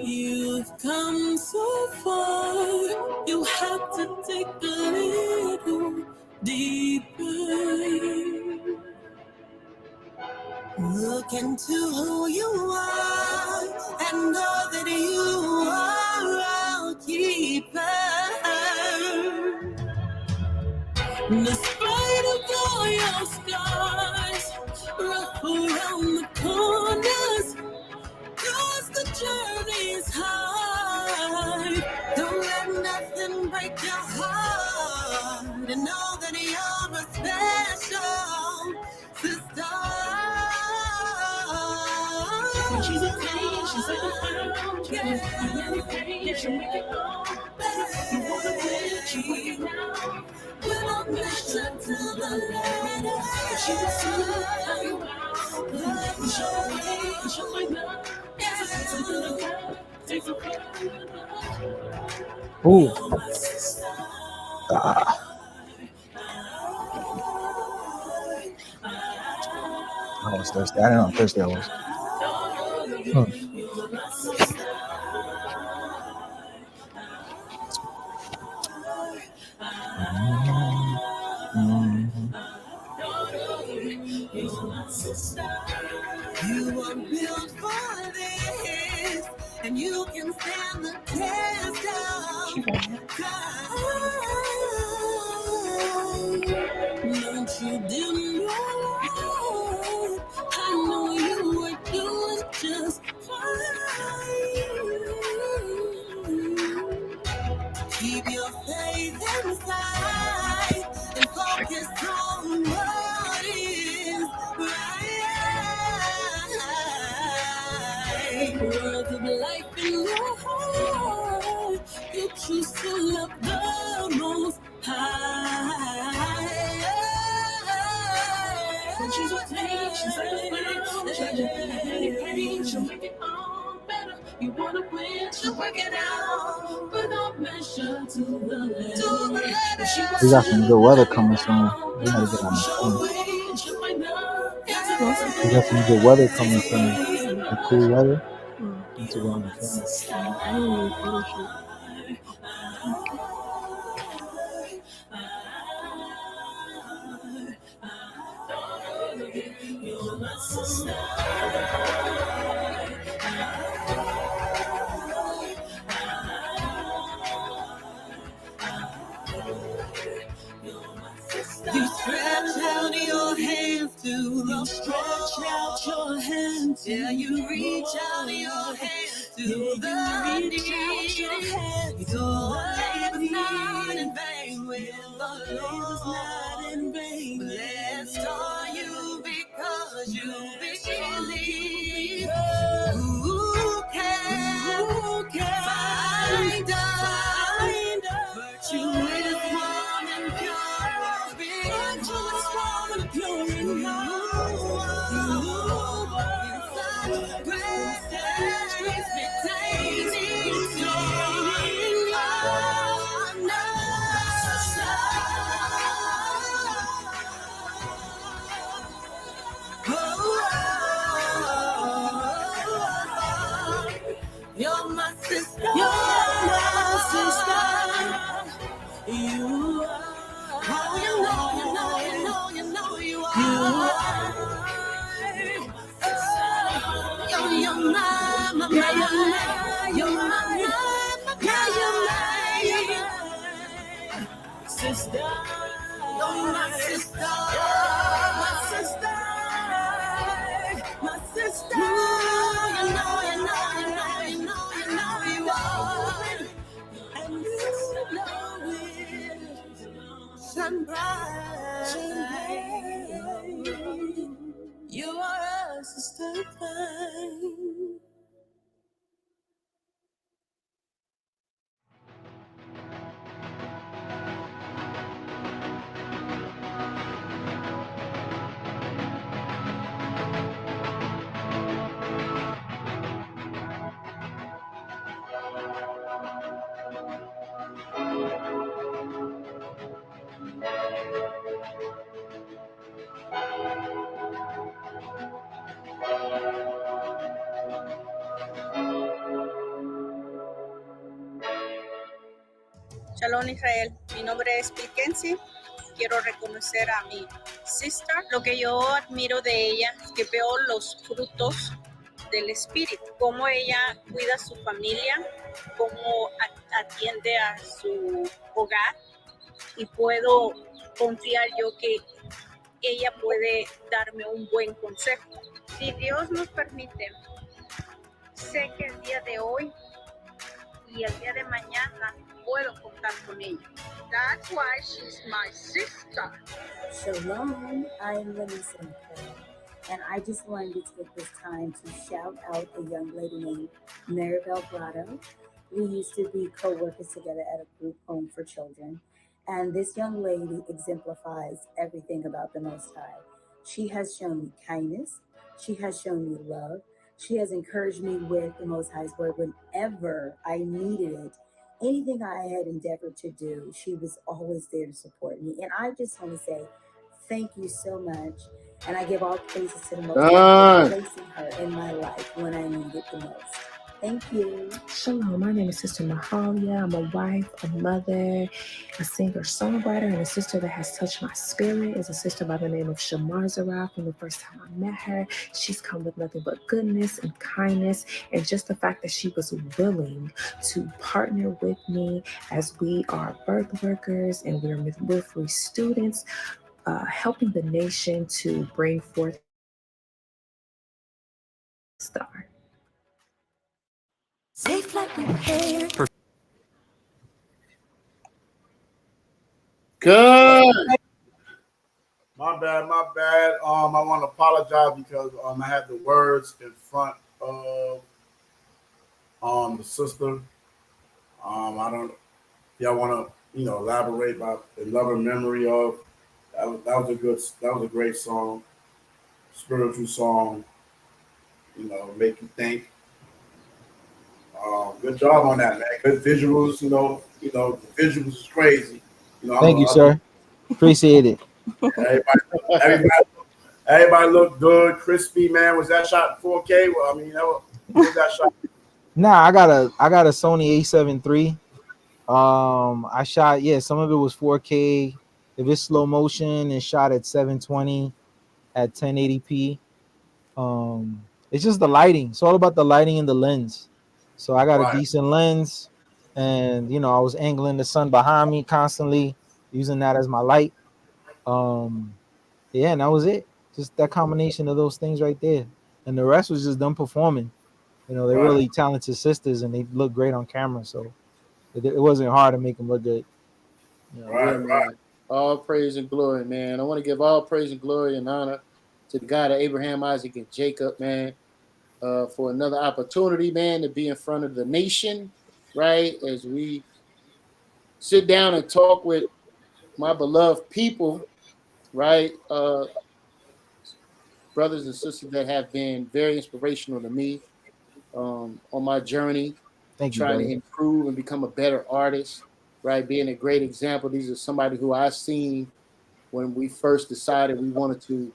You've come so far, you have to take a little deeper. Look into who you are and know that you are our keeper. Despite of all your scars, rough around the corners, 'cause the journey's hard. Don't let nothing break your heart, and know that you're a special sister. She's a pain, she's like a fountain. You really pain, she'll make it all better. You wanna win, she work it out. We're not measured to the letter. She's a superhero. You show me, you show my love. Ooh. I was thirsty. I didn't know how thirsty I was. You were built for this, and you can stand the test of time. Don't you didn't know? I know you were doing just fine. Keep your faith inside and focus on what is right. Words of life in your heart, you choose to love the most high. When she's with me, she's like a pain, she'll make it all better. You wanna win, she'll work it out, but don't measure to the letter. We got some good weather coming soon. We gotta get on the phone. We got some good weather coming soon. The cool weather. Need to go on the phone. You're my sister. You stretch out your hands to the stretch out your hands. Yeah, you reach out your hands to the reach your hands. Your labor's not in vain. Your labor's not in vain. Blessed are you because you believe. Who can find virtue is one and pure. Virtue is one and pure in You're my sister. You're my sister. You are. Oh, you know you are. You're my sister. You're my sister. My sister. My sister. You know you are. And you know it. Shine bright. You are a sister fine. Shalom Israel, mi nombre es Pilkensi. Quiero reconocer a mi sister. Lo que yo admiro de ella es que veo los frutos del espíritu, cómo ella cuida a su familia, cómo atiende a su hogar, y puedo confiar yo que ella puede darme un buen consejo. Si Dios nos permite, sé que el día de hoy y el día de mañana puedo contar con ella. That's why she's my sister. Shalom, I am Louisa, and I just wanted to take this time to shout out a young lady named Maribel Grotto. We used to be co-workers together at a group home for children, and this young lady exemplifies everything about the Most High. She has shown me kindness. She has shown me love. She has encouraged me with the Most High's word whenever I needed it. Anything I had endeavored to do, she was always there to support me. And I just want to say thank you so much. And I give all praises to the Most High for placing her in my life when I needed it the most. Thank you. Shalom, my name is Sister Mahar. I'm a wife, a mother, a singer-songwriter, and a sister that has touched my spirit is a sister by the name of Zemira. From the first time I met her, she's come with nothing but goodness and kindness, and just the fact that she was willing to partner with me as we are birth workers and we're midwifery students, helping the nation to bring forth a star. Safe like repair. Good. My bad. I want to apologize because I had the words in front of the sister. I don't. Y'all want to elaborate about the love and memory of that was a great song, spiritual song. Make you think. Good job on that, man. Good visuals. The visuals is crazy. Thank you, sir. Appreciate it. Everybody looked good, crispy, man. Was that shot 4K? Well, I mean, was that shot? Nah, I got a Sony A7 III. I shot, some of it was 4K. If it's slow motion, it's shot at 720 at 1080p. It's just the lighting. It's all about the lighting and the lens. So I got a decent lens, and I was angling the sun behind me constantly, using that as my light. And that was it. Just that combination of those things right there, and the rest was just them performing. They're really talented sisters, and they look great on camera. So it wasn't hard to make them look good. Right. All praise and glory, man. I want to give all praise and glory and honor to the God of Abraham, Isaac, and Jacob, man, for another opportunity, man, to be in front of the nation, right? As we sit down and talk with my beloved people, right? Brothers and sisters that have been very inspirational to me on my journey, trying to improve and become a better artist, right? Being a great example. These are somebody who I seen when we first decided we wanted to,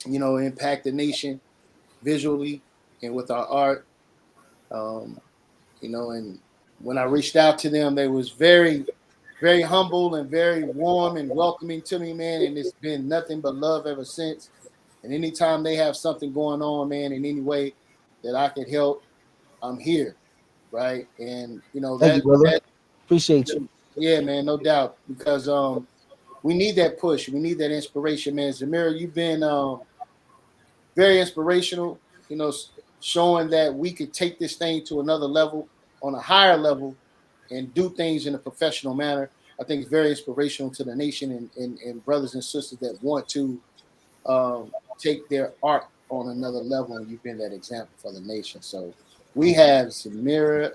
impact the nation visually and with our art. And when I reached out to them, they was very, very humble and very warm and welcoming to me, man. And it's been nothing but love ever since. And anytime they have something going on, man, in any way that I could help, I'm here, right? And thank you, brother. Appreciate you. Yeah, man, no doubt, because we need that push, we need that inspiration, man. Zemira, you've been very inspirational, showing that we could take this thing to another level, on a higher level, and do things in a professional manner. I think it's very inspirational to the nation and brothers and sisters that want to take their art on another level, and you've been that example for the nation. So we have Zemira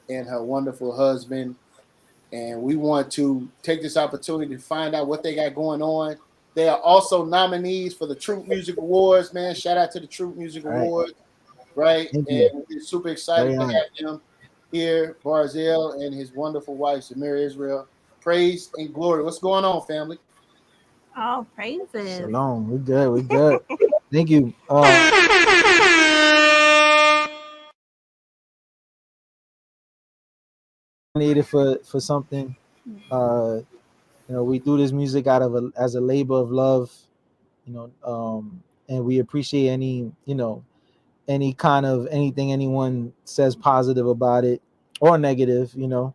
and her wonderful husband, and we want to take this opportunity to find out what they got going on. They are also nominees for the Truth Music Awards, man. Shout out to the Truth Music Awards, right? And we're super excited to have them here, Barzell and his wonderful wife, Zemira Israel. Praise and glory. What's going on, family? All praises. Shalom. We good. Thank you. nominated for something. We do this music out of as a labor of love. And we appreciate any kind of anything anyone says positive about it or negative. And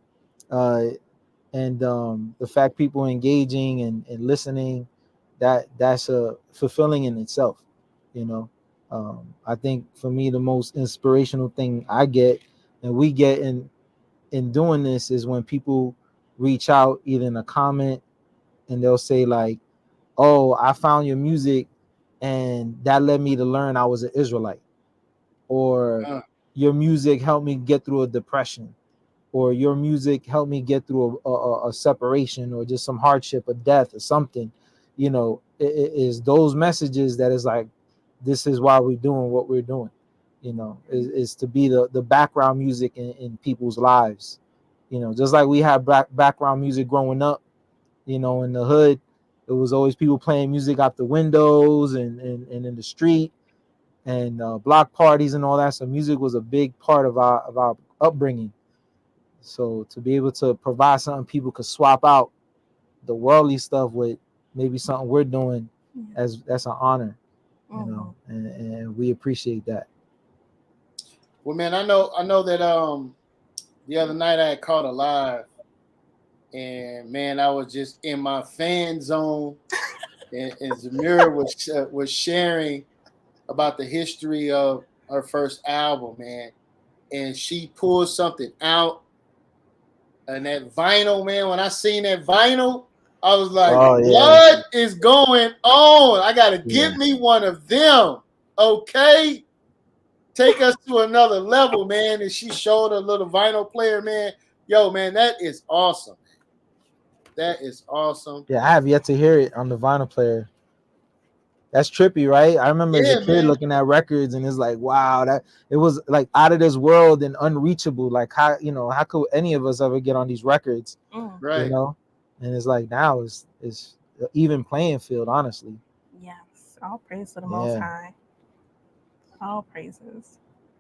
the fact people are engaging and listening, that's a fulfilling in itself. I think for me the most inspirational thing I get and we get in doing this is when people reach out either in a comment and they'll say like, oh, I found your music and that led me to learn I was an Israelite, or your music helped me get through a depression, or your music helped me get through a separation or just some hardship, a death or something. It is those messages that is like, this is why we're doing what we're doing. Is to be the background music in people's lives. Just like we had background music growing up, in the hood, it was always people playing music out the windows and in the street and block parties and all that. So music was a big part of our upbringing. So to be able to provide something people could swap out the worldly stuff with maybe something we're doing, that's an honor, and we appreciate that. Well, man, I know that the other night I had caught a live, and man, I was just in my fan zone, and Zemira was sharing about the history of her first album, man, and she pulled something out, and that vinyl, man. When I seen that vinyl, I was like, what is going on? I gotta get me one of them, okay? Take us to another level, man. And she showed a little vinyl player, man. Yo, man, that is awesome. That is awesome. Yeah, I have yet to hear it on the vinyl player. That's trippy, right? I remember as a kid looking at records and it's like, wow, that it was like out of this world and unreachable. Like how could any of us ever get on these records? Right. And it's like now it's even playing field, honestly. Yes. All praise to the Most High. All praises.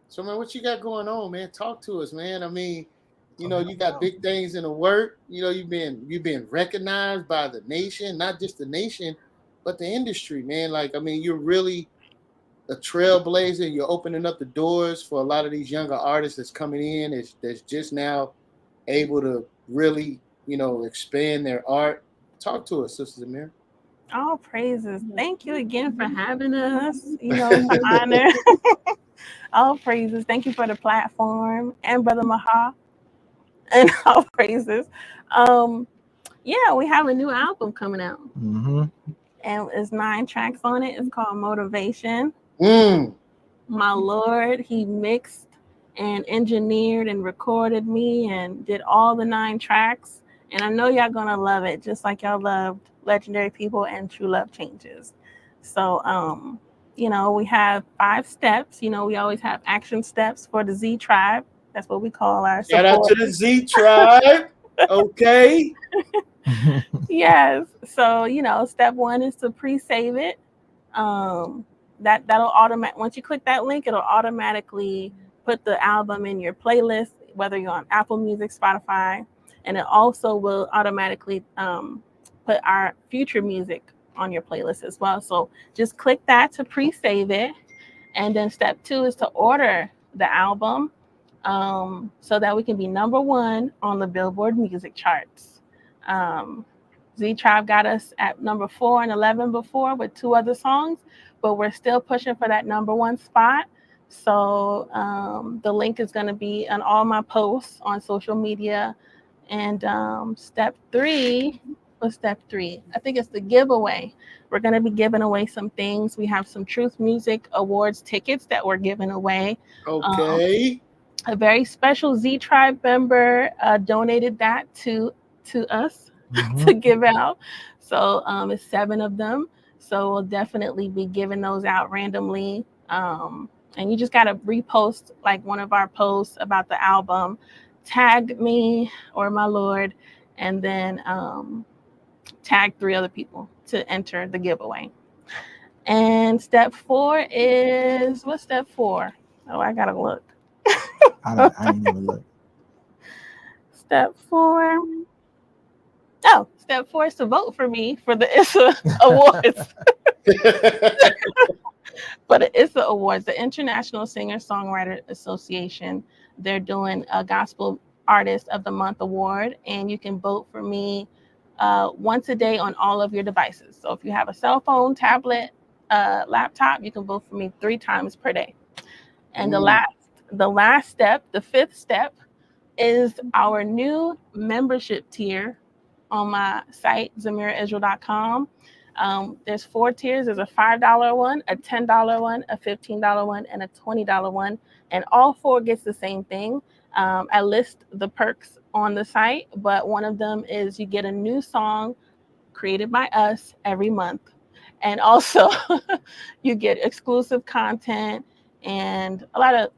So man, what you got going on, man? Talk to us, man. I mean, you got big things in the work. You've been recognized by the nation, not just the nation, but the industry, man. Like, I mean, you're really a trailblazer. You're opening up the doors for a lot of these younger artists that's coming in, that's just now able to really, expand their art. Talk to us, Sister Zemira. All praises. Thank you again for having us. It's an honor. All praises. Thank you for the platform and Brother Mahar. And all praises. We have a new album coming out. Mm-hmm. And it's 9 tracks on it. It's called Motivation. My Lord, he mixed and engineered and recorded me and did all the 9 tracks. And I know y'all gonna love it, just like y'all loved Legendary People and True Love Changes. So, we have 5 steps. We always have action steps for the Z Tribe. That's what we call our support. Shout out to the Z Tribe. Okay. Yes. So, step 1 is to pre-save it. That'll once you click that link, it'll automatically put the album in your playlist, whether you're on Apple Music, Spotify, and it also will automatically put our future music on your playlist as well. So just click that to pre-save it. And then step 2 is to order the album so that we can be number 1 on the Billboard music charts. Z Tribe got us at number 4 and 11 before with 2 other songs, but we're still pushing for that number 1 spot. So the link is going to be on all my posts on social media. And step 3, what's step 3? I think it's the giveaway. We're going to be giving away some things. We have some Truth Music Awards tickets that we're giving away. Okay. A very special Z Tribe member donated that to us to give out. So it's 7 of them. So we'll definitely be giving those out randomly. And you just got to repost like one of our posts about the album, tag me or my Lord, and then tag 3 other people to enter the giveaway. And step 4 is, what's step 4? Oh, I got to look. I didn't even look. step 4. Oh, step 4 is to vote for me for the ISSA Awards. For the ISSA Awards, the International Singer-Songwriter Association, they're doing a Gospel Artist of the Month award, and you can vote for me once a day on all of your devices. So if you have a cell phone, tablet, laptop, you can vote for me 3 times per day. And the last step, the 5th step, is our new membership tier on my site, ZemiraIsrael.com. There's 4 tiers. There's a $5 one, a $10 one, a $15 one, and a $20 one. And all 4 gets the same thing. I list the perks on the site, but one of them is you get a new song created by us every month. And also you get exclusive content and a lot of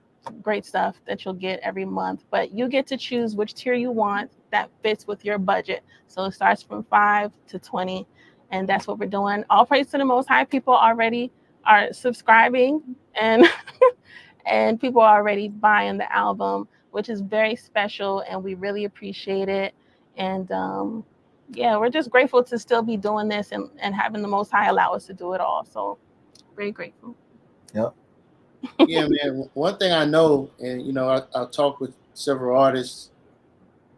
great stuff that you'll get every month, but you get to choose which tier you want that fits with your budget. So it starts from 5 to 20, and that's what we're doing. All praise to the Most High. People already are subscribing, and and people are already buying the album, which is very special, and we really appreciate it. And yeah, we're just grateful to still be doing this and having the Most High allow us to do it all. So very grateful. Yep. Yeah, man. One thing I know, and you know, I've talked with several artists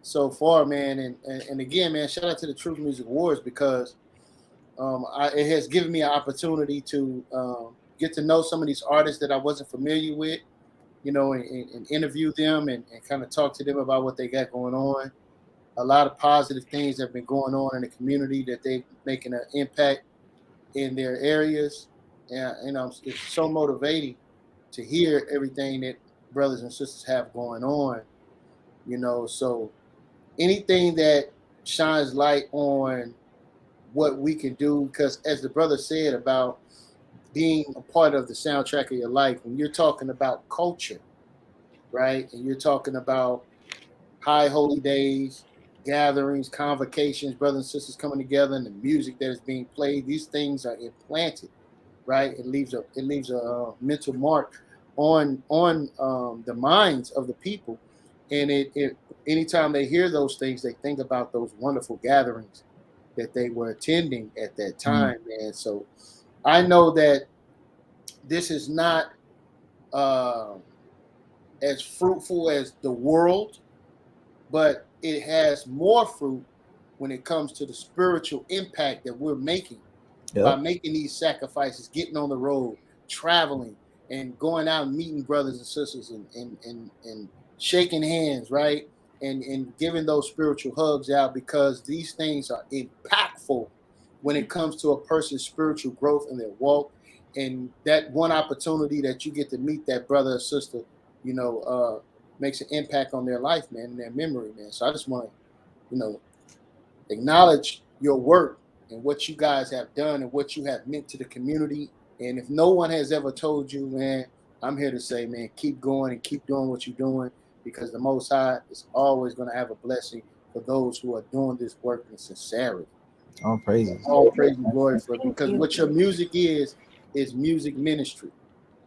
so far, man, and again, man, shout out to the Truth Music Awards because it has given me an opportunity to get to know some of these artists that I wasn't familiar with, you know, and interview them and kind of talk to them about what they got going on. A lot of positive things have been going on in the community that they're making an impact in their areas. And, you know, it's so motivating to hear everything that brothers and sisters have going on, you know. So anything that shines light on what we can do, because as the brother said about being a part of the soundtrack of your life, when you're talking about culture, right, and you're talking about high holy days, gatherings, convocations, brothers and sisters coming together, and the music that is being played, these things are implanted, right? It leaves a mental mark on the minds of the people, and it anytime they hear those things, they think about those wonderful gatherings that they were attending at that time, man. So I know that this is not as fruitful as the world, but it has more fruit when it comes to the spiritual impact that we're making by making these sacrifices, getting on the road, traveling, and going out and meeting brothers and sisters and shaking hands, right? And giving those spiritual hugs out, because these things are impactful when it comes to a person's spiritual growth in their walk. And that one opportunity that you get to meet that brother or sister, you know, makes an impact on their life, man, and their memory, man. So I just want to, you know, acknowledge your work and what you guys have done and what you have meant to the community. And if no one has ever told you, man, I'm here to say, man, keep going and keep doing what you're doing, because the Most High is always going to have a blessing for those who are doing this work in sincerity. All praises. All praise and glory for it, because what your music is music ministry,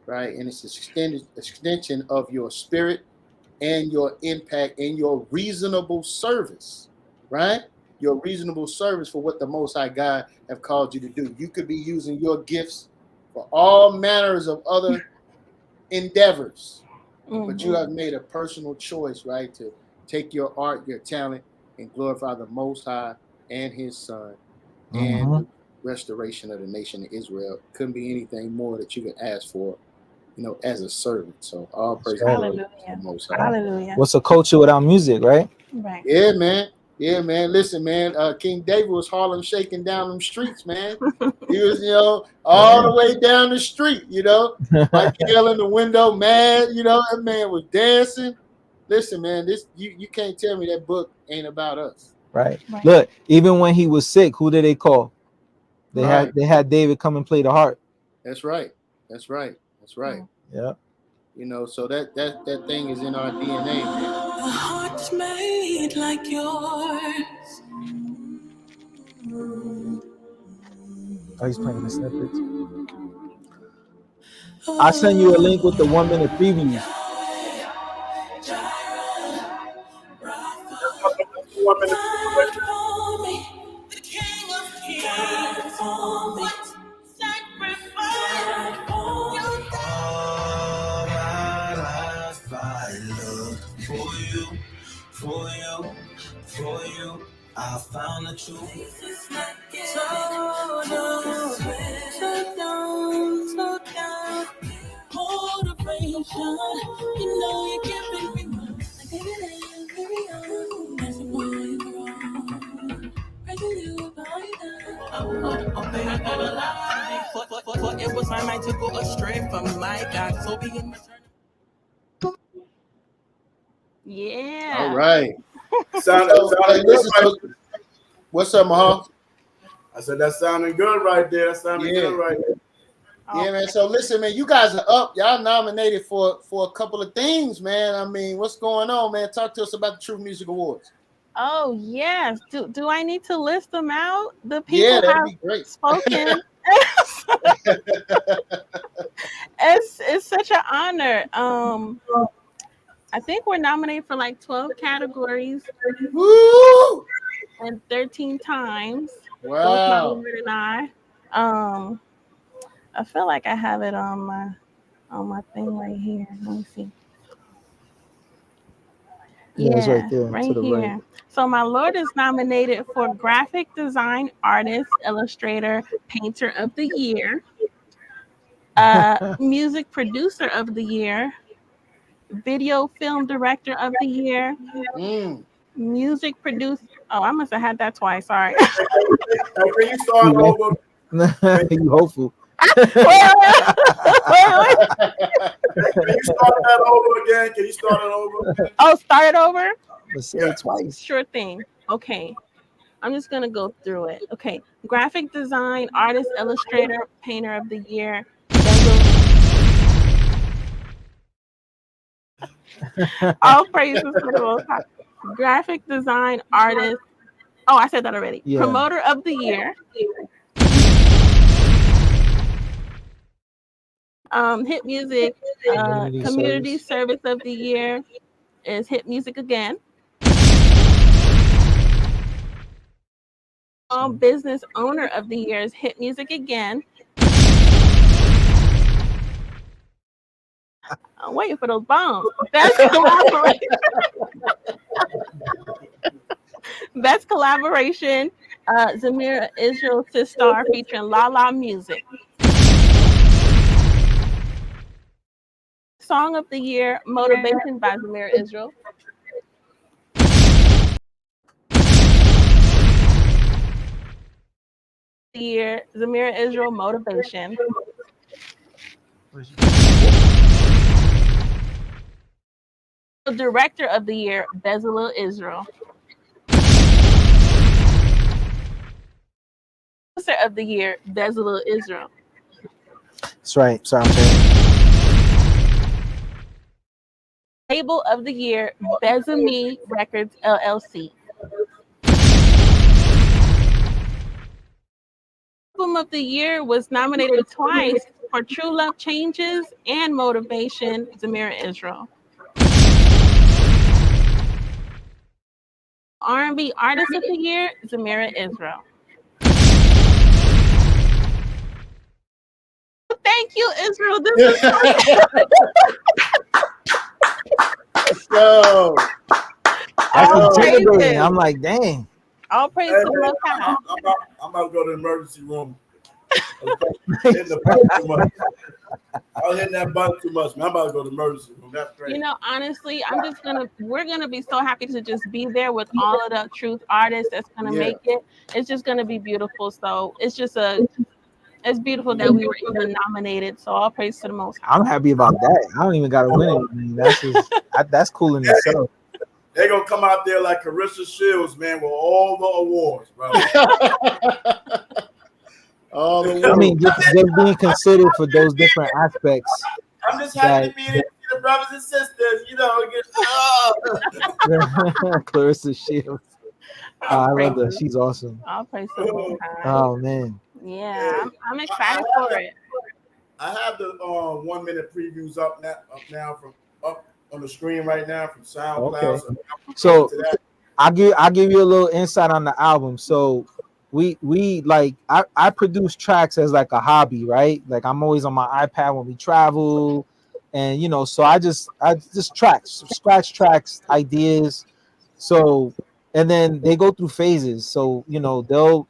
right? And it's an extension of your spirit and your impact and your reasonable service, right? Your reasonable service for what the Most High God have called you to do. You could be using your gifts for all manners of other endeavors, but you have made a personal choice, right, to take your art, your talent, and glorify the Most High and His Son and the restoration of the nation of Israel. Couldn't be anything more that you can ask for, you know, as a servant. So all praise to the Most High. Hallelujah. What's a culture without music, right? Right. Yeah, man. Yeah, man. Listen, man. King David was Harlem shaking down them streets, man. He was, you know, all the way down the street, you know. Michael in the window, man. You know, that man was dancing. Listen, man, this you can't tell me that book ain't about us. Right. Look, even when he was sick, who did they call? They had David come and play the harp. That's right. That's right. That's right. Yeah. You know, so that thing is in our DNA, man. A heart's made like yours. Oh, he's playing the snippets. I'll send you a link with the 1-minute previews. 1 minute. Fight for me, the King of Kings. Fight for me. Sacrifice for you. All my life I look for you, for you, for you. I found the truth. So down, motivation. You know you're giving me more. I give it every hour. That's why you're wrong. Breaking you about okay, I gotta lie. For it was my mind to go astray from my God. So be in Yeah. All right. Sounded Hey, good, listen, right? what's up, Mahar? I said that sounded good right there. That sounded Yeah. good right there. Yeah, man. So listen, man, you guys are up. Y'all nominated for a couple of things, man. I mean, what's going on, man? Talk to us about the Truth Music Awards. Oh yes. Do I need to list them out? The Yeah, people that'd have be great. spoken. It's such an honor. I think we're nominated for like 12 categories. Woo! And 13 times. Wow. Both my Lord and I feel like I have it on my thing right here. Let me see. Yeah, it's right there right to the here. right. So my Lord is nominated for graphic design artist, illustrator, painter of the year, music producer of the year, video film director of the year, music producer. Oh, I must have had that twice. Sorry. Can you start over? You hopeful. Wait. Can you start that over again? Can you start it over again? Oh, start it over? Let's say it twice. Sure thing. Okay. I'm just going to go through it. Okay. Graphic design, artist, illustrator, painter of the year. All praises to the Most High. Graphic design, artist. Oh, I said that already. Yeah. Promoter of the year. Hit music. Community service of the year is Hit Music again. Business owner of the year is Hit Music again. I'm waiting for those bombs. Best collaboration. Best collaboration. Zemira Israel Sistar featuring La La Music. Song of the year, Motivation by Zemira Israel. The year, Zemira Israel, Motivation. Director of the year, Bezaleel Israel. Producer of the year, Bezaleel Israel. That's right. Sorry, I'm saying. Label of the year, Bezaleel Records LLC. Album of the year was nominated twice for True Love Changes and Motivation, Zemira Israel. R&B Artist of the Year, Zemira Israel. Thank you, Israel. This is So, that's intimidating. I'm like, dang. All praise to the Most High. I'm about to go to the emergency room. Hitting the button too much. I was hitting that button too much, man. I'm about to go to the emergency room. That's great. You know, honestly, we're gonna be so happy to just be there with all of the truth artists that's gonna make it. It's just gonna be beautiful. So it's beautiful that we were even nominated. So all praise to the Most High. I'm happy about that. I don't even gotta win anything. That's cool in itself. They're gonna come out there like Carissa Shields, man, with all the awards, brother. I mean, just being considered for those different aspects. I'm just happy to be there with the brothers and sisters, you know. Clarissa Shields. I love her. She's awesome. All praise to the Most High. Oh man. Yeah, I'm excited for it. I have the 1 minute previews up now from up on the screen right now from SoundCloud. Okay. So I'll give you a little insight on the album. So we like I produce tracks as like a hobby, right? Like I'm always on my iPad when we travel, and you know, so I just tracks, scratch tracks, ideas. So and then they go through phases. So you know they'll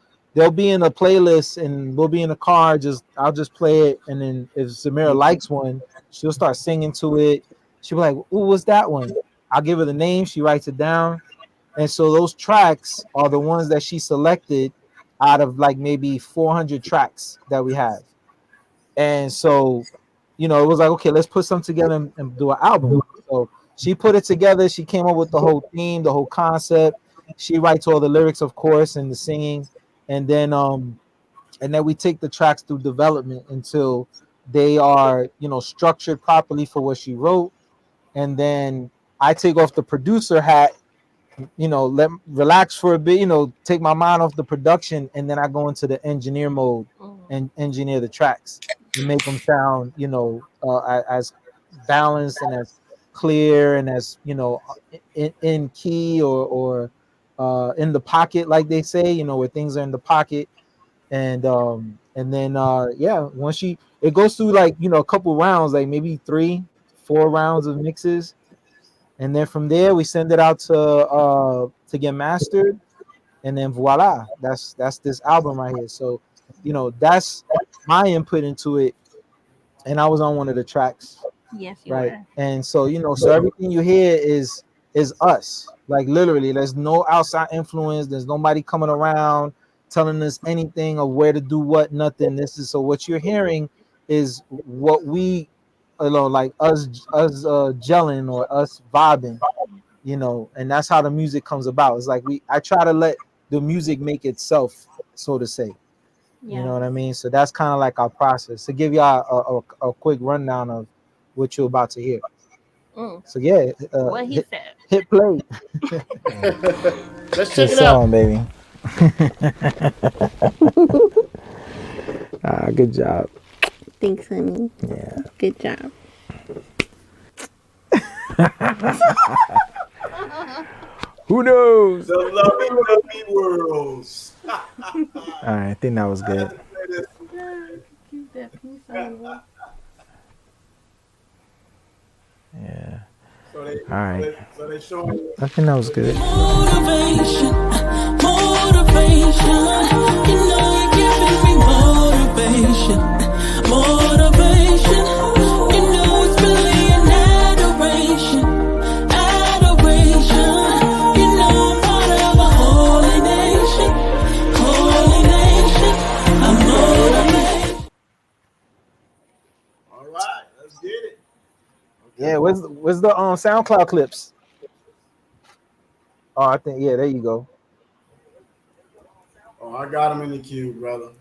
be in a playlist and we'll be in a car. Just I'll just play it, and then if Zemira likes one, she'll start singing to it. She'll be like, "Ooh, what's that one?" I'll give her the name. She writes it down, and so those tracks are the ones that she selected out of like maybe 400 tracks that we have. And so, you know, it was like, okay, let's put some together and do an album. So she put it together. She came up with the whole theme, the whole concept. She writes all the lyrics, of course, and the singing. And then we take the tracks through development until they are, you know, structured properly for what she wrote. And then I take off the producer hat, you know, relax for a bit, you know, take my mind off the production, and then I go into the engineer mode and engineer the tracks and make them sound, you know, as balanced and as clear and as, you know, in key or in the pocket, like they say, you know, where things are in the pocket. And then yeah, once it goes through like, you know, a couple rounds, like maybe 3-4 rounds of mixes, and then from there we send it out to get mastered, and then voila, that's this album right here. So you know, that's my input into it, and I was on one of the tracks, Yes, you right? were. And so you know, so everything you hear is us, like literally. There's no outside influence. There's nobody coming around telling us anything of where to do what. Nothing. This is so what you're hearing is what we, you know, like us gelling or us vibing, you know, and that's how the music comes about. It's like I try to let the music make itself, so to say. You Yeah. know what I mean? So that's kind of like our process. To give y'all a quick rundown of what you're about to hear. Mm. So yeah, What he said. hit play. Let's check Good it out. song, baby. Good job. Thanks, honey. Yeah. Good job. Who knows? The lovey worlds. All right, I think that was good. Keep that peace on. Yeah. So they, All right. so they showing. I think that was good. Motivation, motivation. You know you're giving me motivation, motivation. You know it's really an adoration, adoration. You know I'm part of a holy nation, holy nation. I'm motivated. All right, let's get it. Okay. Yeah. Where's the SoundCloud clips? Oh, I think yeah. There you go. Oh, I got him in the queue, brother.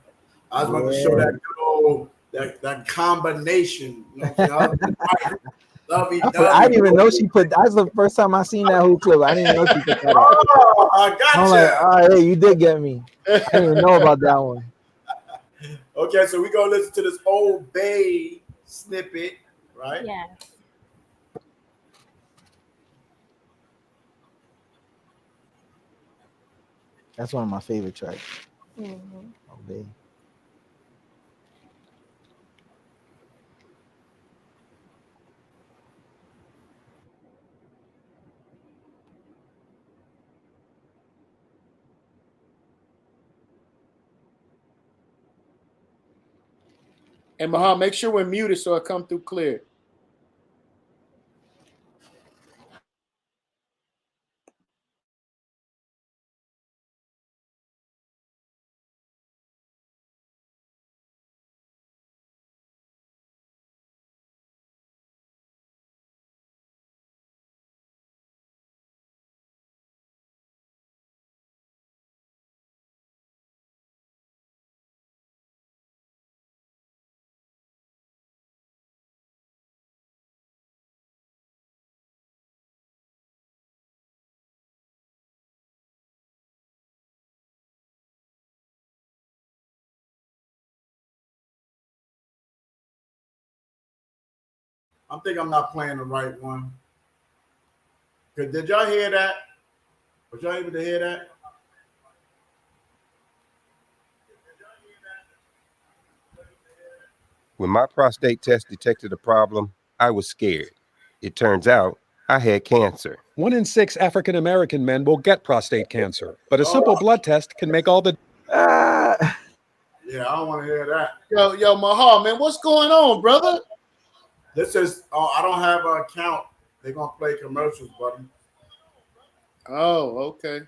I just wanted to show Yeah. that good old that combination. You know what I'm saying? Lovey I dovey. didn't even know she put. That's the first time I seen that whole clip. I didn't even know she put that out. Oh, I I'm like, gotcha. all right, hey, you did get me. I didn't even know about that one. Okay, so we gonna listen to this old Bay snippet, right? Yes. That's one of my favorite tracks. Mm-hmm. Oh, babe. And Mahar, make sure we're muted so it come through clear. I'm not playing the right one. Did y'all hear that? Was y'all able to hear that? When my prostate test detected a problem, I was scared. It turns out I had cancer. 1 in 6 African American men will get prostate cancer, but a simple blood test can make all the. Yeah, I don't want to hear that. Yo, Mahar, man, what's going on, brother? This is. I don't have an account. They're gonna play commercials, buddy. Oh, okay.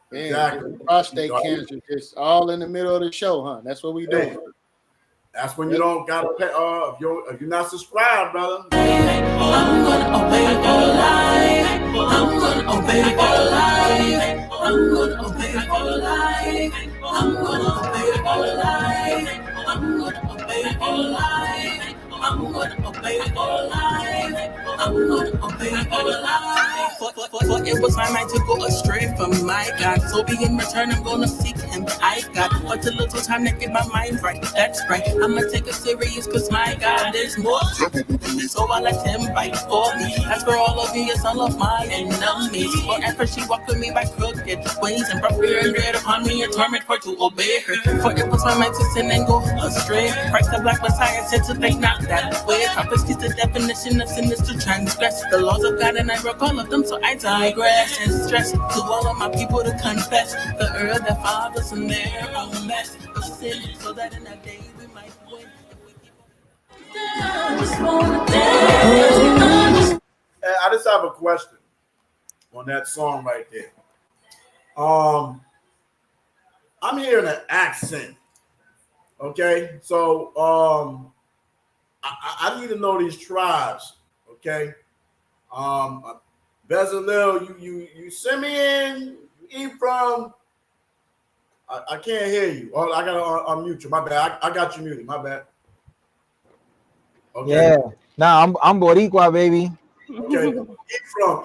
Damn, Exactly. Prostate cancer, just all in the middle of the show, huh? That's what we doing. Hey, that's when you don't gotta pay. If you're not subscribed, brother. I'm gonna obey for life. I'm gonna obey for life. I'm gonna obey for life. I'm gonna obey for life. I'm gonna obey for life. I'm gonna obey for life. I'm gonna obey for life. For it was my mind to go astray from my God. So be in return, I'm gonna seek him. I got but a little time to get my mind right. That's right. I'ma take it serious, cause my God is more. So I let him fight for me. As for all of you, it's all of my enemies. Forever she walked with me by crooked ways and brought fear and dread upon me and torment for to obey her. For it was my mind to sin and go astray. Christ the Black Messiah said to think not that way. Prophecy the definition of sin is to transgress the laws of God, and I broke all of them, so I digress and stress to all of my people to confess the earth that fathers in their own mess of sin, so that in that day we might win. I just wanna dance. I just have a question on that song right there. I'm hearing an accent. Okay, so I need to know these tribes. Okay, Bezaleel, you Simeon, you Ephraim. I can't hear you. Oh, I gotta unmute you. My bad. I got you muted. My bad. Okay. Yeah. Nah, I'm Boricua, baby. Okay.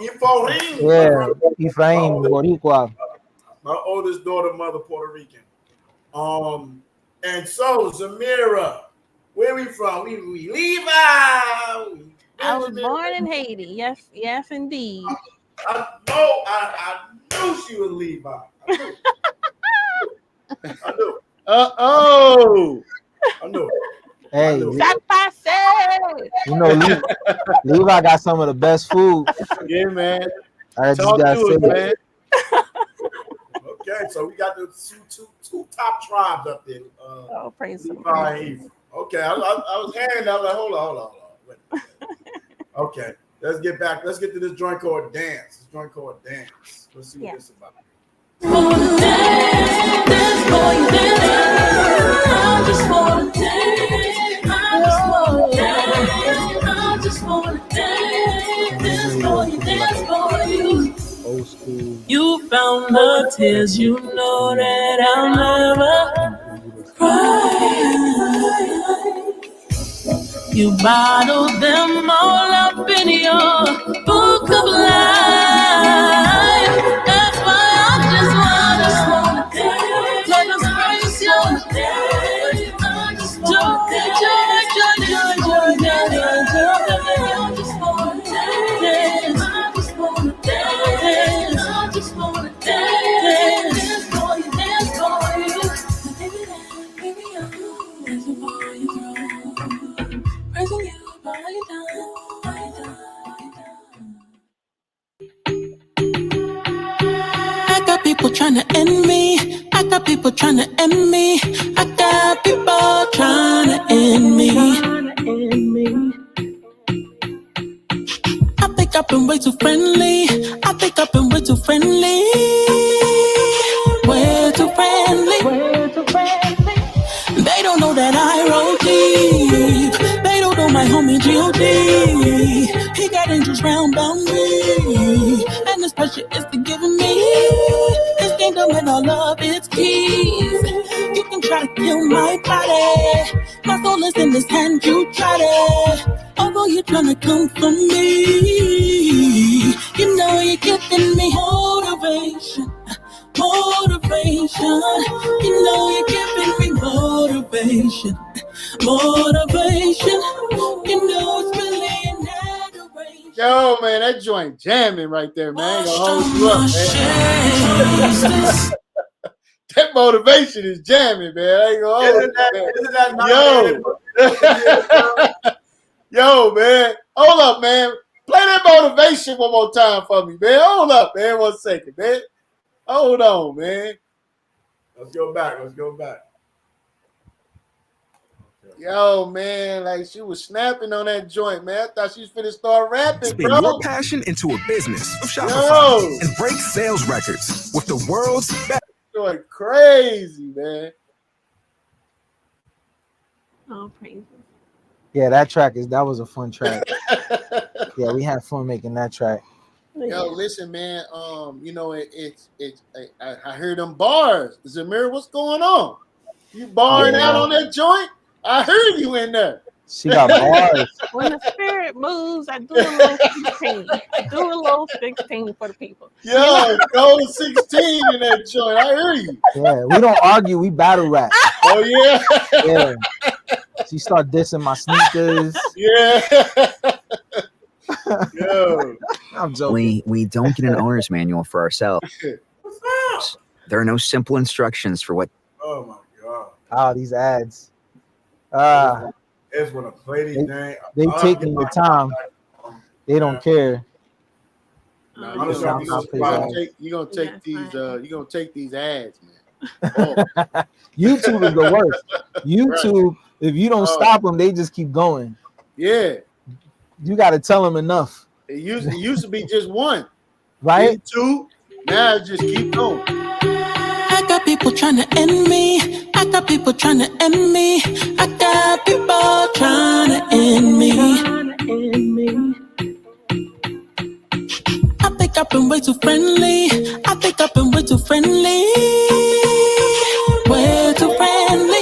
Ephraim. Yeah. Ephraim, Boricua. My oldest daughter, mother, Puerto Rican. And so Zemira, where we from? We Levi. I was born in Haiti. Yes, indeed. I knew she was Levi. I knew. I knew. Hey, You know, Levi got some of the best food. Yeah, man. I just gotta say man. Okay, so we got the two top tribes up there. Praise Levi and Ephraim. Okay, I was hearing that. I was like, hold on. Wait. Okay, let's get back. Let's get to this joint called Dance. This joint called Dance. Let's see what this is about. I just wanna dance. I just wanna dance for you, dance for you. Old school. You found the tears, you know that I'll never cry. You bottled them all up in your book of life. That's why I just wanna dance. Let us praise your name. I just wanna dance. I just wanna dance. I just wanna dance. I just wanna dance. Dance for you, dance for you. Baby, I'm dancing for you, girl. Praising you, body down. I got people trying to end me. I got people trying to end me. I got people trying to end me. I think I've been way too friendly. I think I've been way too friendly. Way too friendly. They don't know that I roll deep. They don't know my homie G.O.D. He got angels round about me, and this pressure is forgiving me. His kingdom and all of its keys. You can try to kill my body. My soul is in this hand, you tried it. Although you're trying to come for me, you know you're giving me motivation. Motivation, you know you're giving me motivation. Motivation, you know it's really an adoration. Yo, man, that joint jamming right there, man. I ain't gonna hold you up, man. That motivation is jamming, man. I ain't gonna hold Isn't that Yo, man. Hold up, man. Play that motivation one more time for me, man. Hold up, man. 1 second, man. Hold on, man. Let's go back. Yo, man, like she was snapping on that joint, man. I thought she was finna start rapping, Spin bro. your passion into a business of Shopify and break sales records with the world's best. Going crazy, man. Oh, praise. Yeah, that was a fun track. Yeah, we had fun making that track. Yo, listen, man. You know, I heard them bars. Zemira, what's going on? You barring out on that joint? I heard you in there. She got bars. When the spirit moves, I do a little 16. For the people. Yo, go 16 in that joint. I hear you. Yeah, we don't argue. We battle rap. Oh, yeah? Yeah. She start dissing my sneakers. Yeah. Yo. I'm joking. We don't get an owner's manual for ourselves. There are no simple instructions for what. Oh, my God. Oh, these ads. It's when I play these things. They taking the time. They don't care. You're gonna take these ads, man. Oh. YouTube is the worst. YouTube, if you don't stop them, they just keep going. Yeah. You got to tell them enough. It used to be just one. Right? Two. Now it just keep going. I got people trying to end me. I got people trying to end me. I got people trying to end me. I think I've been way too friendly. Way too friendly.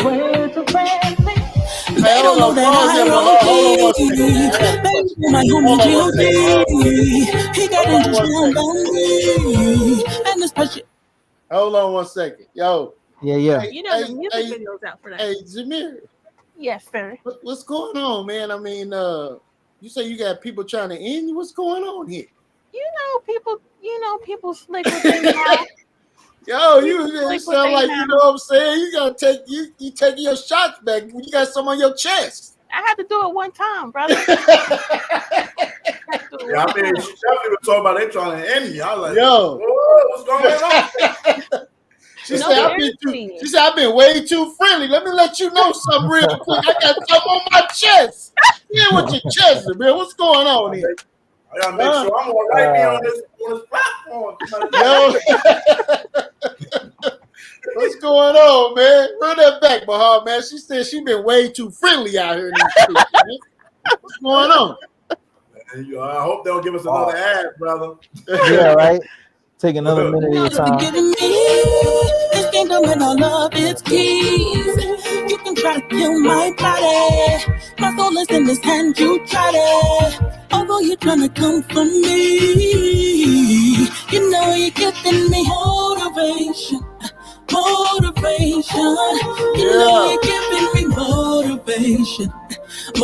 They don't know that my homie G.O.D. He got into and this pressure. Hold on 1 second. Yo. Yeah. You know the music video's out for that. Hey, Zemira. Yes, sir. What's going on, man? I mean, you say you got people trying to end you. What's going on here? People slick with their mouth. Yo, you sound like you know what I'm saying. You gotta take you taking your shots back when you got some on your chest. I had to do it one time, brother. Yeah, I mean, she definitely was talking about they trying to end me. I was like, yo, what's going on? She said I've been way too friendly. Let me let you know something real quick. I got something on my chest. Yeah, with your chest, man. What's going on here? I gotta make sure I'm all right on this platform. Yo, what's going on, man? Run that back, Mahar, man. She said she been way too friendly out here in these streets, man. What's going on? I hope they don't give us another ad, brother. Yeah, right. Take another minute of your time. This kingdom and all of its keys. You can try to kill my body. My soul is in this hand, you try it. Although you're trying to come for me, you know you're giving me motivation. You know you're giving me motivation. You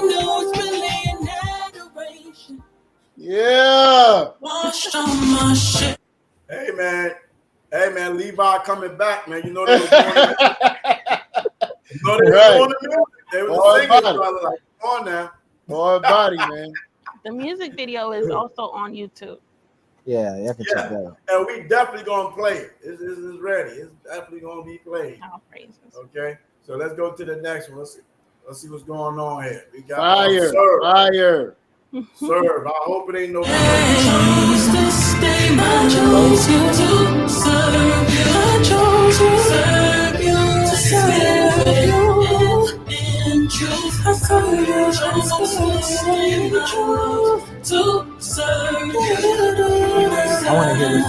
know it's really an adoration. Yeah. Hey man, Levi coming back, man. You know they were doing the music. They were singing, brother. Like, come on now. Boy, body, man. The music video is also on YouTube. Yeah, you can check that out. And we definitely gonna play it. This is ready. It's definitely gonna be played. Oh, praises. Okay, so let's go to the next one. Let's see what's going on here. We got fire. Serve. I hope it ain't no. I chose you to serve you. I chose you to serve you. In truth, I serve you. To serve you. I want to hear this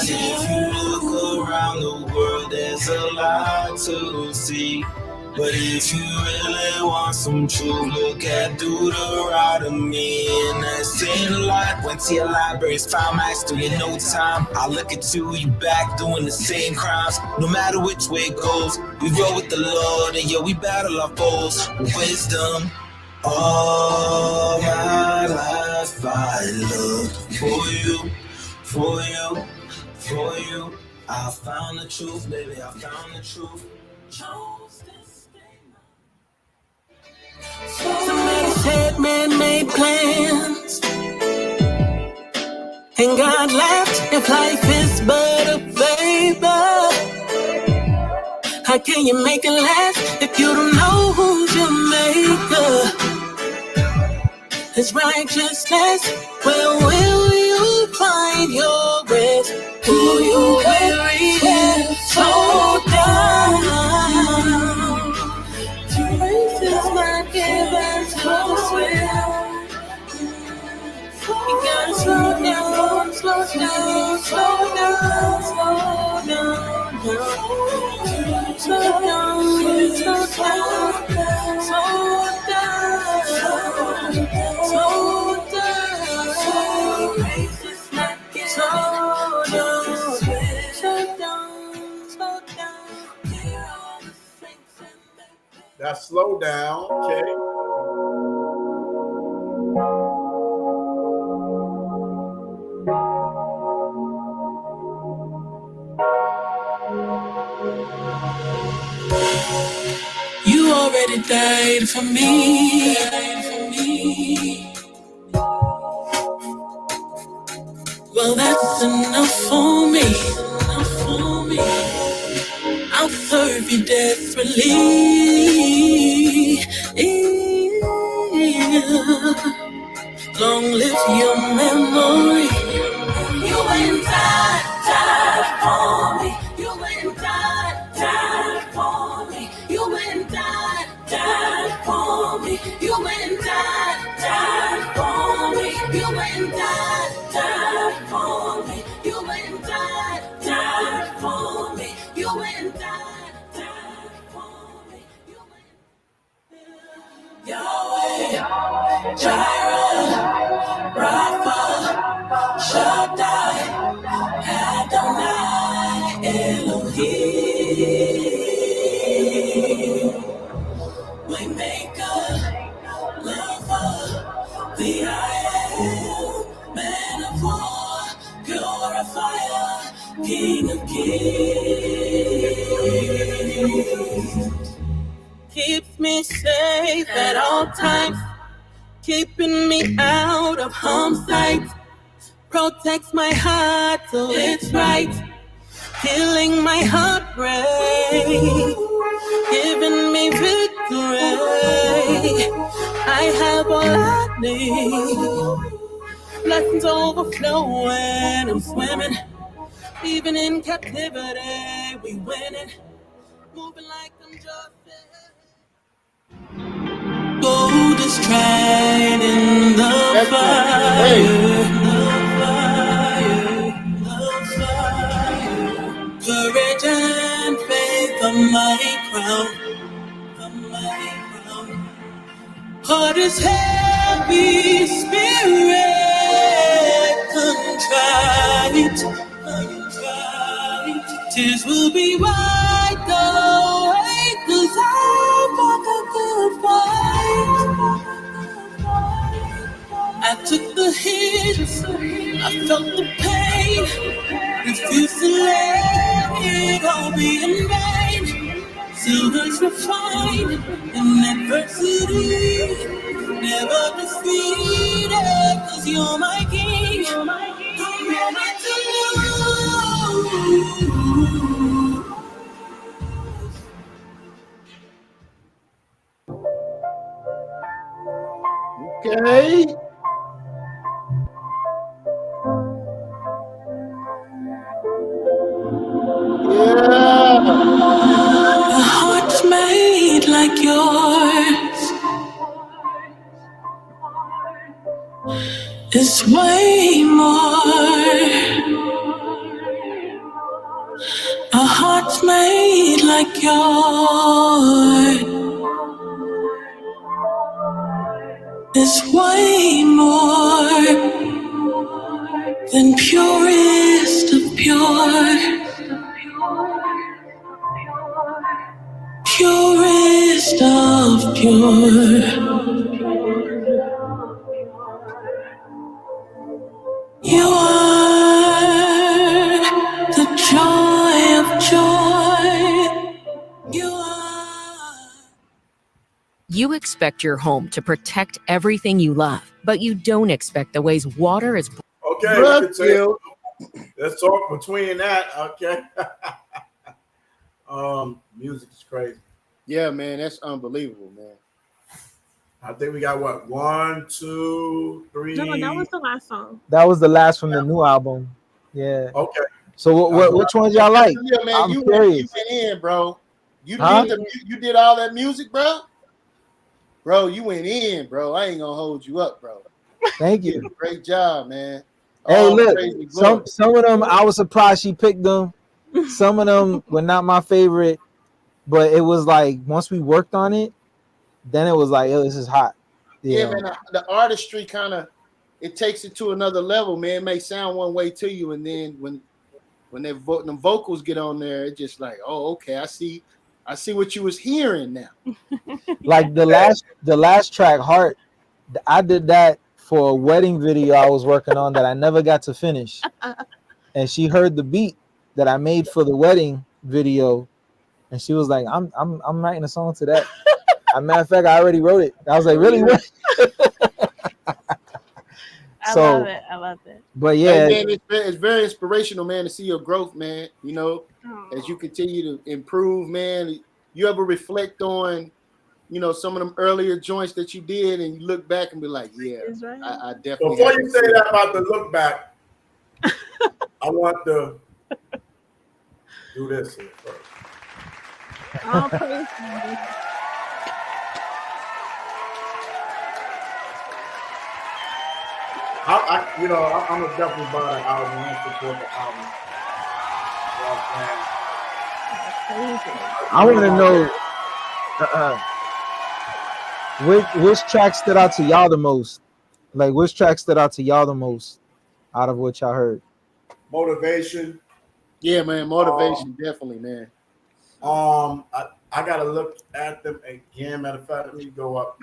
If you look around the world, there's a lot to see. But if you really want some truth, look at Deuteronomy. And that's in a lot. Went to your libraries, found mastery in no time. I look at you back doing the same crimes. No matter which way it goes, we roll with the Lord, and we battle our foes with wisdom. All my life I look for you, for you, for you. I found the truth, baby, I found the truth. Somebody said man-made plans, and God laughed. If life is but a vapor, how can you make it last if you don't know who's your maker? His righteousness, where will you find your rest? Who you weary and so down? Grace is not given to swear. You gotta slow down, slow down, slow down, slow down, slow down, slow down, slow That's slow down, okay. You already died for me. Well, that's enough for me. I'll serve you desperately. Long live your memory. You ain't died for me. You ain't died for me. You ain't died for me. You ain't died for me. You ain't died for me. You ain't died for me. You ain't died for me. Yahweh, Jireh, Rapha, Shaddai, Adonai, Elohim, Waymaker, Lover, the I am, Man of War, Purifier, King of Kings. Keeps me safe at all times, keeping me out of harm's sight. Protects my heart till it's right, healing my heartbreak, giving me victory. I have all I need. Blessings overflowing, I'm swimming. Even in captivity, we winning. Moving like I'm just gold is tried in the fire, the fire. Courage and faith are my crown, Heart is heavy, spirit contrite. Tears will be wiped away, 'cause I fought the good fight. I took the hits, I felt the pain, refused to let it all be in vain. Silver's refined in adversity, never defeated, 'cause you're my king. I'm ready to lose. Okay. A heart's made like yours is way more. A heart's made like yours is way more than purest of pure, purest of pure. You are the joy of joy. You are. You expect your home to protect everything you love, but you don't expect the ways water is. Okay, we can say, let's talk between that. Okay. Music is crazy. Yeah, man, that's unbelievable, man. I think we got what, 1, 2, 3. No, that was the last song. That was the last from the new album. Yeah. Okay. So which ones y'all like? Yeah, man, I'm you curious. went in, bro. You did all that music, bro. Bro, you went in, bro. I ain't gonna hold you up, bro. Thank you. Great job, man. Hey, look, some of them I was surprised she picked them. Some of them were not my favorite, but it was like once we worked on it, then it was like, oh, this is hot. Yeah, man. The artistry kind of it takes it to another level, man. It may sound one way to you, and then when them vocals get on there, it's just like, oh, okay, I see what you was hearing now. Like the last track, Heart, I did that for a wedding video I was working on that I never got to finish. And she heard the beat that I made for the wedding video, and she was like, I'm writing a song to that. As a matter of fact, I already wrote it. I was like, really? I love it. But yeah, man, it's very inspirational, man, to see your growth, man. You know, as you continue to improve, man. You ever reflect on, some of them earlier joints that you did, and you look back and be like, yeah, right. I definitely. Before you say that about the look back, I want to do this here first. Oh, please. I'm gonna definitely buy the album and support the album. I want to know which track stood out to y'all the most. Like, which track stood out to y'all the most out of what y'all heard? Motivation. Yeah, man. Motivation, definitely, man. I gotta look at them again. Matter of fact, let me go up.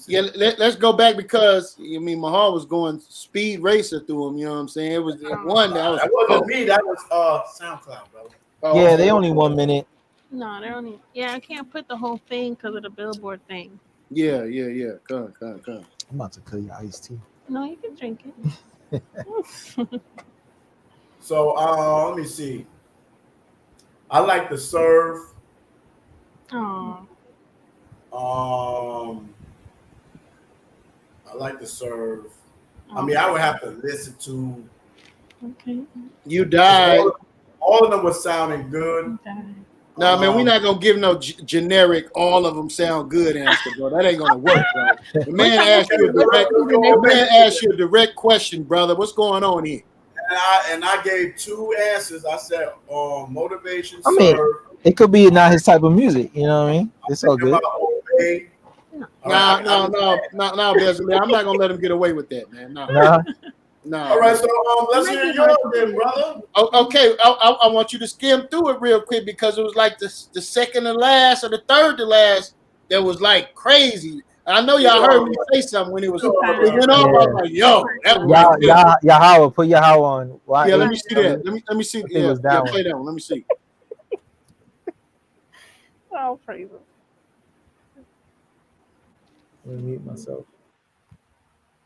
Yeah, let's go back because Mahar was going speed racer through them. You know what I'm saying? It was one that wasn't me. That was SoundCloud, bro. Yeah, they only 1 minute. No, they're only. Yeah, I can't put the whole thing because of the Billboard thing. Yeah. Come. I'm about to cut your iced tea. No, you can drink it. So let me see. I like to serve. Oh. I like to serve. I mean, I would have to listen to. Okay. You died. All of them were sounding good. No, man, we're not gonna give no generic. All of them sound good answer, bro. That ain't gonna work, bro. The man asked you a direct question, brother. What's going on here? And I gave 2 answers. I said, motivation. I mean, it could be not his type of music. You know what I mean? It's all good. No, Bezaleel. I'm not gonna let him get away with that, man. No. All right, so let's hear yours then, brother. Okay, I want you to skim through it real quick because it was like the second to last or the third to last that was like crazy. I know y'all heard me say something when it was. It went off. I was like, "Yo, that was YAHAWAH, put YAHAWAH on." Why? Yeah, let me see that. Let me see. Yeah, play that one. Let me see. Oh, praise him. Let me mute myself.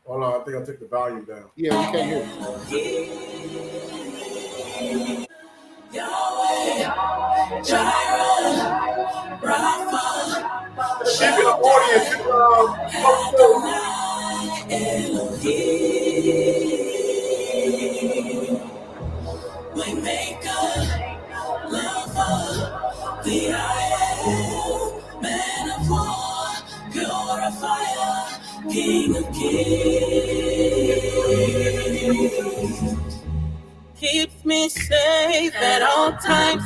Hold on, I think I took the volume down. Yeah, we can't hear The I am, man of war, purifier, King of kings. Keeps me safe at all times,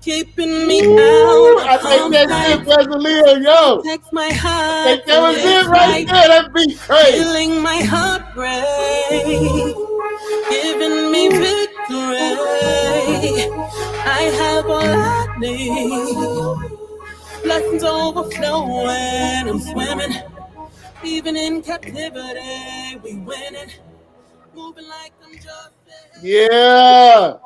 keeping me out I think that's it, Bezaleel, yo. protects my I heart think that was from it right there. That beat crazy. healing my heartbreak, giving me victory. I have all I need. Blessings overflowing. I'm swimming, even in captivity. We winning, moving like I'm just. Yeah.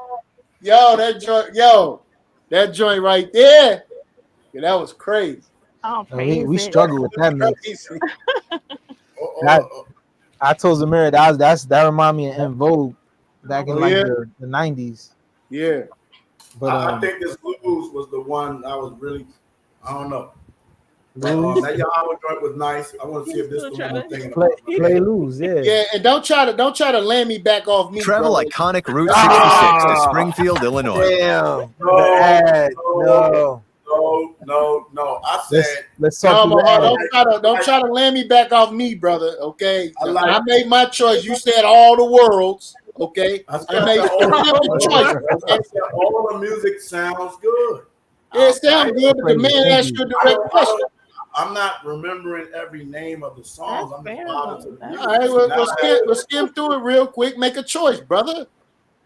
That joint right there. Yeah, that was crazy. Oh, We praise it. struggle with that mix. Crazy. I told Zemira that remind me of En Vogue back in like yeah? the 90s. Yeah. But I think this Lose was the one I was really, I don't know. Lose, That YAHAWAH joint was nice. I want to see if this is the one I'm thinking about. play Lose, yeah. Yeah, and don't try to land me back off me. Travel brother. iconic Route 66 to Springfield, Illinois. Damn. No. I said let's talk. Don't try to land me back off me, brother. Okay, I made my choice. You said all the worlds. Okay, I made a choice. All the music sounds good. Yeah, it sounds good, but the man asked you a direct question. I'm not remembering every name of the songs. I'm just bothered to the music. All right, we'll skim through it real quick. Make a choice, brother.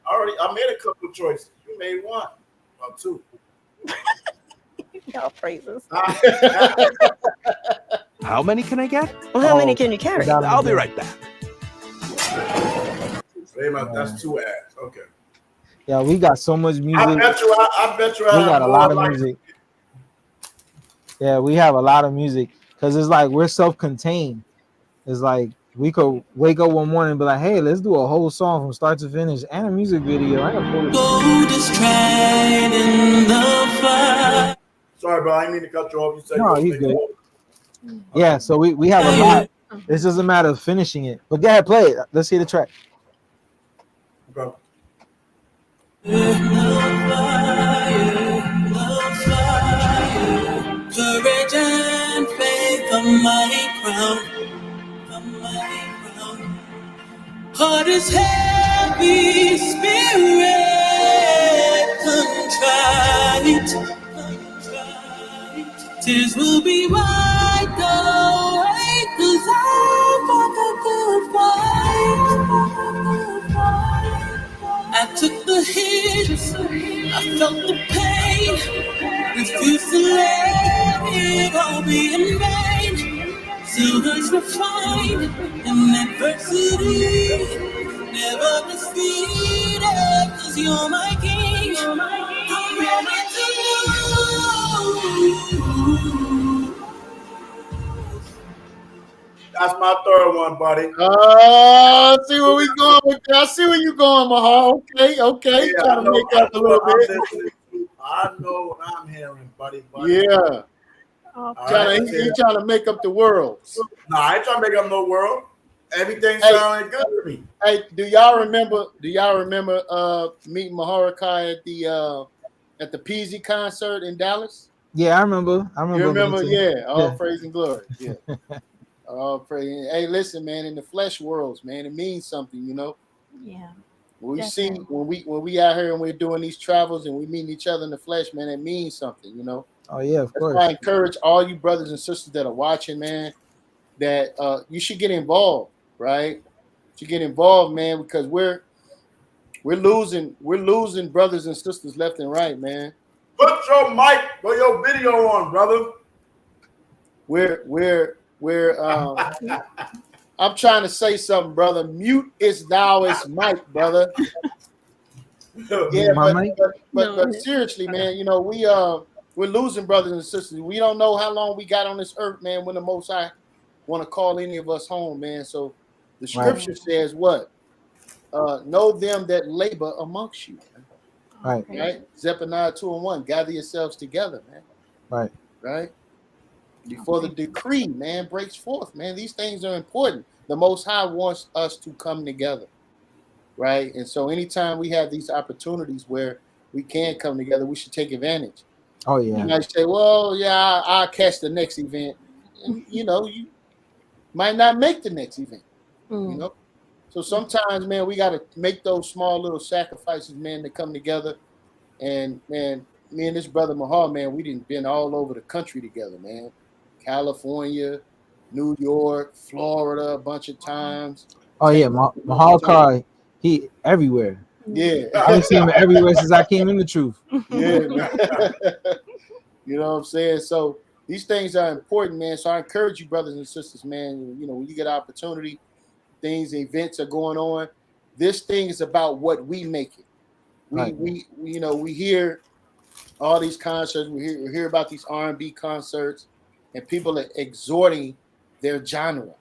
I made a couple of choices. You made one or two. Y'all phrases. How many can I get? Well, how many can you carry? I'll be right back. That's two ads. Okay. Yeah, we got so much music. I bet you. We got a lot of music. Yeah, we have a lot of music because it's like we're self-contained. It's like we could wake up one morning and be like, "Hey, let's do a whole song from start to finish and a music video." Sorry, bro. I didn't mean to cut you off. You said no, you good. Yeah, so we have a lot. It's just a matter of finishing it. But go ahead, play it. Let's hear the track. Okay. Courage and faith are my crown. Heart is heavy, spirit contrite. Tears will be wiped away, 'cause I fought the good fight. I took the hits, I felt the pain, refused to let it all be in vain. Silver's refined in adversity, never defeated, 'cause you're my king. I'm ready to lose. That's my third one, buddy. See where we going with that. I see where you going, Mahar. Okay. Yeah, Trying to make up a little bit. I know what I'm hearing, buddy. Yeah. Okay. He's trying to make up the world. No, I ain't trying to make up no world. Everything sounded good to me. Hey, do y'all remember meeting Maharakai at the Peasy concert in Dallas? Yeah, I remember. You remember? Yeah. All praise and glory. Yeah. All praise. Hey, listen, man. In the flesh worlds, man, it means something, you know. Yeah. When we out here and we're doing these travels and we meet each other in the flesh, man, it means something, you know. Oh yeah, of course. I encourage all you brothers and sisters that are watching, man, that you should get involved, right? You should get involved, man, because we're losing brothers and sisters left and right, man. Put your mic or your video on, brother. I'm trying to say something, brother. Mute is thou is mic, brother. Yeah, but seriously, man, you know, we're losing brothers and sisters. We don't know how long we got on this earth, man, when the Most High want to call any of us home, man. So the scripture says what? Know them that labor amongst you. Right. Zephaniah 2:1. Gather yourselves together, man. Right. Before the decree, man, breaks forth, man. These things are important. The Most High wants us to come together, right? And so anytime we have these opportunities where we can come together, we should take advantage. Oh yeah. You might say, well, yeah, I'll catch the next event. And, you know, you might not make the next event, you know? So sometimes, man, we got to make those small little sacrifices, man, to come together and me and this brother Mahar, man, we didn't been all over the country together, man. California, New York, Florida, a bunch of times. Oh yeah, Mahal Car, he everywhere. Yeah. I done seen him everywhere since I came in the truth. Yeah, man. You know what I'm saying? So these things are important, man. So I encourage you, brothers and sisters, man. You know, when you get opportunity, events are going on. This thing is about what we make it. We you know, we hear all these concerts. We hear about these R&B concerts, and people are exhorting their genre.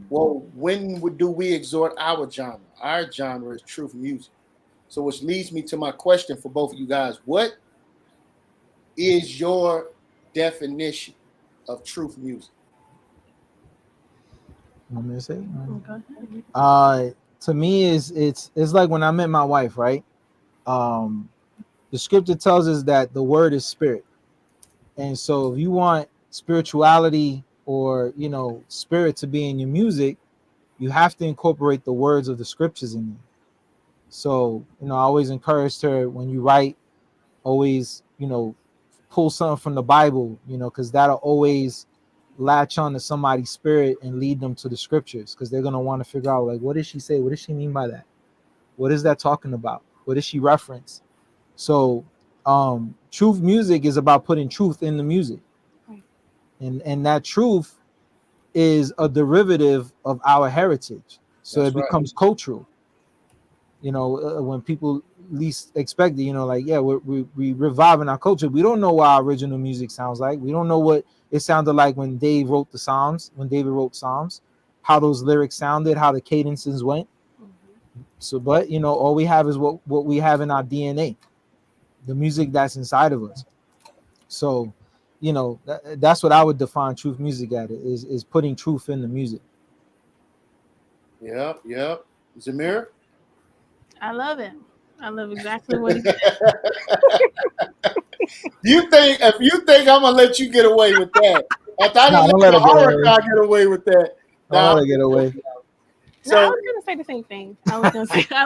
Well, when do we exhort our genre? Our genre is truth music. So which leads me to my question for both of you guys. What is your definition of truth music? Want me to say? To me, it's like when I met my wife, right? The scripture tells us that the word is spirit, and so if you want spirituality or spirit to be in your music, you have to incorporate the words of the scriptures in there. So I always encouraged her, when you write, always pull something from the Bible, because that'll always latch on to somebody's spirit and lead them to the scriptures, because they're going to want to figure out, like, what did she say? What does she mean by that? What is that talking about? What does she reference? So truth music is about putting truth in the music, and that truth is a derivative of our heritage, so it becomes cultural. When people least expect it, like, yeah, we reviving our culture. We don't know what our original music sounds like. We don't know what it sounded like when David wrote Psalms, how those lyrics sounded, how the cadences went. So, but all we have is what we have in our DNA, the music that's inside of us. So, that's what I would define truth music at, is putting truth in the music. Yep. Zemira? I love it. I love exactly what he said. If you think I'm gonna let you get away with that, I thought I let the horror guy get away with that. I'll let it get away. So, I was gonna say the same thing. I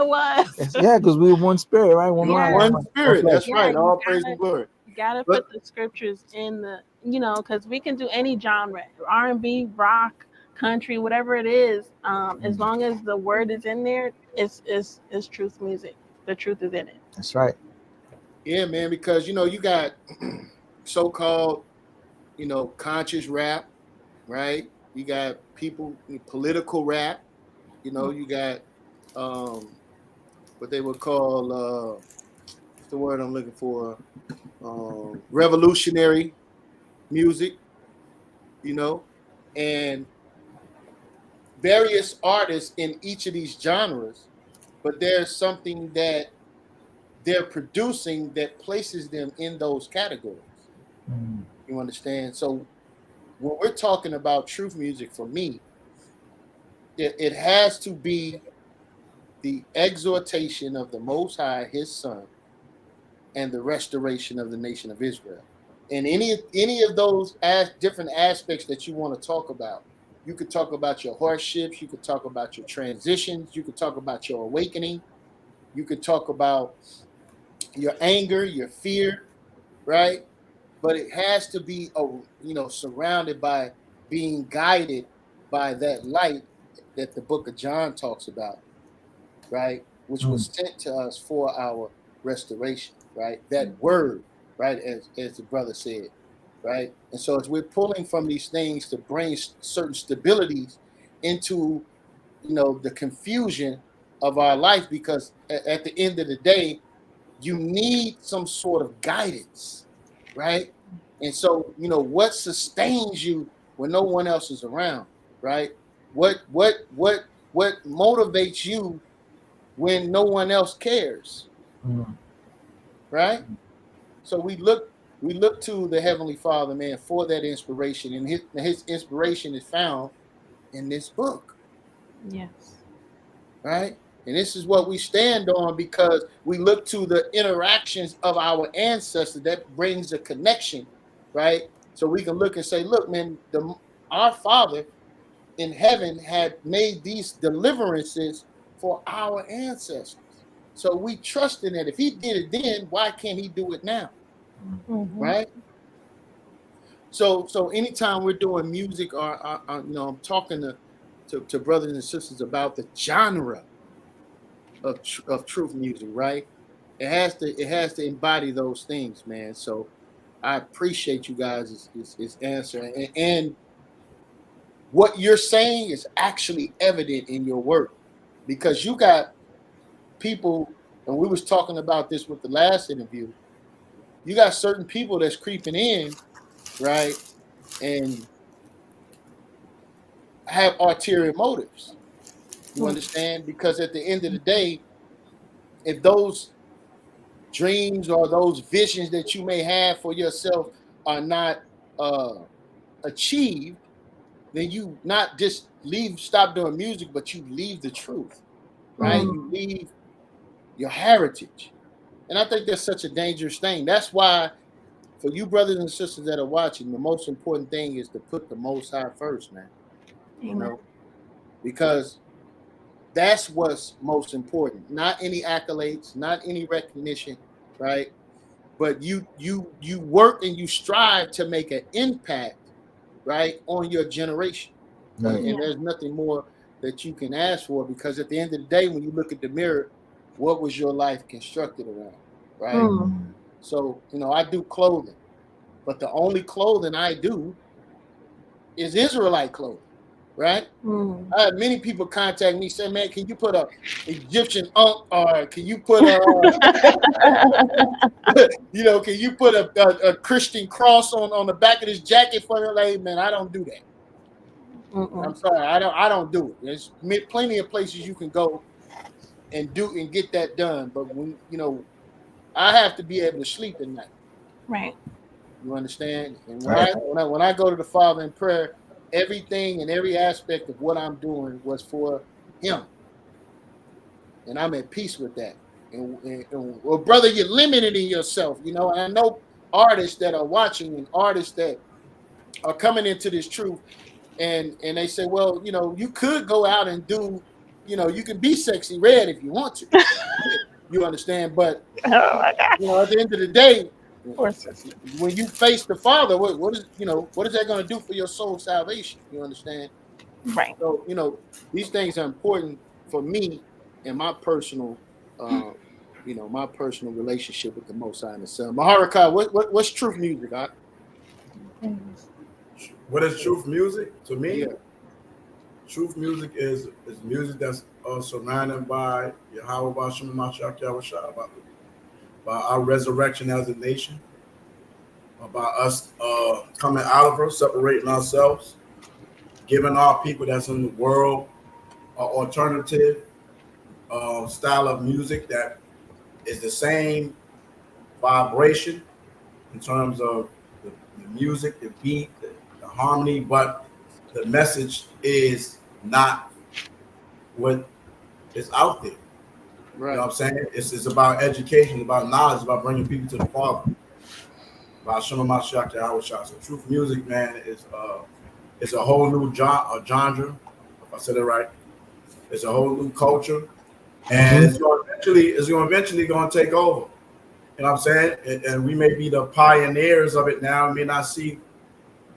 was. Yeah, because we were one spirit, right? One spirit. That's right. All praise and glory. You gotta put the scriptures in the, because we can do any genre, R&B, rock, country, whatever it is. As long as the word is in there, it's truth music. The truth is in it. That's right. Yeah, man, because you got so-called, conscious rap, right? You got people, political rap, you got what they would call what's the word I'm looking for? Revolutionary music, and various artists in each of these genres, but there's something that they're producing that places them in those categories. You understand? So when we're talking about truth music, for me, it has to be the exhortation of the Most High, His Son, and the restoration of the nation of Israel. And any of those different aspects that you want to talk about, you could talk about your hardships, you could talk about your transitions, you could talk about your awakening, you could talk about your anger, your fear, right? But it has to be, surrounded by being guided by that light that the book of John talks about, right? Which was sent to us for our restoration, right? That word, right? As the brother said, right? And so as we're pulling from these things to bring certain stabilities into, the confusion of our life, because at the end of the day, you need some sort of guidance, right? And so, what sustains you when no one else is around, right? What motivates you when no one else cares, right? So we look to the Heavenly Father, man, for that inspiration, and his inspiration is found in this book. Yes. Right? And this is what we stand on, because we look to the interactions of our ancestors that brings a connection, right? So we can look and say, look, man, our Father in heaven had made these deliverances for our ancestors. So we trust in that. If he did it then, why can't he do it now? right? So anytime we're doing music or I'm talking to brothers and sisters about the genre of truth music, right? It has to embody those things, man. So I appreciate you guys' answer, and what you're saying is actually evident in your work, because you got people, and we was talking about this with the last interview. You got certain people that's creeping in, right, and have ulterior motives. You understand? Because at the end of the day, if those dreams or those visions that you may have for yourself are not achieved, then you not just stop doing music, but you leave the truth, right? You leave your heritage. And I think that's such a dangerous thing. That's why, for you brothers and sisters that are watching, the most important thing is to put the Most High first, man. You know, because that's what's most important. Not any accolades, not any recognition, right? But you work and you strive to make an impact, right, on your generation. Right. And there's nothing more that you can ask for, because at the end of the day, when you look at the mirror, what was your life constructed around, right? So, I do clothing, but the only clothing I do is Israelite clothing, right? I had many people contact me, say, man, can you put a Egyptian or can you put can you put a Christian cross on the back of this jacket for me? Like, man, I don't do that. I'm sorry, I don't do it. There's plenty of places you can go and get that done, but when I have to be able to sleep at night. Right. You understand? And when I go to the Father in prayer, everything and every aspect of what I'm doing was for Him, and I'm at peace with that. And well, brother, you're limiting yourself, and I know artists that are watching and artists that are coming into this truth, and they say, well, you could go out and do, you can be sexy red if you want to. You understand? But at the end of the day, when you face the Father, what is that going to do for your soul salvation? You understand? Right. So these things are important for me and my personal, my personal relationship with the Most High and the Son. Mahar, what's truth music? What is truth music to me? Yeah. Truth music is music that's surrounded by YAHAWASHI, MASHAYACH, by our resurrection as a nation, about us coming out of her, separating ourselves, giving our people that's in the world an alternative style of music that is the same vibration in terms of the music, the beat, the harmony, but the message is not what is out there. Right. You know what I'm saying? It's about education, about knowledge, about bringing people to the Father. About SHAM, MASHAYACH, YAHAWASHI. So truth music, man, is a whole new genre. If I said it right, it's a whole new culture, and it's going eventually going to take over. You know what I'm saying? And we may be the pioneers of it now. We may not see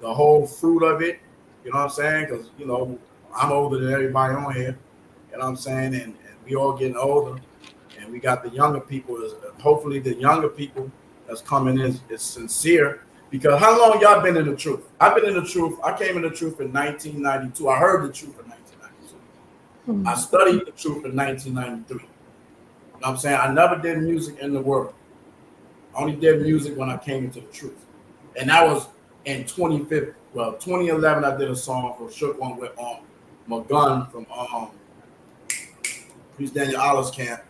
the whole fruit of it. You know what I'm saying? Because I'm older than everybody on here. You know what I'm saying? And we all getting older, and we got the younger people. Hopefully, the younger people that's coming in is sincere. Because how long y'all been in the truth? I've been in the truth. I came in the truth in 1992. I heard the truth in 1992. I studied the truth in 1993. You know what I'm saying? I never did music in the world. I only did music when I came into the truth. And that was in 2011, I did a song for Shook One with Magun from Priest Daniel Allah's camp,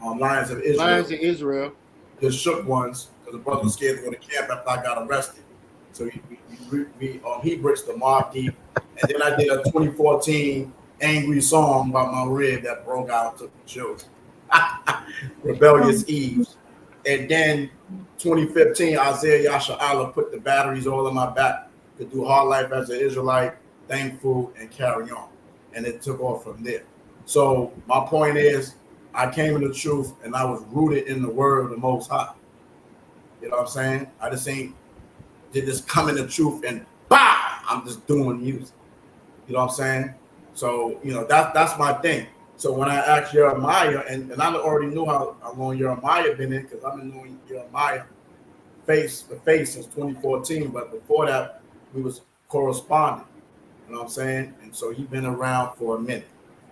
Lions of Israel. Lions of Israel. The Shook Ones, because the brother was scared to go to camp after I got arrested. So he bricks the Mobb Deep. And then I did a 2014 angry song about my rib that broke out to the children. Rebellious Eves. And then 2015, Isaiah Yasha Allah put the batteries all in my back to do Hard Life as an Israelite, Thankful, and Carry On. And it took off from there. So my point is, I came in the truth and I was rooted in the word of the Most High. You know what I'm saying? I just ain't did this come in the truth and bah, I'm just doing music. You know what I'm saying? So, you know, that's my thing. So when I asked Yirmeyah, and I already knew how long Yirmeyah been in, because I've been knowing Yirmeyah face since 2014, but before that, we was corresponding. You know what I'm saying? And so he been around for a minute.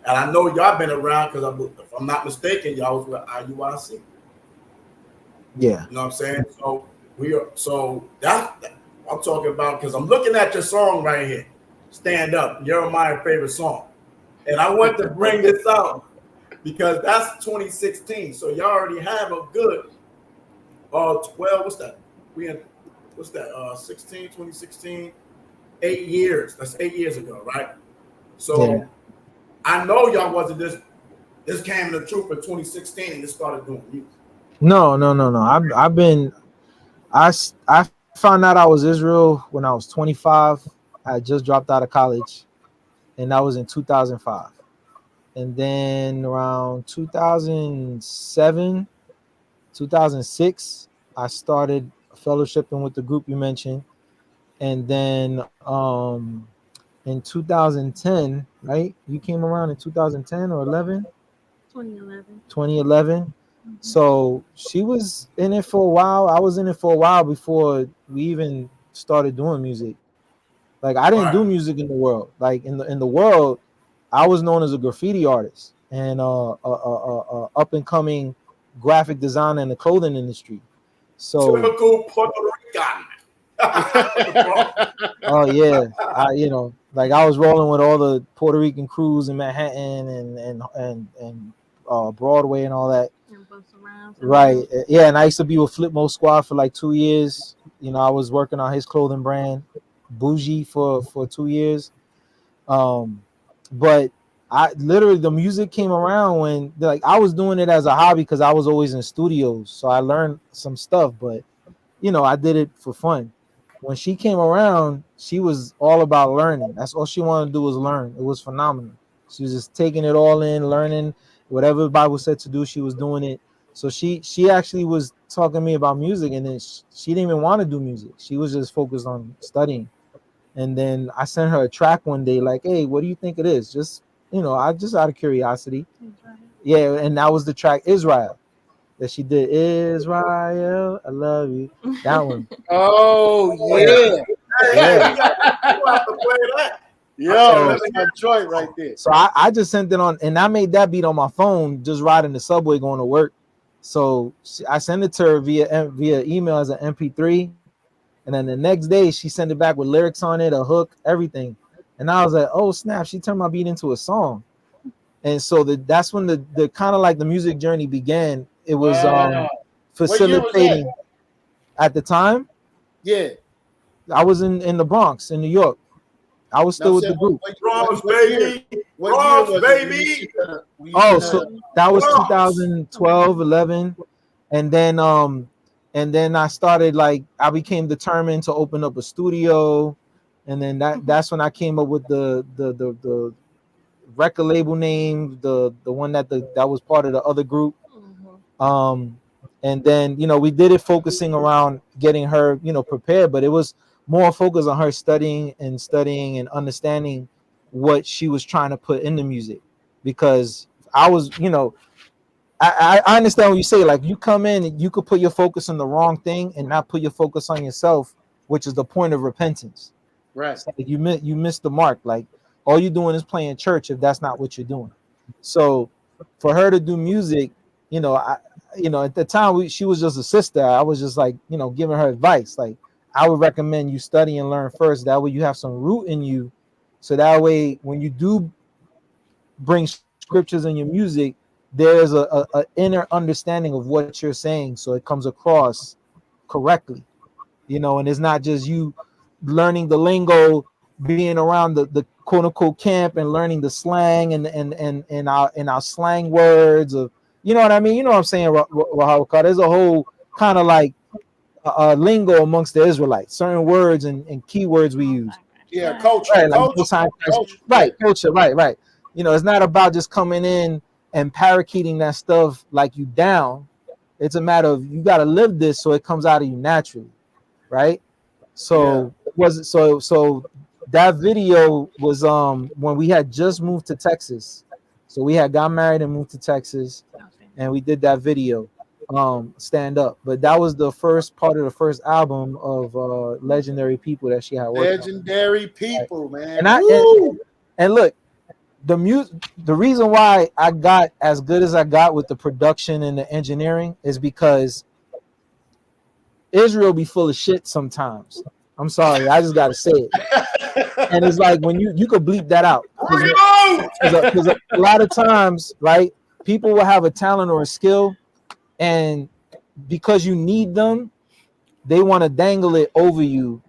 And I know y'all been around because if I'm not mistaken, y'all was with YAHAWASHI. Yeah. You know what I'm saying? So that I'm talking about, because I'm looking at your song right here, Stand Up, Yirmeyah's favorite song. And I want to bring this out because that's 2016. So y'all already have a good 12, what's that? 2016, 8 years. That's 8 years ago, right? So yeah. I know y'all wasn't this came to the truth in 2016 and just started doing music. No. I found out I was Israel when I was 25. I had just dropped out of college, and that was in 2005. And then around 2007, 2006, I started fellowshipping with the group you mentioned. And then in 2010, right? You came around in 2010 or 11? 2011. 2011. Mm-hmm. So she was in it for a while. I was in it for a while before we even started doing music. Like I didn't do music in the world. Like in the world, I was known as a graffiti artist and up and coming graphic designer in the clothing industry. So typical Puerto Rican. Oh yeah, like I was rolling with all the Puerto Rican crews in Manhattan and Broadway and all that. Right. Yeah, and I used to be with Flipmo Squad for like 2 years. You know, I was working on his clothing brand, Bougie, for 2 years. But I literally the music came around when like I was doing it as a hobby because I was always in studios, so I learned some stuff. But I did it for fun. When she came around, she was all about learning. That's all she wanted to do was learn. It was phenomenal. She was just taking it all in, learning whatever the Bible said to do. She was doing it. So she actually was talking to me about music, and then she didn't even want to do music. She was just focused on studying. And then I sent her a track one day, like, "Hey, what do you think it is?" Just I just out of curiosity. Yeah, and that was the track Israel that she did. Israel, I love you. That one. Oh yeah. Yeah. You have to play that. Yo, that's my joint right there. So I just sent it on, and I made that beat on my phone, just riding the subway going to work. So I sent it to her via email as an MP3, and then the next day she sent it back with lyrics on it, a hook, everything. And I was like, oh snap! She turned my beat into a song. And so that's when the kind of like the music journey began. It was facilitating was at the time. Yeah, I was in the Bronx in New York. I was still with the group. Bronx, baby. Bronx, baby. So that was 2012, 11. And then I started, like, I became determined to open up a studio. And then that's when I came up with the record label name, the one that was part of the other group. And then we did it focusing around getting her prepared, but it was more focused on her studying and understanding what she was trying to put in the music, because I was I understand what you say, like you come in and you could put your focus on the wrong thing and not put your focus on yourself, which is the point of repentance. Right. Like you missed the mark. Like all you're doing is playing church if that's not what you're doing. So for her to do music, at the time she was just a sister. I was just like, giving her advice. Like I would recommend you study and learn first. That way you have some root in you. So that way when you do bring scriptures in your music, there's a inner understanding of what you're saying, so it comes across correctly. And it's not just you learning the lingo, being around the quote unquote camp and learning the slang and our slang words of, you know what I mean? You know what I'm saying? There's a whole kind of like lingo amongst the Israelites, certain words and keywords we use. Yeah, culture. Right, like culture. Right, culture, right. It's not about just coming in and parakeeting that stuff like you down. It's a matter of you got to live this so it comes out of you naturally, right? So so that video was when we had just moved to Texas. So we had got married and moved to Texas, and we did that video, stand up. But that was the first part of the first album of legendary people that she had worked on. Legendary people, man. And look, the reason why I got as good as I got with the production and the engineering is because Israel be full of shit sometimes. I'm sorry, I just gotta say it. And it's like when you could bleep that out. Because a lot of times, right, people will have a talent or a skill, and because you need them, they want to dangle it over you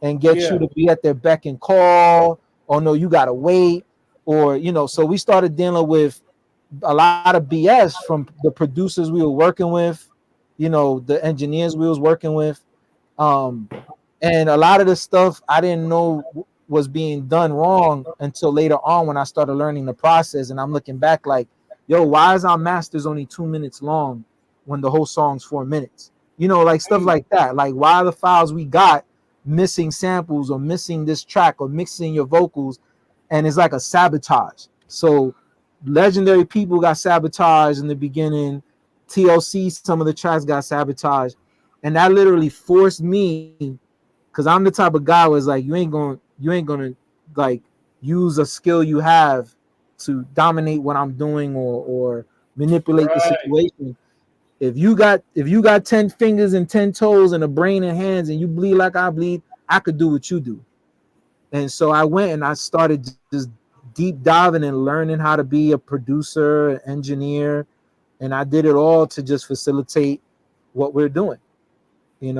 and get you to be at their beck and call, or no, you gotta wait, or so we started dealing with a lot of BS from the producers we were working with, the engineers we was working with, and a lot of the stuff I didn't know was being done wrong until later on when I started learning the process. And I'm looking back like, yo, why is our masters only 2 minutes long when the whole song's 4 minutes? Like stuff like that. Like, why are the files we got missing samples or missing this track or mixing your vocals? And it's like a sabotage. So legendary people got sabotaged in the beginning. TLC, some of the tracks got sabotaged. And that literally forced me, because I'm the type of guy where it's like, you ain't gonna like use a skill you have to dominate what I'm doing or manipulate the situation. If you got 10 fingers and 10 toes and a brain and hands and you bleed like I bleed, I could do what you do. And so I went and I started just deep diving and learning how to be a producer, an engineer, and I did it all to just facilitate what we're doing, and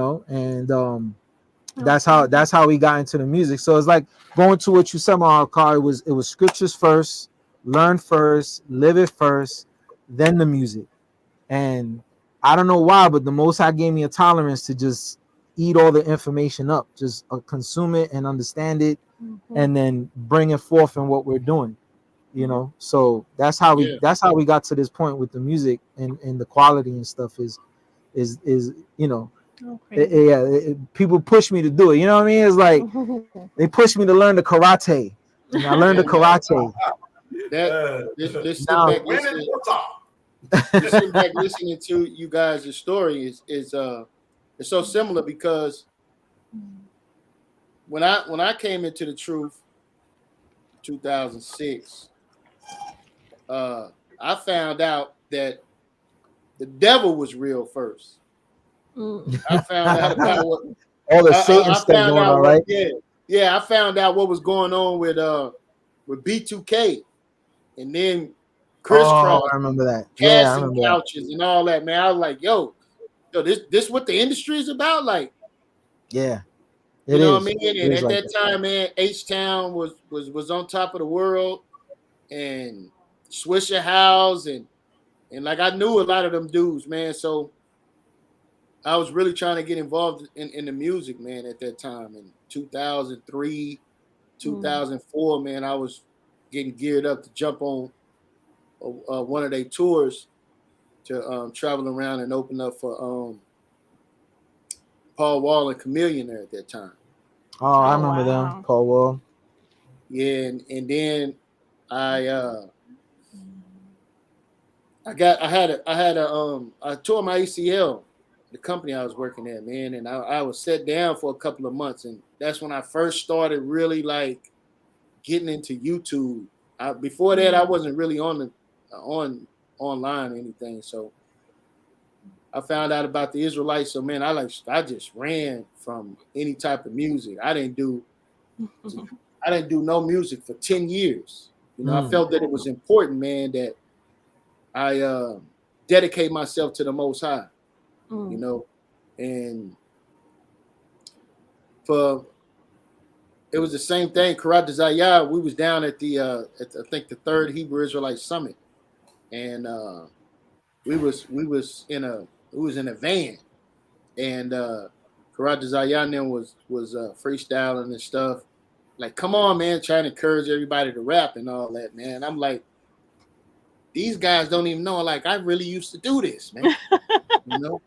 that's how we got into the music. So it's like going to what you said, Mahar. It was scriptures first, learn first, live it first, then the music. And I don't know why, but the Most High gave me a tolerance to just eat all the information up, just consume it and understand it, and then bring it forth in what we're doing. So that's how we got to this point with the music and the quality and stuff is people push me to do it. You know what I mean? It's like they push me to learn the karate, and I learned the karate. Sitting back listening to you guys' story is it's so similar, because when I came into the truth 2006, I found out that the devil was real first. I found out about what all the Satan stuff going on, right? I found out what was going on with B2K, and then Crisscross. I remember that. Casting couches and all that, man. I was like, yo, this what the industry is about? Like, yeah. You know what I mean? And at that time, man, H-Town was on top of the world, and Swisher House, and like I knew a lot of them dudes, man. So I was really trying to get involved in the music, man, at that time. In 2003, 2004, man, I was getting geared up to jump on one of their tours to travel around and open up for Paul Wall and Chameleon there at that time. Oh, I remember them, Paul Wall. Yeah, and then I tore my ACL, the company I was working at, man, and I was set down for a couple of months, and that's when I first started really like getting into YouTube. Before that, I wasn't really on online or anything, so I found out about the Israelites. So man, I just ran from any type of music. I didn't do no music for 10 years. I felt that it was important, man, that I dedicate myself to the Most High. And it was the same thing. Karat Zayah, we was down at I think the 3rd Hebrew Israelite Summit, and we was in a van, and Karat Zayah then was freestyling and stuff. Like, come on, man, trying to encourage everybody to rap and all that, man. I'm like, these guys don't even know, like, I really used to do this, man. You know,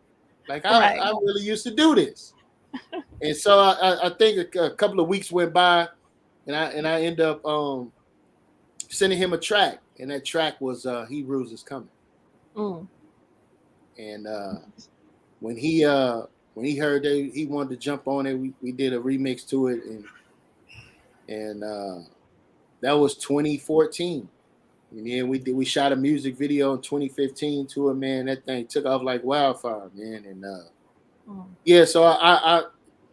like Right. I really used to do this. And so I think a couple of weeks went by, and I end up sending him a track, and that track was Hebrews is Coming. Mm. And when he heard that he wanted to jump on it, we did a remix to it, and that was 2014. And then we shot a music video in 2015 to it, man. That thing took off like wildfire, man. And yeah, so I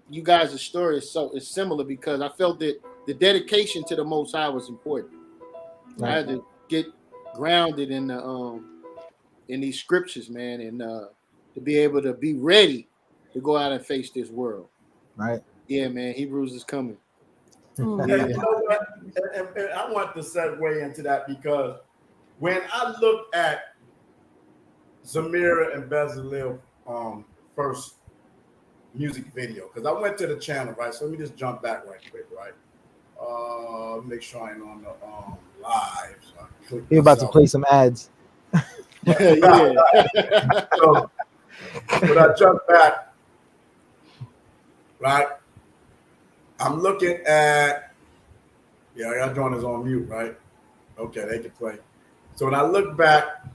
you guys' story is similar because I felt that the dedication to the Most High was important. Right. I had to get grounded in the in these scriptures, man, and to be able to be ready to go out and face this world. Right. Yeah, man. Hebrews is coming. And you know what? And I want to segue into that because when I look at Zemira and Bezaleel first music video, because I went to the channel, right? So let me just jump back right quick, right? Make sure I ain't on the live. So You're about to play some ads. Yeah. So when I jump back, right? I'm looking at, y'all join is on mute, right? Okay, they can play. So when I look back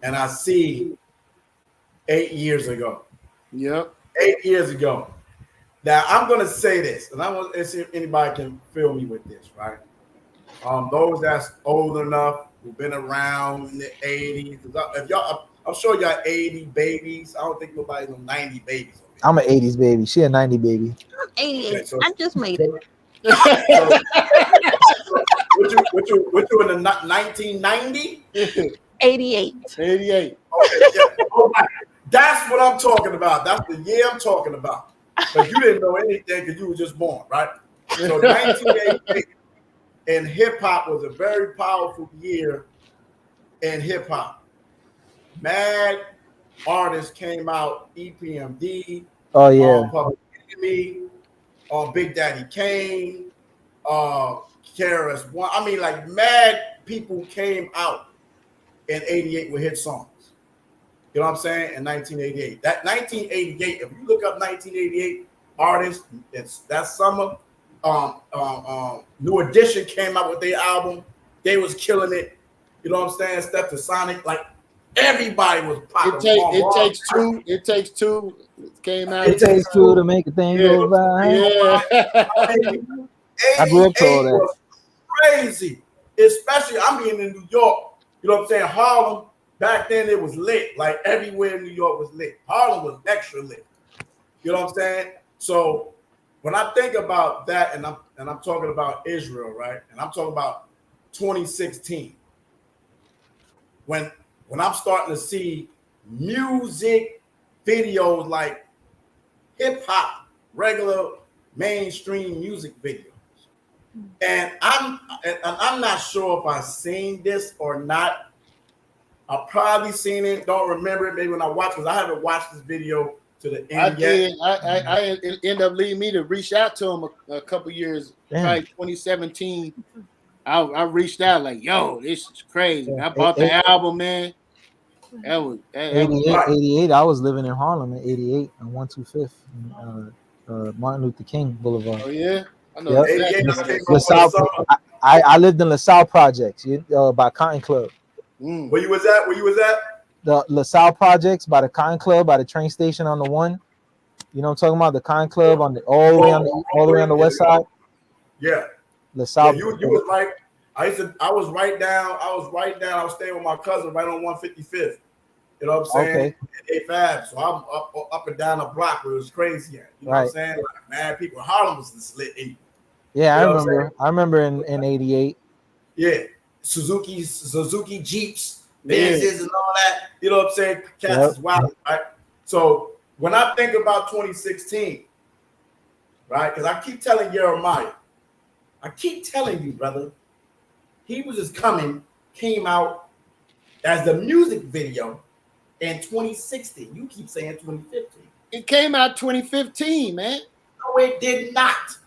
and I see 8 years ago. Yep. 8 years ago. Now I'm gonna say this, and I want to see if anybody can feel me with this, right? Those that's old enough, who've been around in the 80s. If y'all, I'm sure y'all 80 babies. I don't think nobody's no 90 babies. I'm an 80s baby. She a 90 baby. I'm 88. Okay, so, I just made it. What you in the 1990? 88. 88. Okay, yeah. All right. That's what I'm talking about. That's the year I'm talking about. But you didn't know anything because you were just born, right? So 1988 in hip hop was a very powerful year in hip hop. Mad artists came out, EPMD, Oh yeah, Public Enemy, Big Daddy Kane, KRS One. I mean, like mad people came out in '88 with hit songs. You know what I'm saying? In 1988. That 1988, if you look up 1988 artists, it's that summer. New Edition came out with their album. They was killing it. You know what I'm saying? Step to Sonic, like everybody was popping. It takes two. Came out. It takes two to make a thing go by. Yeah. I grew up to all that. Was crazy, especially I'm being in New York. You know what I'm saying? Harlem. Back then it was lit. Like everywhere in New York was lit. Harlem was extra lit. You know what I'm saying? So when I think about that, and I'm talking about Israel, right? And I'm talking about 2016, when I'm starting to see music videos like hip hop, regular mainstream music videos, and I'm not sure if I've seen this or not. I've probably seen it, don't remember it. Maybe when I watched, because I haven't watched this video to the end yet. I ended up leading me to reach out to him a couple years, like 2017. I reached out like, yo, this is crazy. I bought the album, man. That was 88. I was living in Harlem in 88 on 125th, Martin Luther King Boulevard. Oh yeah, I know. Yep. LaSalle, I lived in LaSalle Projects by Cotton Club. Where you was at? The LaSalle Projects by the Cotton Club by the train station on the one. You know what I'm talking about? The Cotton Club on the all the way on the west side. Yeah. LaSalle. Yeah, you was right. I was right down. I was staying with my cousin right on 155th. You know what I'm saying? Okay. At A5. So I'm up and down the block where it was crazy at. You know what I'm saying? Like, mad people. Harlem was just lit. Yeah, I remember in 88. Yeah. Suzuki Jeeps, Benzes, and all that. You know what I'm saying? Cats is wild, right? So when I think about 2016, right? Because I keep telling Yirmeyah, I keep telling you, brother, Hebrews is Coming came out as the music video in 2016. You keep saying 2015. It came out 2015, man. No, it did not.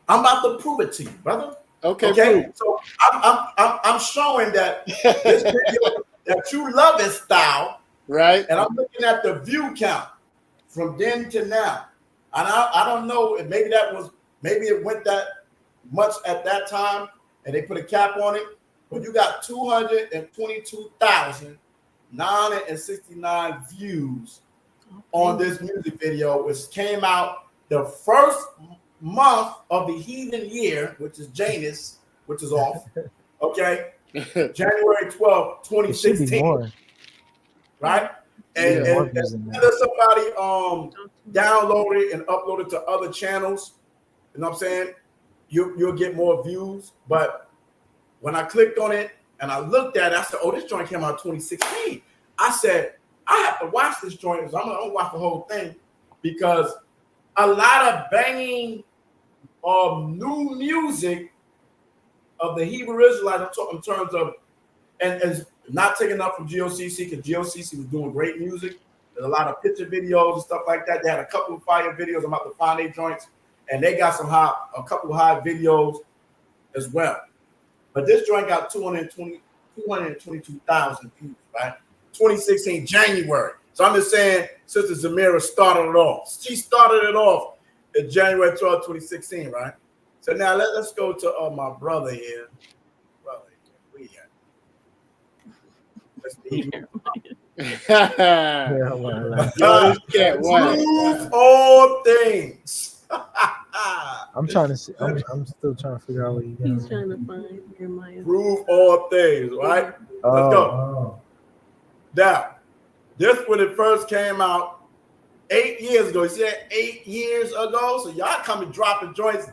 I'm about to prove it to you, brother. Okay. So I'm showing that this video, that you love his style. Right. And I'm looking at the view count from then to now. And I don't know if maybe it went that much at that time and they put a cap on it, but you got 222,969 views on this music video, which came out the first month of the heathen year, which is Janus, which is off. Okay. January 12th, 2016. Right? And somebody download it and upload it to other channels, you know what I'm saying? You'll get more views. But when I clicked on it and I looked at it, I said, oh, this joint came out 2016. I said, I have to watch this joint because I'm gonna watch the whole thing, because a lot of banging new music of the Hebrew Israelites, I'm talking in terms of, and not taking up from GOCC, because GOCC was doing great music. There's a lot of picture videos and stuff like that. They had a couple of fire videos. I'm about to find their joints, and they got a couple of high videos as well. But this joint got 222,000 views, right? 2016 January. So I'm just saying, Sister Zemira started it off. She started it off in January 12, 2016, right? So now let's go to my brother here. Proof all things. I'm trying to see. I'm still trying to figure out what he's doing. He's trying to find Yirmeyah. Prove all things, right? Let's go. Now, this when it first came out 8 years ago. You see that 8 years ago? So y'all coming dropping joints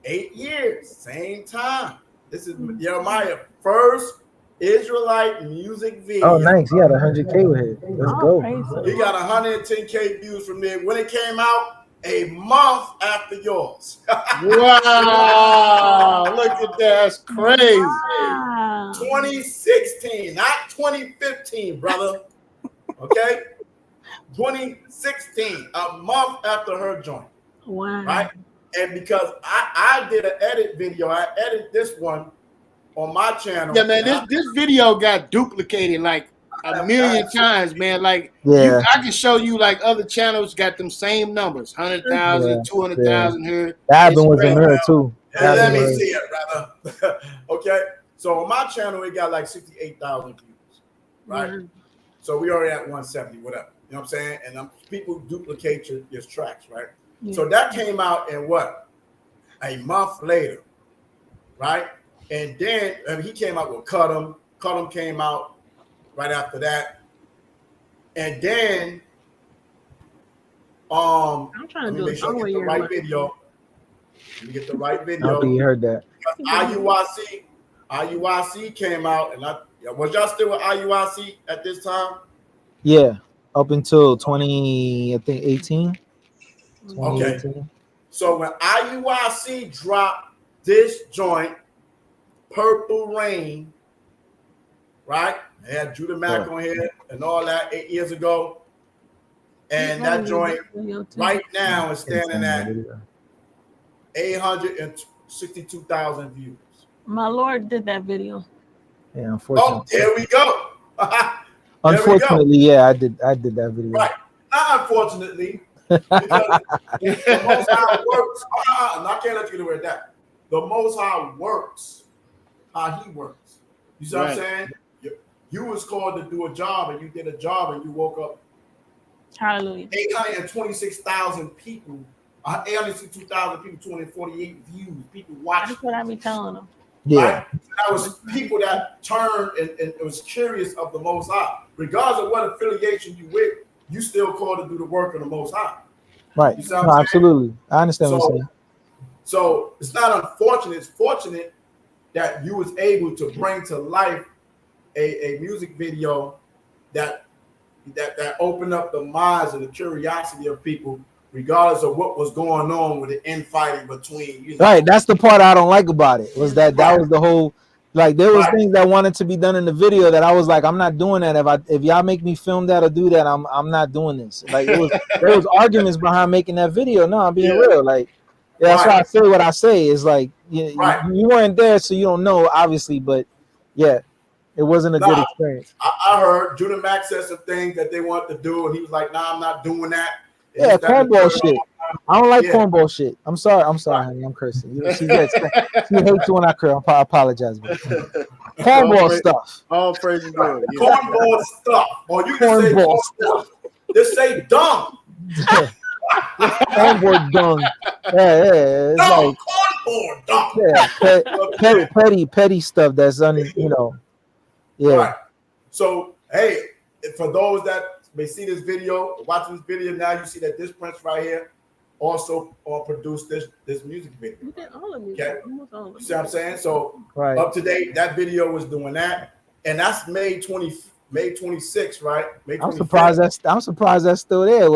8 years, same time. This is Yirmeyah first Israelite music video. Oh, nice. He had 100K with it. Let's go. He got 110K views from there. When it came out, a month after yours. Wow. Look at that. That's crazy. Wow. 2016, not 2015, brother. Okay? 2016, a month after her joint. Wow. Right? And because I did an edit video, I edited this one on my channel. Yeah, man, this video got duplicated like a million times, man. Like, yeah, I can show you like other channels got them same numbers, 100,000, 200,000 here. That happened with Zemira too. Let me see it, brother. Okay, so on my channel it got like 68,000 views, right? Mm-hmm. So we already at 170, whatever. You know what I'm saying? And people duplicate your tracks, right? Yeah. So that came out in what? A month later, right? And then he came out with Cut 'em. Cut 'em came out right after that. And then I'm trying to make sure I get the right video. Let me get the right video. I don't think you heard that. IUIC came out, and was y'all still with IUIC at this time? Yeah, up until 2018. Okay. So when IUIC dropped this joint, Purple Rain, right? They had Judah Mack on here and all that 8 years ago. And that joint right now is standing at 862,000 views. My Lord did that video. Yeah, unfortunately. Oh, there we go. Unfortunately, yeah, I did that video. Right. Not unfortunately. Because the Most High works. And I can't let you get away with that. The Most High works how he works. You see what I'm saying? You was called to do a job, and you did a job, and you woke up. Hallelujah. 826,000 people, 862,000 people, 248 views. People watching. That's what I be telling them. Yeah. Right? That was people that turned and was curious of the Most High. Regardless of what affiliation you with, you still called to do the work of the Most High. Right. You no, absolutely. I understand what you're saying. So it's not unfortunate. It's fortunate that you was able to bring to life a music video that opened up the minds and the curiosity of people, regardless of what was going on with the infighting between you. Right. That's the part I don't like about it. Was that was the whole, like, there was things that wanted to be done in the video that I was like, I'm not doing that. If y'all make me film that or do that, I'm not doing this. Like, there was arguments behind making that video. No, I'm being real. Like, that's why I say what I say. Is like you weren't there, so you don't know, obviously. But yeah, it wasn't a good experience. I I heard Judah Max said some things that they wanted to do, and he was like, "Nah, I'm not doing that." And Yeah, cornball shit. I don't like cornball shit. I'm sorry, honey. I'm cursing. You know, she hates when I curse. I apologize, but cornball stuff. All praise the Lord. Yeah. Cornball stuff. Or you can say cornball stuff. Just say dumb. Cornball dung. Yeah. It's no, like cornball dumb. Yeah, petty stuff that's Yeah. Right. So, hey, for those that may see this video, watching this video now, you see that this prince right here also produced this music video. You did all of music. Okay. You see what I'm saying? So right. Up to date, that video was doing that, and that's May 26th, right? May 25th. I'm surprised that's still there.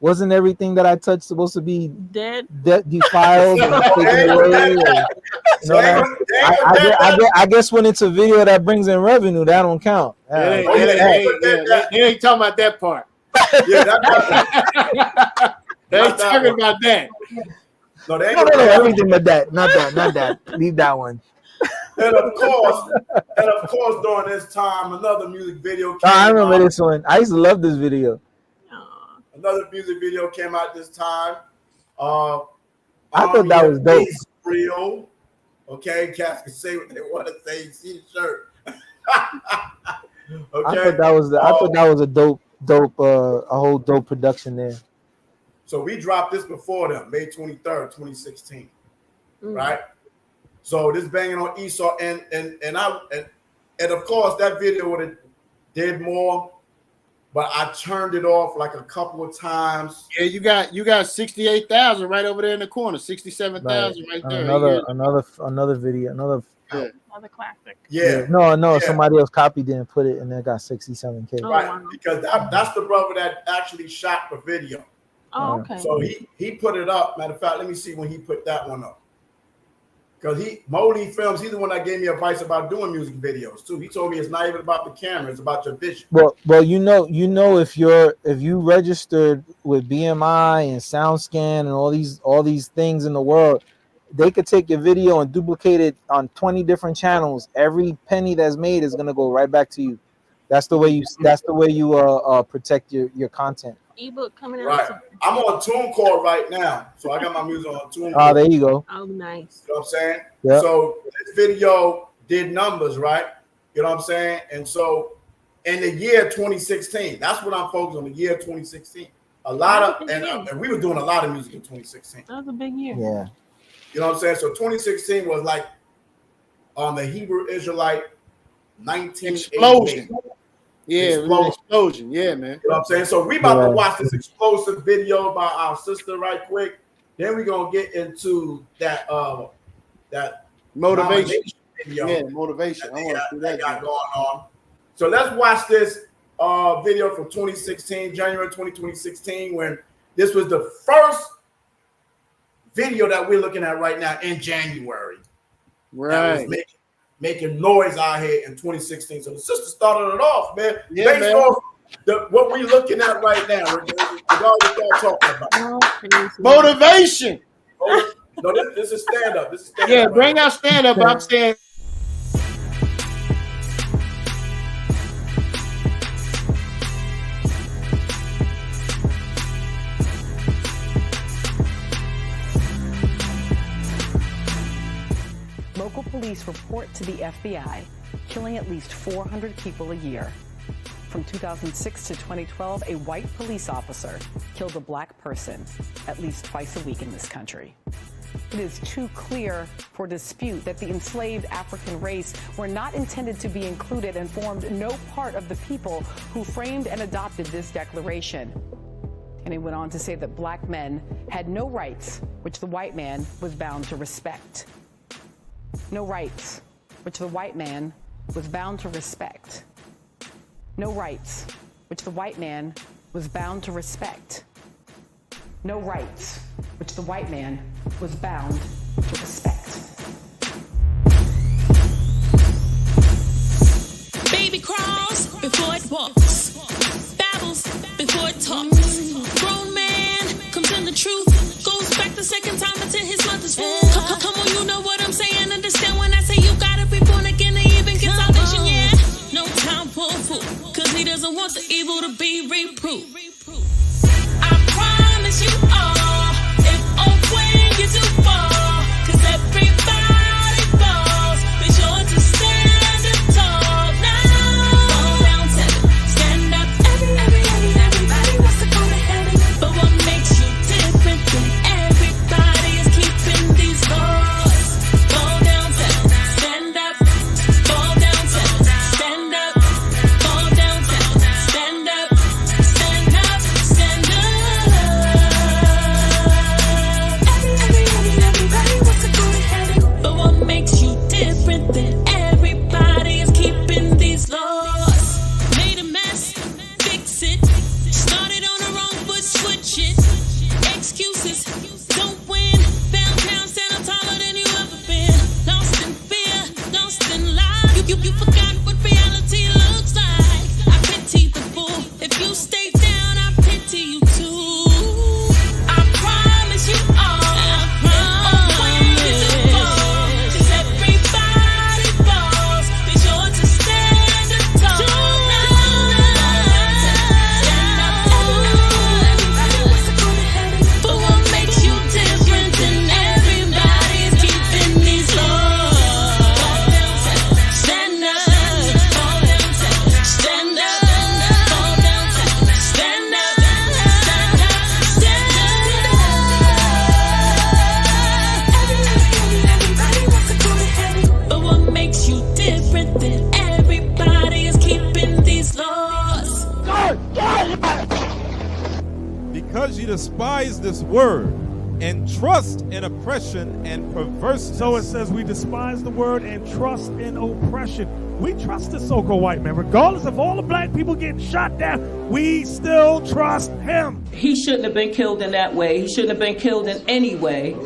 Wasn't everything that I touched supposed to be dead, defiled, and taken away? I guess when it's a video that brings in revenue, that don't count. They ain't talking about that part. Yeah, they ain't talking about that. No, they ain't no, everything but that. Not that. Leave that one. And of course, during this time, another music video came I remember this one. I used to love this video. Another music video came out this time. I thought that was dope. Real. Okay, cats can say what they want to say. See the shirt. Okay. I thought that was a dope, a whole dope production there. So we dropped this before them, May 23rd, 2016. Right? So this banging on Esau, and of course that video would have did more, but I turned it off like a couple of times. Yeah, you got 68,000 right over there in the corner, 67,000 right there. Another video, another classic. Yeah. No, yeah. Somebody else copied it and put it, and they got 67K. Right, because that's the brother that actually shot the video. Oh, okay. So he put it up. Matter of fact, let me see when he put that one up. Because Moldy Films, he's the one that gave me advice about doing music videos too. He told me it's not even about the camera, it's about your vision. Well, you know, if you registered with BMI and SoundScan and all these things in the world, they could take your video and duplicate it on 20 different channels. Every penny that's made is gonna go right back to you. That's the way you protect your content. Ebook coming in. Right. I'm on TuneCore right now. So I got my music on TuneCore. Oh, there you go. Oh, nice. You know what I'm saying? Yep. So this video did numbers, right? You know what I'm saying? And so in the year 2016, that's what I'm focused on, the year 2016. A lot of, and we were doing a lot of music in 2016. That was a big year. Yeah. You know what I'm saying? So 2016 was like on the Hebrew Israelite 1988. Explosion. Yeah, explosion. Yeah, man. You know what I'm saying? So we about to watch this explosive video by our sister right quick. Then we're gonna get into that motivation video. Yeah, motivation. I want to see that got going on. So let's watch this video from 2016, January 2016, when this was the first video that we're looking at right now in January. Right. Making noise out here in 2016. So the sister started it off, man. Yeah, based man. off what we're looking at right now. We're talking about. Motivation. No, this is stand up. Yeah, bring out stand up. I'm saying. Local police report to the FBI killing at least 400 people a year. From 2006 to 2012, a white police officer killed a black person at least twice a week in this country. It is too clear for dispute that the enslaved African race were not intended to be included and formed no part of the people who framed and adopted this declaration. And he went on to say that black men had no rights, which the white man was bound to respect. No rights, which the white man was bound to respect. No rights, which the white man was bound to respect. No rights, which the white man was bound to respect. Baby crawls before it walks, babbles before it talks. Grown man comes in the truth, goes back the second time into his mother's womb. Come on, you know what I'm saying. Understand when I say you gotta be born again to even get salvation. Yeah, no time for a fool. He doesn't want the evil to be reproved. I promise you all, if on when you do fall, 'cause everybody falls, be sure to stand up tall now. Fall down 7, stand up. Everybody wants to go to heaven, but what makes you different than everybody is keeping these laws. Fall down 7, stand up. Fall down 7, stand up. Fall down 7, stand up. Stand up, stand up. Everybody wants to go to heaven, but what makes you different than everybody is keeping these laws. Made a mess, fix it. Started on the wrong foot, switch it. Excuses don't win. Found town, stand up taller than you ever been. Lost in fear, lost in lies. You forgot what reality looks like. I pity the fool. If you stay down, I pity you too. I promise you all. When you do fall, 'cause everybody falls. Be sure to stand up tall now. Stand up. Everybody wants to go to heaven, but what makes you different than everybody is keeping these laws. Fall down, stand up. Fall down, stand up. Fall down, stand up. Stand up, stand up. Everybody wants to go to heaven, but what makes you different than everybody is keeping these laws. Because you despise this word and trust in oppression and perverseness. So it says we despise the word and trust in oppression. We trust the so-called white man. Regardless of all the black people getting shot down, we still trust him. He shouldn't have been killed in that way. He shouldn't have been killed in any way.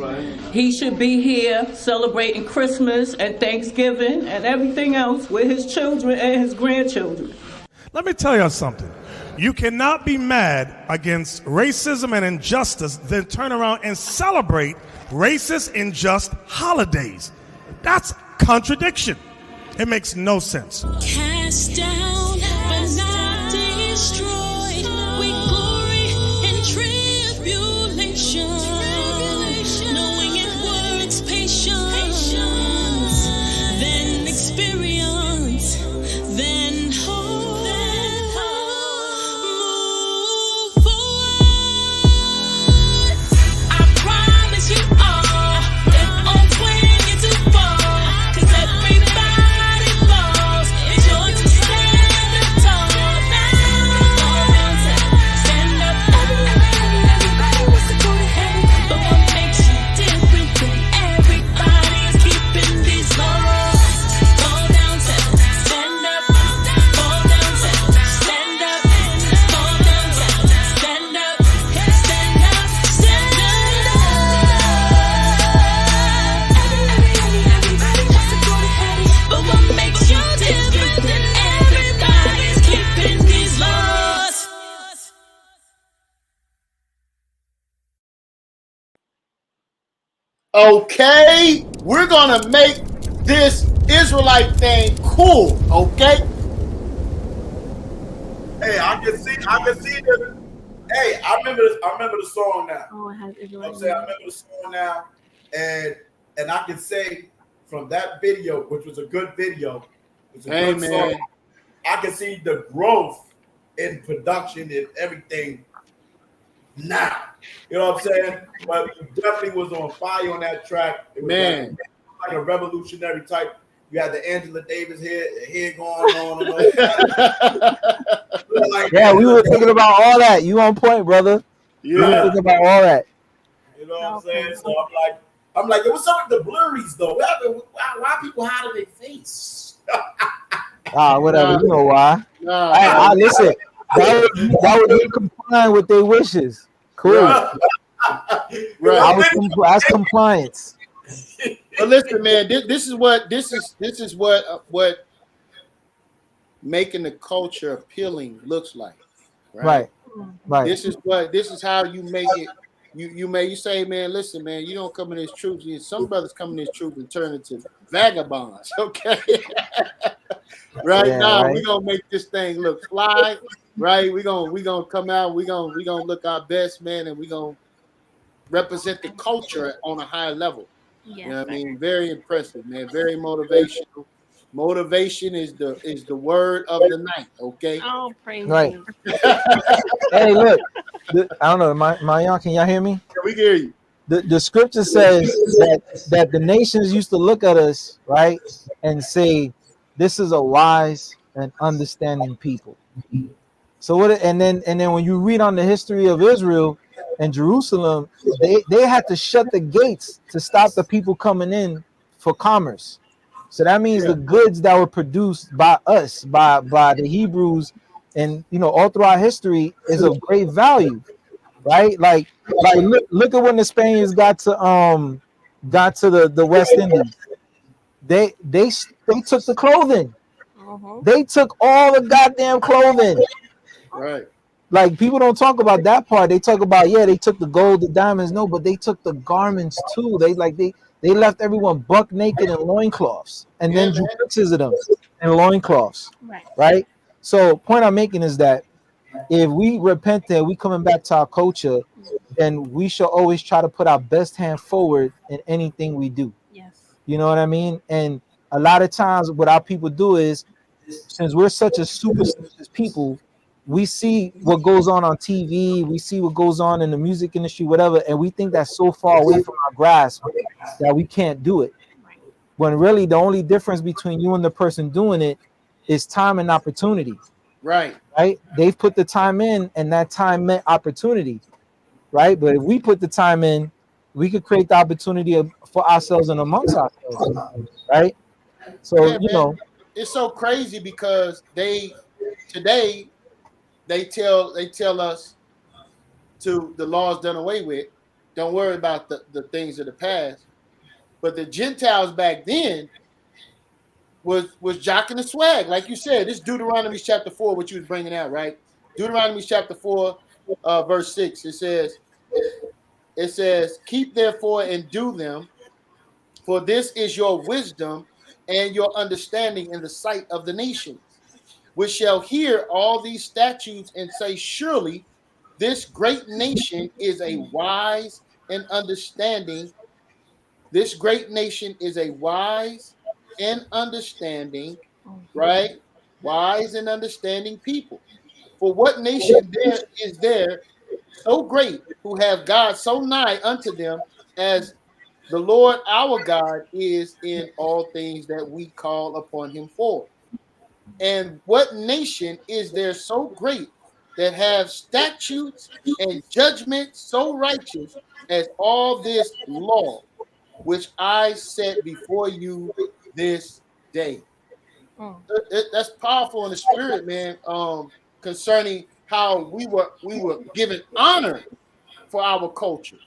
He should be here celebrating Christmas and Thanksgiving and everything else with his children and his grandchildren. Let me tell you something. You cannot be mad against racism and injustice, then turn around and celebrate racist, unjust holidays. That's contradiction. It makes no sense. Cast down, but not destroyed. We glory in tribulation, knowing it works patience, then experience, then hope. Move forward. I promise you all, if on when you do fall, 'cause everybody falls. Be sure to stand up tall now. Stand up. Everybody wants to go to heaven, but what makes you different than everybody is keeping these laws. Fall down, stand up. Fall down, stand up. Fall down, stand up. Stand up, stand up. Everybody wants to go to heaven, but what makes you different than everybody is keeping these laws. Okay, we're gonna make this Israelite thing cool. Okay. Hey, I can see this. Hey, I remember the song now. Oh, it has You know what I'm saying? I remember the song now, and I can say from that video, which was a good video, it's a good Amen. song. I can see the growth in production and everything now. You know what I'm saying? But you definitely was on fire on that track. It was Man. like a revolutionary type. You had the Angela Davis head going on. And all like, Yeah, we were thinking about all that. You on point, brother. We were Yeah. thinking about all that. You know what I'm saying? So I'm like, what's up with the blurries though? Why people hiding their face? Whatever. You know why? I listen. That was you complying with their wishes. Cool. Right. That's compliance. But listen, man, this is what making the culture appealing looks like. Right. This is how you make it. You say, man, listen, man, you don't come in this truth. Some brothers come in this truth and turn into vagabonds. Okay. Right Yeah, now, right. we're gonna make this thing look fly. Right, we're gonna come out. We're gonna look our best, man, and we're gonna represent the culture on a higher level. Yes, You know what I sir. mean? Very impressive, man. Very motivational. Motivation is the word of the night. Okay. Oh, praise Right. Jesus. Hey, look. I don't know. My y'all, can y'all hear me? We can hear you. The scripture says that the nations used to look at us, right, and say, "This is a wise and understanding people." So what? And then when you read on the history of Israel and Jerusalem, they had to shut the gates to stop the people coming in for commerce. So that means the goods that were produced by us, by the Hebrews, and all throughout history is of great value, right? Like look at when the Spaniards got to the West Indies. They took the clothing. They took all the goddamn clothing. Right. Like, people don't talk about that part. They talk about, yeah, they took the gold, the diamonds. No, but they took the garments too. They left everyone buck naked in loincloths, and then drew pictures of them in loincloths. Right. So point I'm making is that if we repent and we coming back to our culture, then we should always try to put our best hand forward in anything we do. Yes. You know what I mean? And a lot of times what our people do is, since we're such a superstitious people, we see what goes on TV, we see what goes on in the music industry, whatever, and we think that's so far away from our grasp that we can't do it. When really the only difference between you and the person doing it is time and opportunity. Right. Right? They've put the time in, and that time meant opportunity. Right? But if we put the time in, we could create the opportunity for ourselves and amongst ourselves. Right? So, Yeah, man. It's so crazy because today they tell us to the laws done away with. Don't worry about the things of the past. But the Gentiles back then was jocking the swag, like you said. This Deuteronomy chapter 4, what you was bringing out, right? Deuteronomy chapter 4, verse 6. It says, "Keep therefore and do them, for this is your wisdom and your understanding in the sight of the nations, which shall hear all these statutes and say, surely this great nation is a wise and understanding. This great nation is a wise and understanding," right? Wise and understanding people. "For what nation there is there so great, who have God so nigh unto them, as the Lord our God is in all things that we call upon him for? And what nation is there so great, that have statutes and judgments so righteous as all this law, which I set before you this day?" That's powerful in the spirit, man. Concerning how we were given honor for our culture,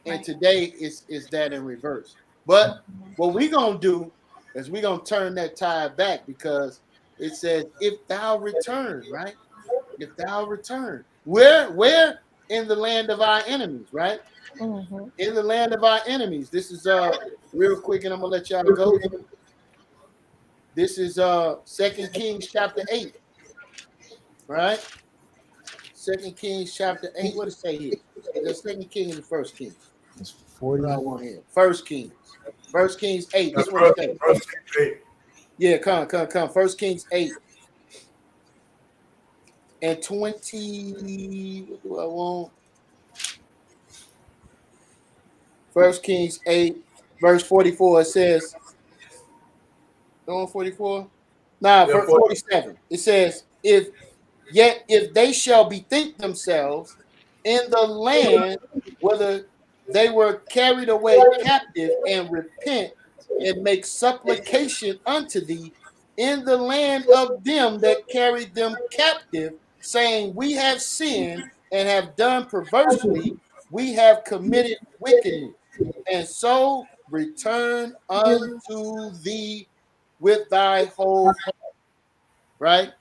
and today is that in reverse. But what we're gonna do is we're gonna turn that tide back, because it says, "If thou return," right? If thou return, where in the land of our enemies, right? In the land of our enemies. This is real quick, and I'm gonna let y'all go. This is 2 Kings chapter 8, right? 2 Kings chapter 8. What does it say here? Is that 2 Kings and 1 Kings? It's 40. What I want here. 1 Kings. 1 Kings 8. This one says. 1 Kings 8. Yeah, come. 1 Kings 8. And 20. What do I want? 1 Kings 8, verse 44. It says. On 44? Nah, verse 47. It says, if they shall bethink themselves in the land whether they were carried away captive, and repent and make supplication unto thee in the land of them that carried them captive, saying, we have sinned and have done perversely, we have committed wickedness, and so return unto thee with thy whole heart. Right?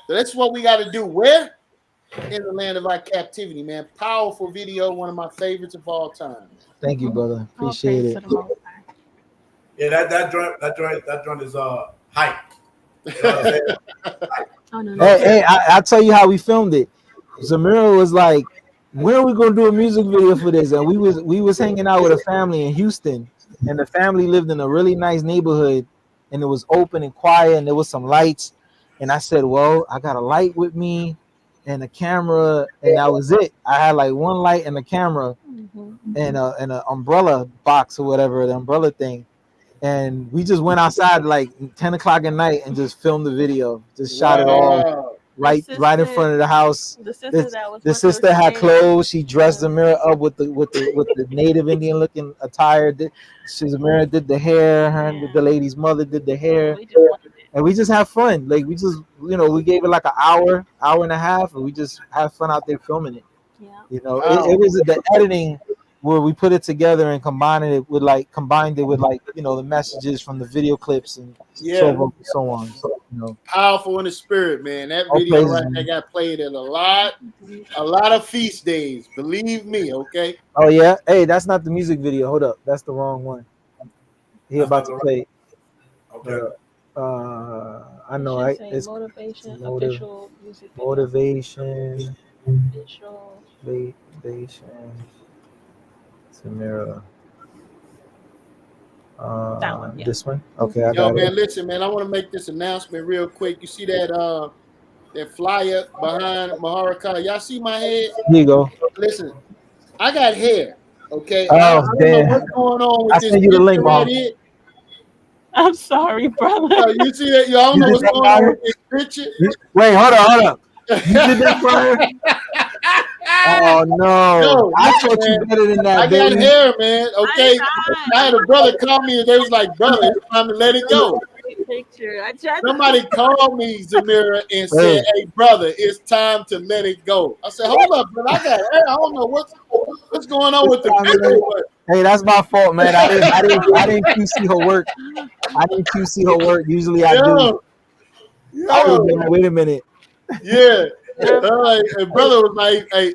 So that's what we got to do. Where? In the land of our captivity, man. Powerful video, one of my favorites of all time, man. Thank you, brother. Appreciate it. Yeah, that joint is hype. Hey, I'll tell you how we filmed it. Zemira was like, when are we gonna do a music video for this? And we was hanging out with a family in Houston, and the family lived in a really nice neighborhood, and it was open and quiet, and there was some lights. And I said, well, I got a light with me and a camera, and that was it. I had like one light and a camera and an umbrella box or whatever, the umbrella thing. And we just went outside like 10 o'clock at night and just filmed the video. Just shot it all right in front of the house. The sister had clothes. She dressed Zemira up with the native Indian looking attire. Zemira did the hair. Her and the lady's mother did the hair. And we just have fun. Like we just, we gave it like an hour and a half, and we just have fun out there filming it. It was the editing where we put it together and combined it with the messages from the video clips and so on. So, powerful in the spirit, man. That video that got played at a lot of feast days. Believe me, okay. Oh yeah, hey, that's not the music video. Hold up, that's the wrong one. He about to play. Okay. I know, right? It's official music video. Motivation. Official. Zemira. That one, yeah. This one? Okay, I got it. Man, listen, man, I want to make this announcement real quick. You see that flyer behind Mahar? Y'all see my head? Here you go. Listen, I got hair. Okay. Oh, I don't damn. know what's going on with I this. sent you the link, Mom. I'm sorry, brother. You see that? Y'all know what's going on with this picture? Wait, hold up. You did that flyer? Oh no! I thought you better than that. I got hair, man. Okay, I had a brother call me and they was like, "Brother, it's time to let it go." Picture. Somebody called me, Zemira, and said, "Hey, brother, it's time to let it go." I said, "Hold up, brother. I got hair. I don't know what's going on with the picture." Hey, that's my fault, man. I didn't QC her work. I didn't QC her work. Usually I do. Wait a minute. Yeah. And brother was like, hey,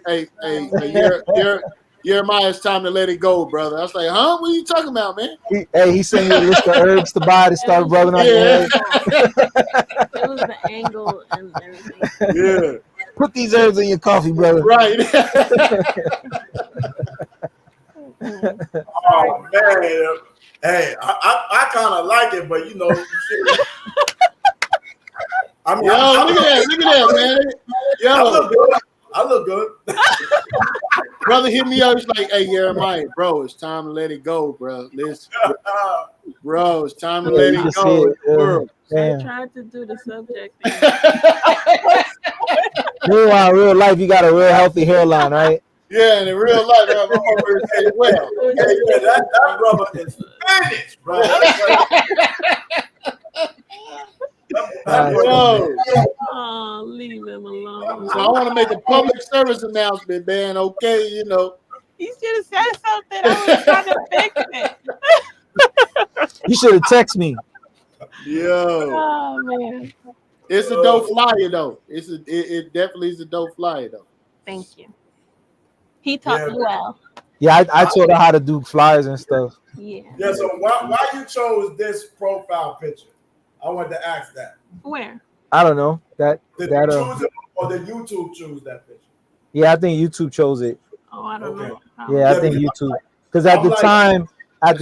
Yirmeyah, it's time to let it go, brother. I was like, huh? What are you talking about, man? He sent you a list of herbs to buy to start rubbing on your head. It was the angle and everything. Yeah. Put these herbs in your coffee, brother. Right. Oh, man. Hey, I kind of like it, but I mean, look at that, man. Yo, I look good. Brother hit me up. He's like, "Hey, Yirmeyah, bro, it's time to let it go, bro. Listen, bro, it's time to let it go." I tried to do the subject. Meanwhile, real life, you got a real healthy hairline, right? Yeah, in real life, I'm over here well. That brother is Spanish, bro. Oh, leave him alone. So I want to make a public service announcement, man. Okay, You should have said something. I was trying to fix it. You should have texted me. Yo. Oh man. It's a dope flyer though. It definitely is a dope flyer though. Thank you. He taught me well. Yeah, I taught her how to do flyers and stuff. Yeah. Yeah. So why you chose this profile picture? I wanted to ask that. Where? I don't know. Did you choose it or did YouTube choose that picture? Yeah, I think YouTube chose it. Oh, I don't know. Yeah, I think YouTube. Because at the time, her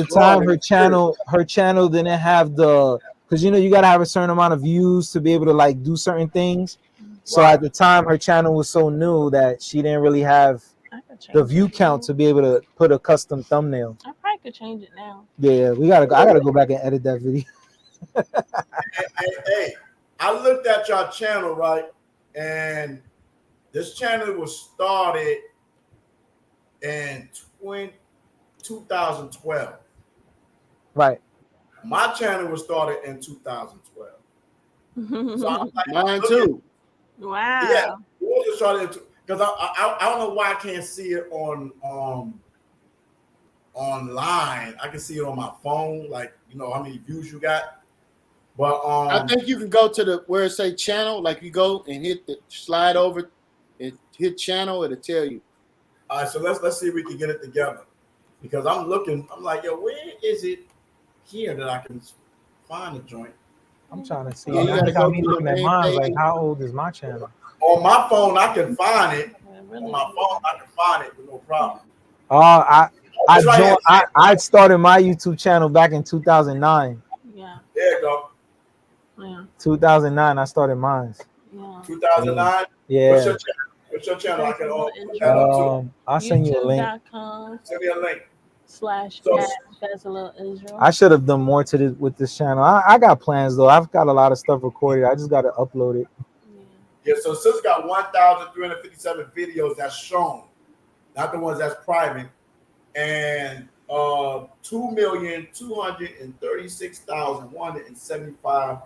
channel didn't have because you gotta have a certain amount of views to be able to like do certain things. So at the time, her channel was so new that she didn't really have the view count to be able to put a custom thumbnail. I probably could change it now. Yeah, I gotta go back and edit that video. Hey, I looked at your channel, right? And this channel was started in 2012. Right. My channel was started in 2012. So I'm like, mine too. Wow. Yeah, because I don't know why I can't see it on online. I can see it on my phone, like how many views you got. But I think you can go to where it say channel, like you go and hit the slide over and hit channel, it'll tell you. All right, so let's see if we can get it together. Because I'm like, yo, where is it here that I can find the joint? I'm trying to see. Yeah, you Now gotta you got go me to the looking at main mine. Like, page. how old is my channel? On my phone, I can find it. On my phone, I can find it with no problem. I It's right joined. here. I started my YouTube channel back in 2009. Yeah. There you go. Yeah. 2009. I started mine. Yeah. 2009. Yeah. What's your channel? What's your channel? I can put that up too. I'll send you a link. YouTube.com/@ Send me a link. Bezaleel Israel. I should have done more to this with this channel. I got plans though. I've got a lot of stuff recorded. I just got to upload it. Yeah, so sis got 1,357 videos that's shown, not the ones that's private, and 2,236,175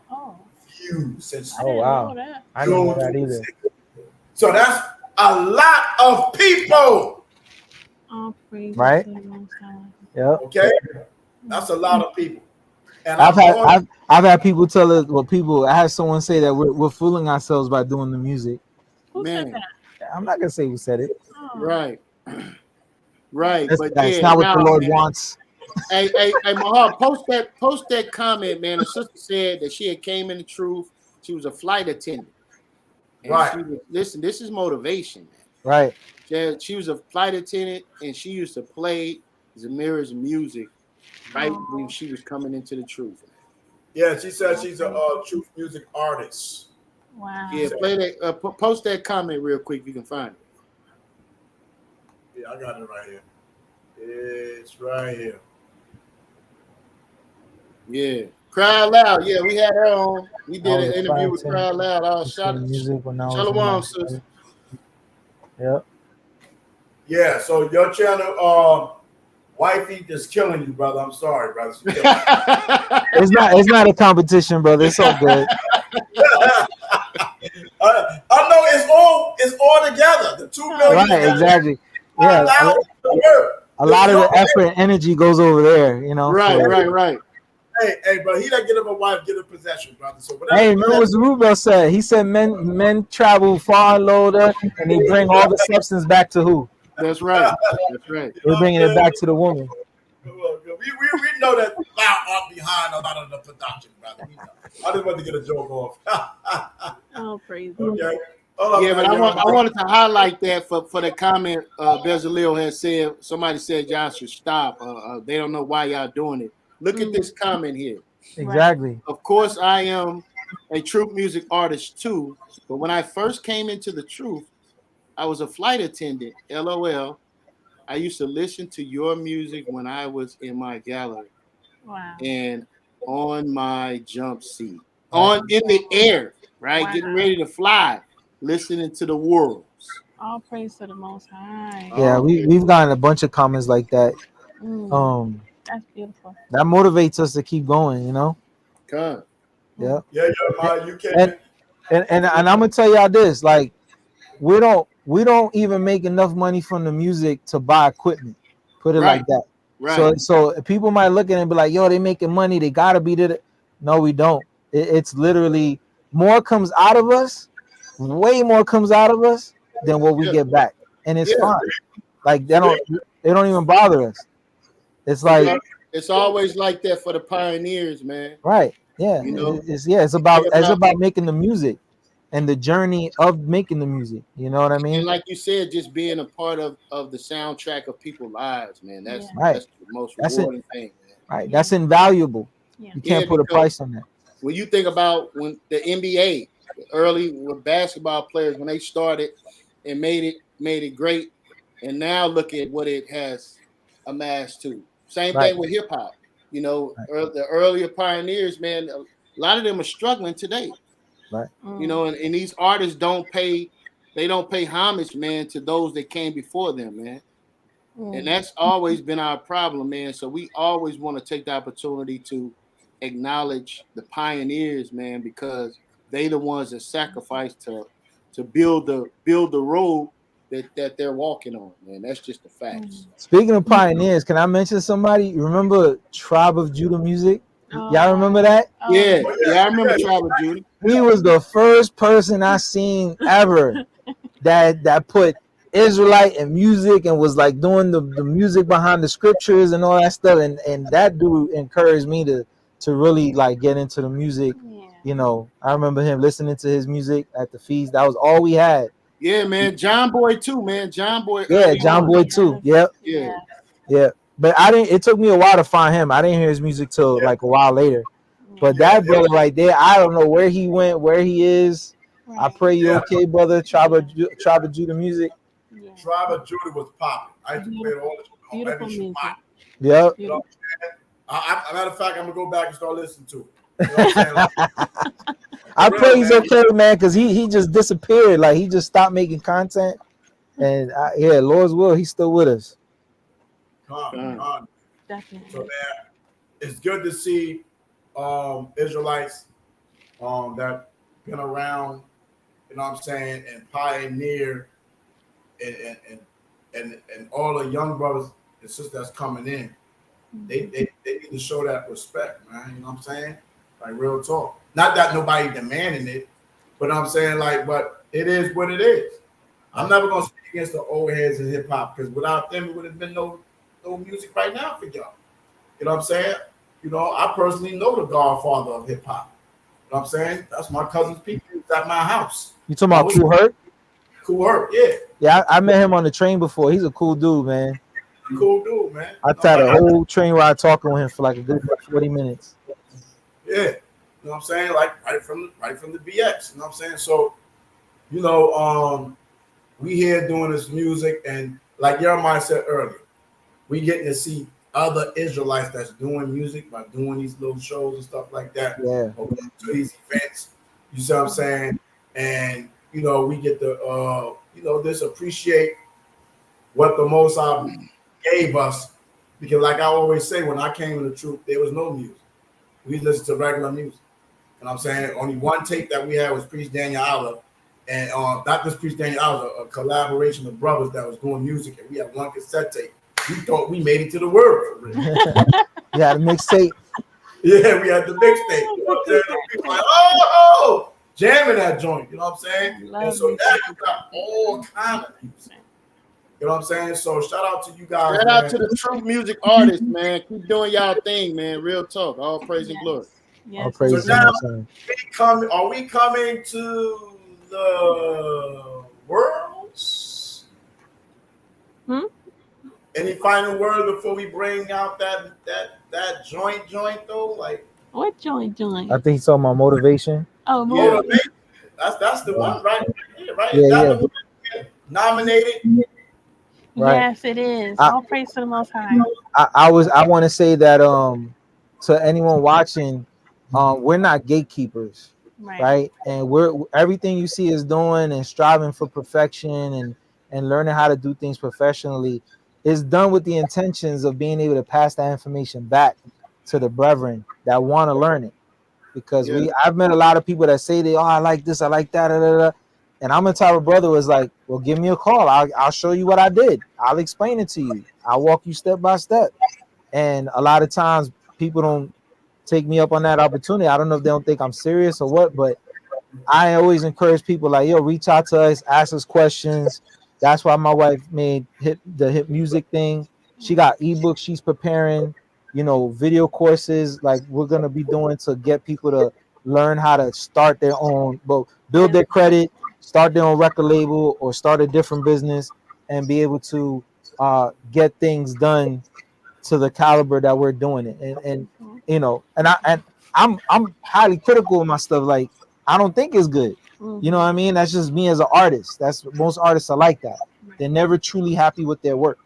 views since. Oh wow! I didn't know that either. So that's a lot of people. Right? Yep. Okay, that's a lot of people. And I've had people tell us. Well, I had someone say that we're fooling ourselves by doing the music. Who said that? I'm not gonna say who said it. Right. Right. But That's yeah, not what the Lord man. wants. Hey, Mahar, post that comment, man. A sister said that she had came in the truth. She was a flight attendant. And right. Listen, this is motivation, man. Right. She was a flight attendant, and she used to play Zemira's music right when she was coming into the truth. Yeah, she said she's a truth music artist. Wow. Yeah, play that. Post that comment real quick. You can find it. Yeah, I got it right here. It's right here. Yeah, Cry Loud. Yeah, we had her on. We did an interview with Cry Loud. Shalom, sis. Yep. Yeah, so your channel, wifey is killing you, brother. I'm sorry, brother. It's not a competition, brother. It's all good. I know it's all together. The 2 million. Right, exactly. Yeah. A lot of the effort and energy goes over there, you know. Right. Hey, bro, he that get him a wife, get a possession, brother. So whatever. Hey, remember what Rubel said? He said men travel far and loader, and they bring all the substance back to who? That's right. That's right. They're bringing it back to the woman. We know that loud art behind a lot of the production, brother. We know. I just wanted to get a joke off. Oh, praise okay. Yeah, but I wanted to highlight that for the comment Bezaleel has said. Somebody said y'all should stop. They don't know why y'all doing it. Look at this comment here. Exactly. Of course, I am a truth music artist too. But when I first came into the truth, I was a flight attendant. LOL. I used to listen to your music when I was in my gallery. Wow. And on my jump seat, in the air, right, getting ready to fly, listening to the worlds. All praise to the Most High. Yeah, we've gotten a bunch of comments like that. That's beautiful. That motivates us to keep going, you know. Good. Yeah. Yeah, you can. And I'm gonna tell y'all this: like, we don't even make enough money from the music to buy equipment. Put it like that. Right. So people might look at it and be like, "Yo, they making money. They gotta be there." No, we don't. It's literally more comes out of us. Way more comes out of us than what we get back, and it's fine. Like they don't even bother us. It's like it's always like that for the pioneers, man. Right? Yeah. You know, it's about making the music and the journey of making the music. You know what I mean? And like you said, just being a part of the soundtrack of people's lives, man. That's the most rewarding thing, man. Right. That's invaluable. Yeah. You can't put a price on that. When you think about when the NBA, early with basketball players, when they started and made it great, and now look at what it has amassed to. Same thing with hip hop. You know, the earlier pioneers, man, a lot of them are struggling today. Right. You know, and these artists don't pay homage, man, to those that came before them, man. And that's always been our problem, man. So we always want to take the opportunity to acknowledge the pioneers, man, because they the ones that sacrificed to build the road that they're walking on, man. That's just the facts. Speaking of pioneers, can I mention somebody? You remember Tribe of Judah music? Y'all remember that? Yeah, I remember Tribe of Judah. He was the first person I seen ever that put Israelite and music and was like doing the music behind the scriptures and all that stuff. And that dude encouraged me to really like get into the music You know, I remember him listening to his music at the feast. That was all we had. Yeah, man. John Boy too, man. John Boy. Yeah, John Boy too. Yep. Yeah. Yeah. But I didn't. It took me a while to find him. I didn't hear his music till like a while later. But that brother right there, I don't know where he went, where he is. I pray you okay, brother. Tribe of Judah music. Tribe of Judah was popping. I used to play it all the time. Beautiful music. Yep. You know what I'm saying? Matter of fact, I'm gonna go back and start listening to it. You know what I'm saying? I pray he's okay, man, because he just disappeared. Like he just stopped making content. And yeah, Lord's will, he's still with us. Definitely. So man, it's good to see Israelites that been around, you know what I'm saying, and pioneer and all the young brothers and sisters that's coming in. They need to show that respect, man. You know what I'm saying? Like real talk. Not that nobody demanding it, but I'm saying like, but it is what it is. I'm never gonna speak against the old heads in hip hop because without them, it would have been no music right now for y'all. You know what I'm saying? You know, I personally know the godfather of hip hop. You know what I'm saying? That's my cousin's people at my house. You talking about Cool Herc? Cool Herc, yeah. Yeah, I met him on the train before. He's a cool dude, man. Cool dude, man. I had a whole train ride talking with him for like a good 40 minutes. Yeah. You know what I'm saying? Like right from the BX. You know what I'm saying? So, you know, we here doing this music, and like Yirmeyah said earlier, we getting to see other Israelites that's doing music by doing these little shows and stuff like that. Yeah. Or to these events. You see what I'm saying? And you know, we get to you know, just appreciate what the Most High gave us, because like I always say, when I came in the truth, there was no music. We listened to regular music. And I'm saying only one tape that we had was Priest Daniel Allah, and not just Priest Daniel Allah, a collaboration of brothers that was doing music, and we had one cassette tape. We thought we made it to the world. Yeah, the mixtape. Yeah, we had the mixtape. You know what I'm saying? People like, oh, jamming that joint. You know what I'm saying? And so now you got all kind of music. You know what I'm saying? So shout out to you guys. Shout out to the true music artists, man. Keep doing y'all thing, man. Real talk. All praise and glory. Yes. All praise So now, are we coming to the worlds? Any final word before we bring out that joint though? Like what joint? I think he's talking about motivation. Oh, motivation. That's the one, right? Right. Yeah. Nominated. Right. Yes, it is. All praise to the Most High. I want to say that to anyone watching, we're not gatekeepers, right? And we're everything you see is doing and striving for perfection and learning how to do things professionally is done with the intentions of being able to pass that information back to the brethren that want to learn it. Because I've met a lot of people that say I like this, I like that, and I'm the type of brother was like, well, give me a call. I'll show you what I did. I'll explain it to you. I'll walk you step by step. And a lot of times people don't take me up on that opportunity. I don't know if they don't think I'm serious or what, but I always encourage people like, yo, reach out to us, ask us questions. That's why my wife made the hip music thing. She got ebooks she's preparing, video courses like we're going to be doing to get people to learn how to start their own, build their credit, start their own record label or start a different business and be able to get things done to the caliber that we're doing it. And I'm highly critical of my stuff. Like, I don't think it's good. You know what I mean? That's just me as an artist. Most artists are like that. They're never truly happy with their work.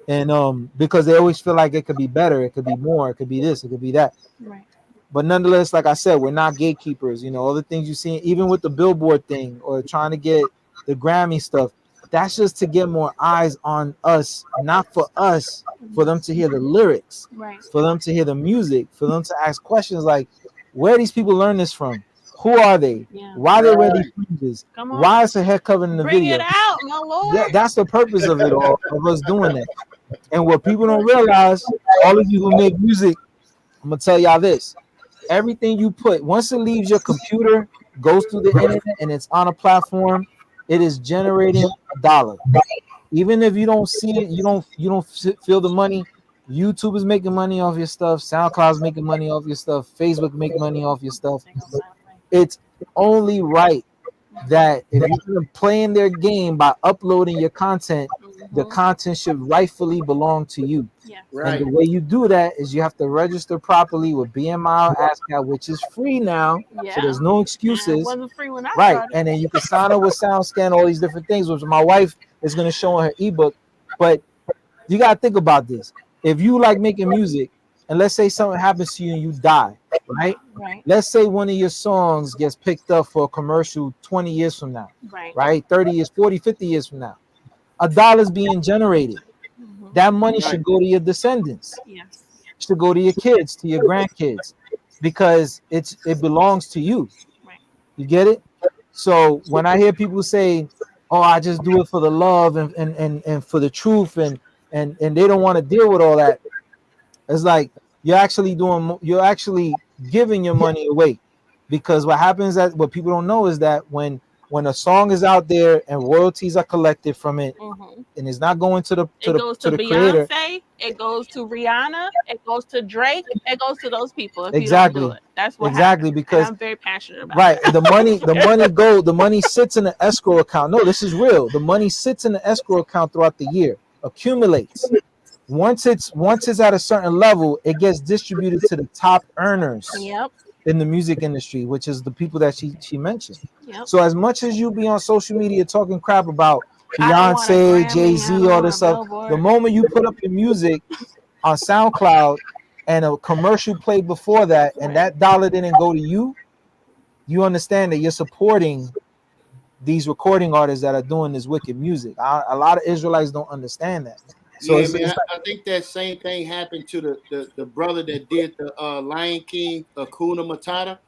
And because they always feel like it could be better, it could be more, it could be this, it could be that. Right. But nonetheless, like I said, we're not gatekeepers. All the things you see, even with the Billboard thing or trying to get the Grammy stuff, that's just to get more eyes on us, not for us, for them to hear the lyrics, for them to hear the music, for them to ask questions like, where these people learn this from? Who are they? Why they wear these fringes? Why is her hair covered in the Bring video? it out, my Lord. That's the purpose of it all, of us doing that. And what people don't realize, all of you who make music, I'm going to tell y'all this. Everything you put, once it leaves your computer, goes through the internet, and it's on a platform, it is generating $1. Even if you don't see it, you don't feel the money. YouTube is making money off your stuff. SoundCloud's making money off your stuff. Facebook making money off your stuff. it's only right that if you're playing their game by uploading your content, the content should rightfully belong to you. Yes. And the way you do that is you have to register properly with BMI or ASCAP, which is free now. Yeah. So there's no And excuses. it wasn't free when I Right. started. And then you can sign up with SoundScan, all these different things, which my wife is going to show in her ebook. But you got to think about this. If you like making music, and let's say something happens to you and you die, right? Right. Let's say one of your songs gets picked up for a commercial 20 years from now, right? 30 years, 40, 50 years from now. $1 is being generated. That money should go to your descendants. Yes. It should go to your kids, to your grandkids, because it belongs to you. Right. You get it? So when I hear people say, "Oh, I just do it for the love and for the truth," and they don't want to deal with all that, it's like you're actually giving your money away, because what happens, that what people don't know is that when a song is out there and royalties are collected from it, and it's not going to the creator. Beyonce, it goes to Rihanna, it goes to Drake, it goes to those people if Exactly. you don't do it. That's what Exactly, happens. because And I'm very passionate about right, that. the money sits in the escrow account. No, this is real. The money sits in the escrow account throughout the year, accumulates. Once it's at a certain level, it gets distributed to the top earners in the music industry, which is the people that she mentioned. So as much as you be on social media talking crap about Beyonce, Jay-Z, all this stuff, the moment you put up your music on SoundCloud and a commercial played before that, and that dollar didn't go to you, you understand that you're supporting these recording artists that are doing this wicked music. A lot of Israelites don't understand that. So yeah, man, I think that same thing happened to the brother that did the Lion King, Hakuna Matata.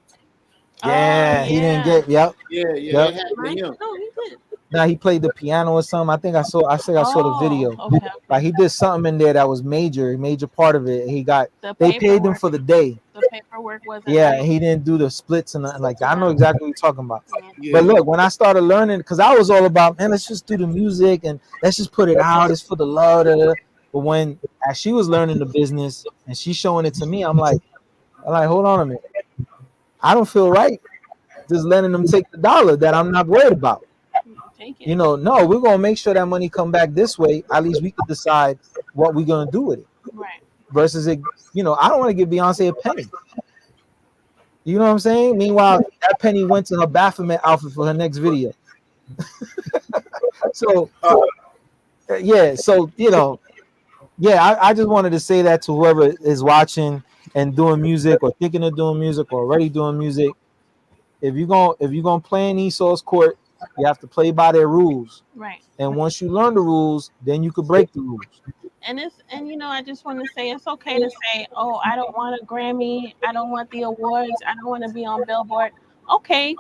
Yeah, he didn't get. Yep. Yeah, Yep. it happened to him. No, he did. Now he played the piano or something. I think I saw the video. Okay. Like he did something in there that was major part of it. He got they paid him paperwork. for the day. The paperwork wasn't Yeah, right. and he didn't do the splits and nothing like that. I know exactly what you're talking about. Yeah. But look, when I started learning, because I was all about, man, let's just do the music and let's just put it out. It's for the love. But when as she was learning the business and she's showing it to me, I'm like, hold on a minute. I don't feel right just letting them take the dollar that I'm not worried about. You know, no, we're gonna make sure that money come back this way. At least we could decide what we're gonna do with it. Right. Versus it, I don't want to give Beyonce a penny. You know what I'm saying? Meanwhile, that penny went to her Baphomet outfit for her next video. So yeah, so I just wanted to say that to whoever is watching and doing music or thinking of doing music or already doing music. If you're gonna play in Esau's court, you have to play by their rules. Right. And once you learn the rules, then you could break the rules. And I just want to say it's okay to say, oh, I don't want a Grammy, I don't want the awards, I don't want to be on Billboard. Okay.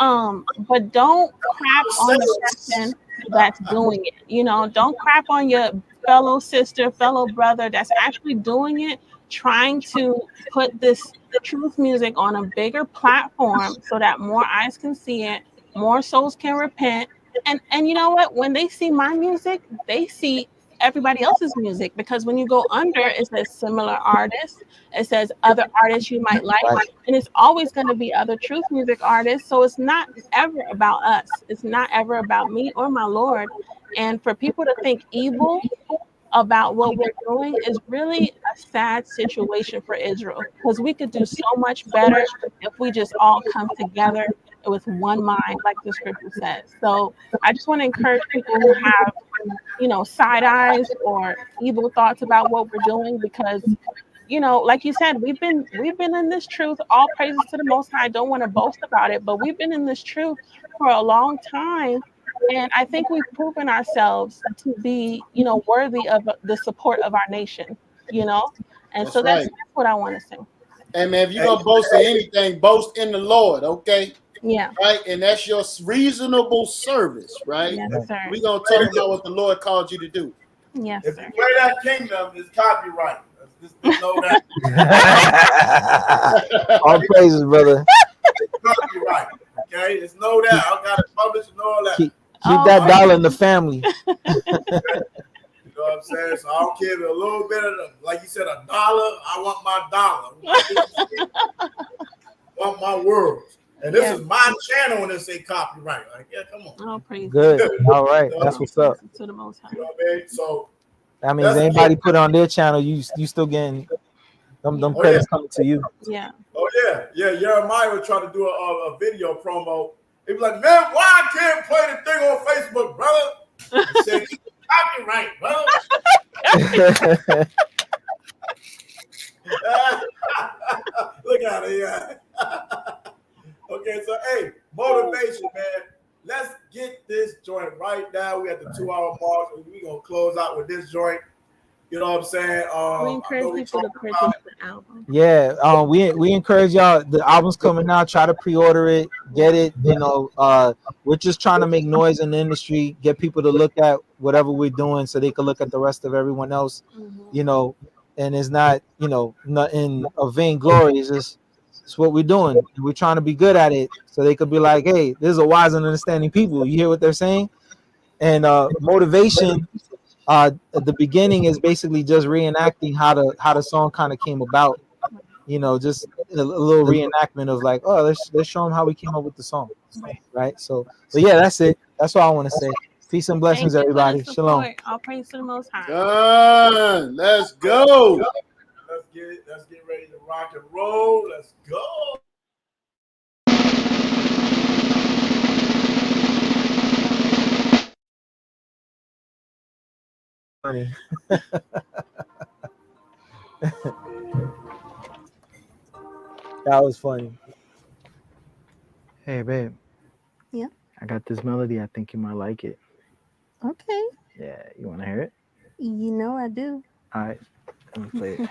But don't crap on the person that's doing it. Don't crap on your fellow sister, fellow brother that's actually doing it, trying to put this truth music on a bigger platform so that more eyes can see it, more souls can repent. And you know what? When they see my music, they see everybody else's music, because when you go under, it says similar artists, it says other artists you might like, and it's always going to be other truth music artists. So it's not ever about us. It's not ever about me or my Lord. And for people to think evil about what we're doing is really a sad situation for Israel, because we could do so much better if we just all come together with one mind, like the scripture says. So I just want to encourage people who have side eyes or evil thoughts about what we're doing, because like you said, we've been in this truth. All praises to the Most High. I don't want to boast about it, but we've been in this truth for a long time, and I think we've proven ourselves to be worthy of the support of our nation. And so that's what I want to say. And man, if you're gonna boast in anything, boast in the Lord, okay? Yeah. Right, and that's your reasonable service, right? Yes, sir. We're gonna talk about what the Lord called you to do. Yes, if sir. you play that kingdom, it's copyright. Just know that. All praises, brother. It's copyright. Okay, just know that. I got it published and all that. Keep that dollar in the family. You know what I'm saying? So I don't care if a little bit of like you said, $1. I want my dollar. I want my words. And this is my channel when they say copyright. Like, yeah, come on. Oh, praise Good. All right. That's what's up. To the Most High. You know what I mean? So that means anybody put it on their channel, you still getting them credits coming to you. Yeah. Oh yeah. Yirmeyah would try to do a video promo. He was like, man, why I can't play the thing on Facebook, brother? I said, copyright, brother. Look at it, yeah. Okay, so hey, motivation, man. Let's get this joint right now. We at the 2-hour mark. We're gonna close out with this joint. You know what I'm saying? We encourage people to purchase the album. Yeah, we encourage y'all. The album's coming out. Try to pre-order it, get it. You know, we're just trying to make noise in the industry, get people to look at whatever we're doing, so they can look at the rest of everyone else. You know, and it's not, you know, nothing of vainglory. It's just it's what we're doing. We're trying to be good at it, so they could be like, hey, this is a wise and understanding people. You hear what they're saying? And motivation. The beginning is basically just reenacting how the song kind of came about. You know, just a little reenactment of like, oh, let's show them how we came up with the song, right? So, but yeah, that's it. That's all I want to say. Peace and blessings, everybody. Shalom. All praise to the Most High. Done. Let's go. Let's get ready to rock and roll. Let's go. Funny. That was funny. Hey, babe. Yeah. I got this melody. I think you might like it. Okay. Yeah, you want to hear it? You know I do. All right, let me play it.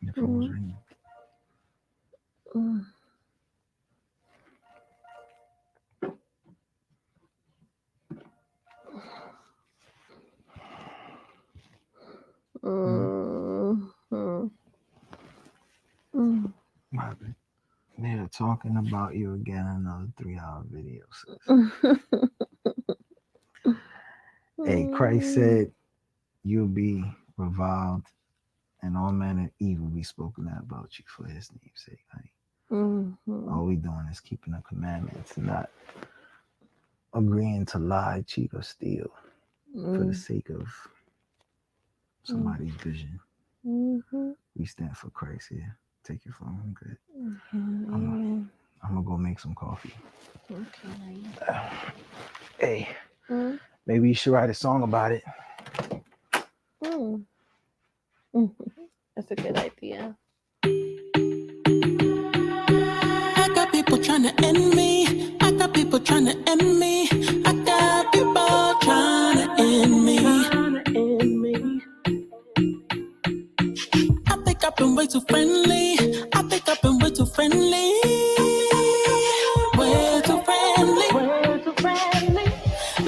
Your phone's ringing. They're talking about you again. Another 3-hour video. Hey, Christ said you'll be reviled and all manner of evil be spoken about you for his name's sake, honey. All we doing is keeping the commandments, not agreeing to lie, cheat, or steal for the sake of somebody's vision. We stand for Christ here. Take your phone. I'm good. I'm gonna go make some coffee. Okay. Hey, maybe you should write a song about it. That's a good idea. I got people trying to end me. I got people trying to end me. I got people trying to end me. I think I've been way too friendly. I think I've been way too friendly. Way too friendly.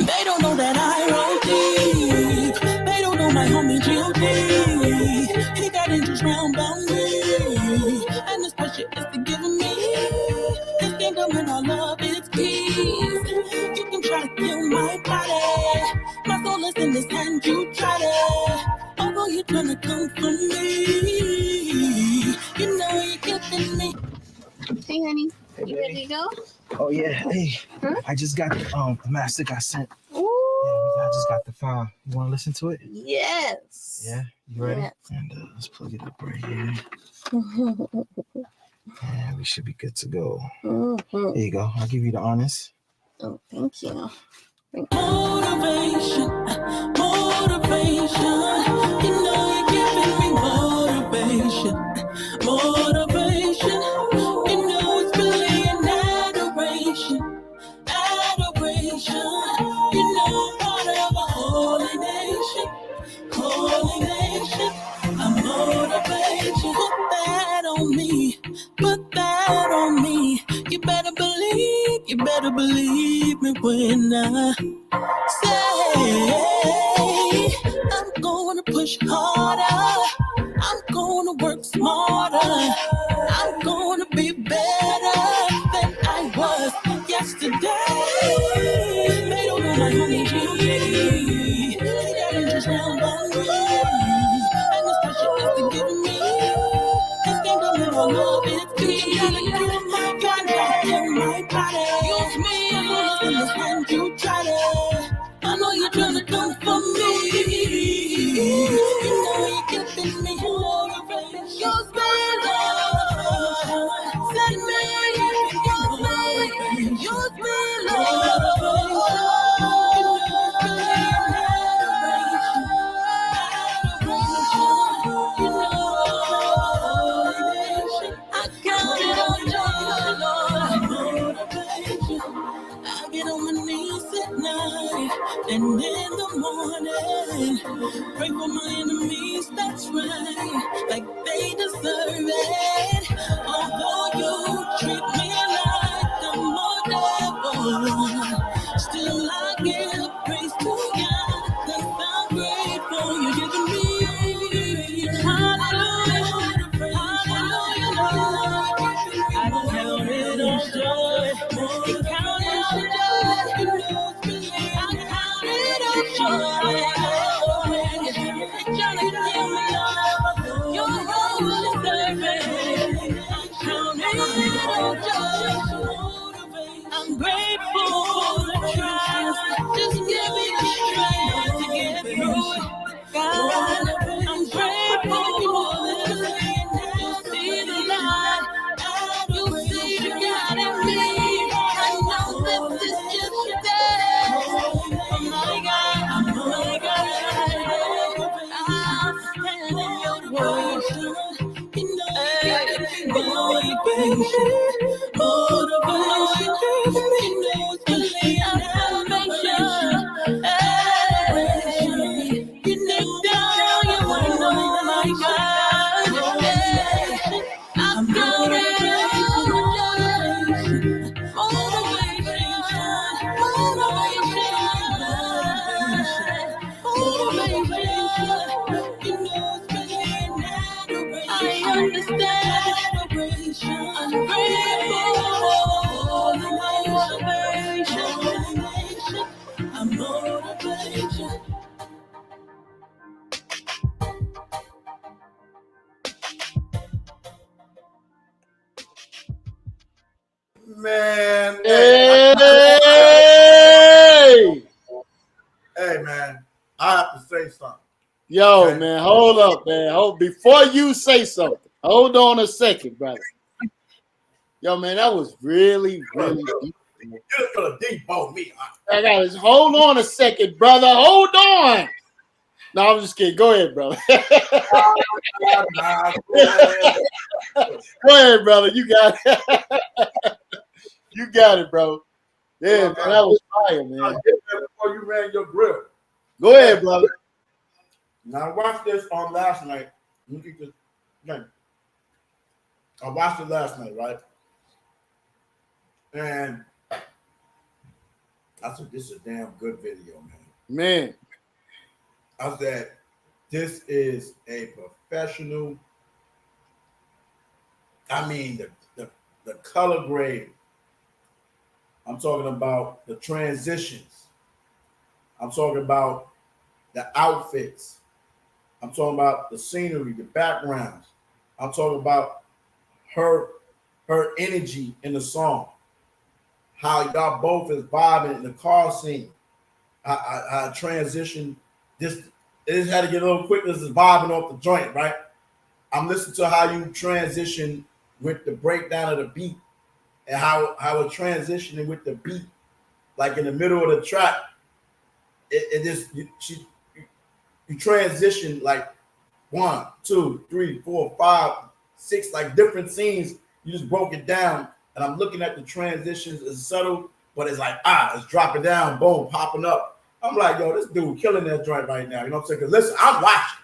They don't know that I roll deep. They don't know my homie G.O.D. He got angels round about me. And this pressure is to give me. This kingdom and all love its keys. You can try to kill my body. My soul is in this hand, you try to. Although you're trying to come for me. You know you're getting me. Hey, honey. Hey, You ready to go? Oh yeah. Hey, I just got the master I sent. Ooh. Yeah, I just got the file. You want to listen to it? Yes. Yeah, you ready? Yes. And let's plug it up right here. Yeah, we should be good to go. There you go. I'll give you the honors. Oh, thank you. Motivation, motivation. You know you're giving me motivation, motivation. You know it's really an adoration, adoration. You know I'm part of a holy nation, holy nation. I'm motivation. Put that on me, put that on me. You better believe me when I say I'm gonna push harder, I'm gonna work smarter, I'm gonna be better than I was yesterday. They don't know my honey G. They gotta just down on me. And this pressure is to give me. This game don't live on love, it's me. Gotta get my gun, in my body. Use me as long as in the hand you try to. I know you're trying to come for me. You know you're giving me motivation. Use me, Lord. Send me, use me, Lord. I get on my knees at night and in the morning, pray for my enemies, that's right, like they deserve it. Although you treat me like I'm a devil, still I give praise to God, 'cause I'm grateful you're giving me. Hallelujah, hallelujah, I count it all joy. It counted all joy. I count it all joy. You're trying to give me love. You're always serving. I count it all joy. I'm grateful for the trials. Just give me the strength to get through it. God, I'm grateful for this. You see the light. You see the God in me. I know this is just your day. Oh my God, I'm standing in your word. You know motivation, motivation. You know it's really motivation. You know down, you wanna know my God. I'm motivation, I understand. I'm grateful. I'm motivation. Man, hey, man, I have to say something. Yo, okay, man, hold up, man. Before you say something, hold on a second, brother. Yo, man, that was really, really deep. You're gonna debunk me. I got to hold on a second, brother. Hold on. No, I'm just kidding. Go ahead, brother. Go ahead, brother. You got it. You got it, bro. Yeah, man, that was fire, man. Before you ran your grill. Go ahead, brother. Now I watched this on last night. I watched it last night, right? And I said, this is a damn good video, man. Man. I said, this is a professional. I mean, the color grade. I'm talking about the transitions. I'm talking about the outfits. I'm talking about the scenery, the backgrounds. I'm talking about her energy in the song. How y'all both is vibing in the car scene. I transitioned this. It just had to get a little quick. This is vibing off the joint, right? I'm listening to how you transition with the breakdown of the beat and how it transitioning with the beat, like in the middle of the track. it just you transition like 1, 2, 3, 4, 5, 6, like different scenes. You just broke it down, and I'm looking at the transitions. It's subtle, but it's like it's dropping down, boom, popping up. I'm like, yo, this dude killing that joint right now. You know what I'm saying? Because listen, I'm watching.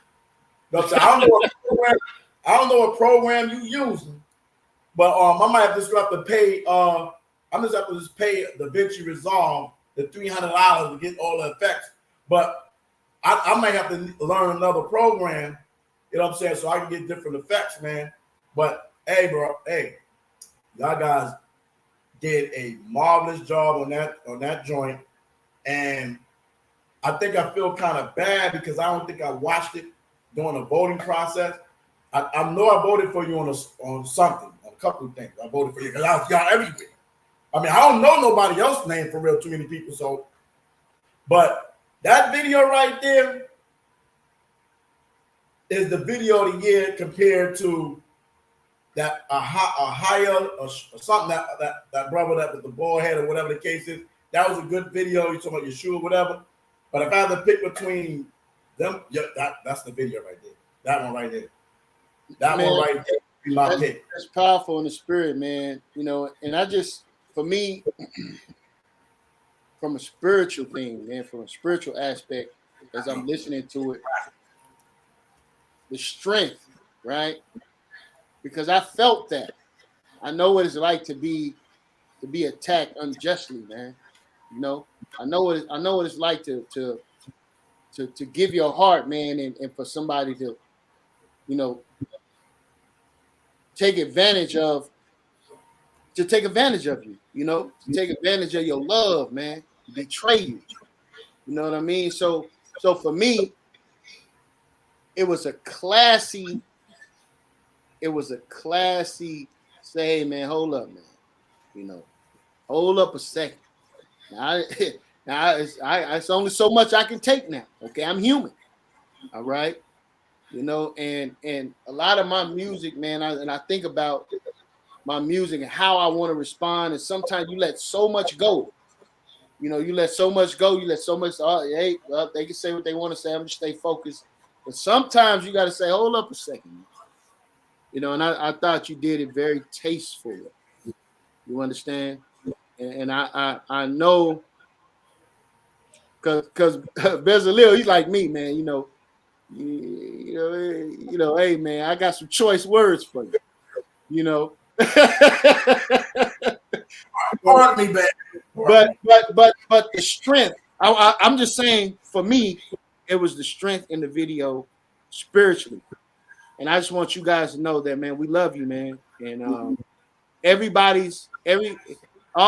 You know what I'm saying? I don't know what program you using, but I might just have to pay. I'm just have to pay the DaVinci Resolve the $300 to get all the effects. But I might have to learn another program. You know what I'm saying? So I can get different effects, man. But hey, bro, y'all guys did a marvelous job on that joint, and I think I feel kind of bad because I don't think I watched it during the voting process. I know I voted for you on something, on a couple of things. I voted for you because y'all everywhere. I mean, I don't know nobody else's name for real, too many people. So, but that video right there is the video of the year compared to that a higher or something that brother that with the bald head or whatever the case is. That was a good video. You talking about your shoe or whatever. But if I had to pick between them, yeah, that's the video right there. That one right there. That one right there. My pick. That's powerful in the spirit, man. You know, and I just, for me, from a spiritual thing, man, from a spiritual aspect, as I'm listening to it, the strength, right? Because I felt that. I know what it's like to be attacked unjustly, man. You know, I know what it's like to give your heart, man, and for somebody to, you know, take advantage of you, you know, to take advantage of your love, man, betray you. You know what I mean? So for me, it was a classy say, hey, man, hold up, man. You know, hold up a second. Now it's only so much I can take now. Okay, I'm human. All right. You know, and a lot of my music, man, I think about my music and how I want to respond. And sometimes you let so much go. You know, you let so much go. You let so much. Hey, well, they can say what they want to say. I'm just stay focused. But sometimes you got to say, hold up a second. You know, and I thought you did it very tastefully. You understand? And I know because Bezaleel, he's like me, man. You know, hey, man, I got some choice words for you. You know. Pardon me, man. But the strength. I'm just saying, for me, it was the strength in the video spiritually. And I just want you guys to know that, man, we love you, man. And all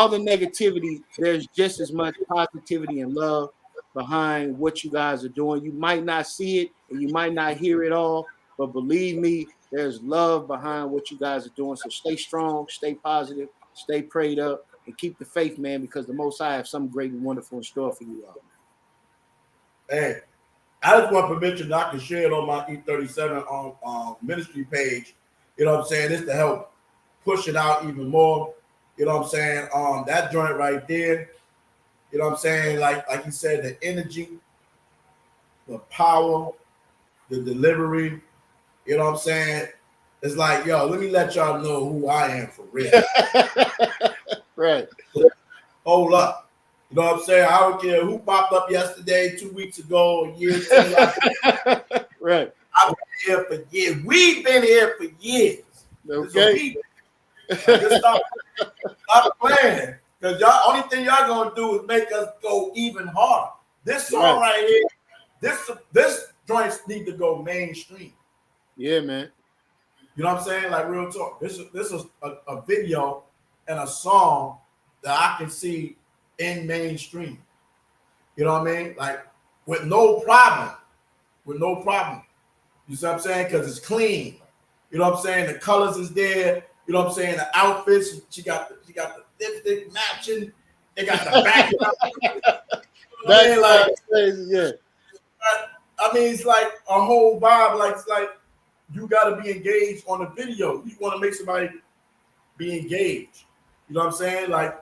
the negativity, there's just as much positivity and love behind what you guys are doing. You might not see it and you might not hear it all, but believe me, there's love behind what you guys are doing. So stay strong, stay positive, stay prayed up, and keep the faith, man, because the Most High have something great and wonderful in store for you all. Hey, I just want permission that I can share it on my E37 on ministry page. You know what I'm saying? This to help push it out even more. You know what I'm saying? That joint right there. You know what I'm saying? Like you said, the energy, the power, the delivery. You know what I'm saying? It's like, yo, let me let y'all know who I am for real. Right. Hold up. You know what I'm saying? I don't care who popped up yesterday, 2 weeks ago, a year, 2 right. I've been here for years. We've been here for years. Okay. So stop playing. Because y'all, only thing y'all gonna do is make us go even harder. This song right here, this joints need to go mainstream. Yeah, man. You know what I'm saying? Like real talk. This is a video and a song that I can see in mainstream. You know what I mean? Like with no problem. With no problem. You see what I'm saying? Because it's clean. You know what I'm saying? The colors is there. You know what I'm saying? The outfits. She got the lipstick matching. They got the background. Yeah. I mean, it's like a whole vibe. Like it's like you got to be engaged on the video. You want to make somebody be engaged. You know what I'm saying? Like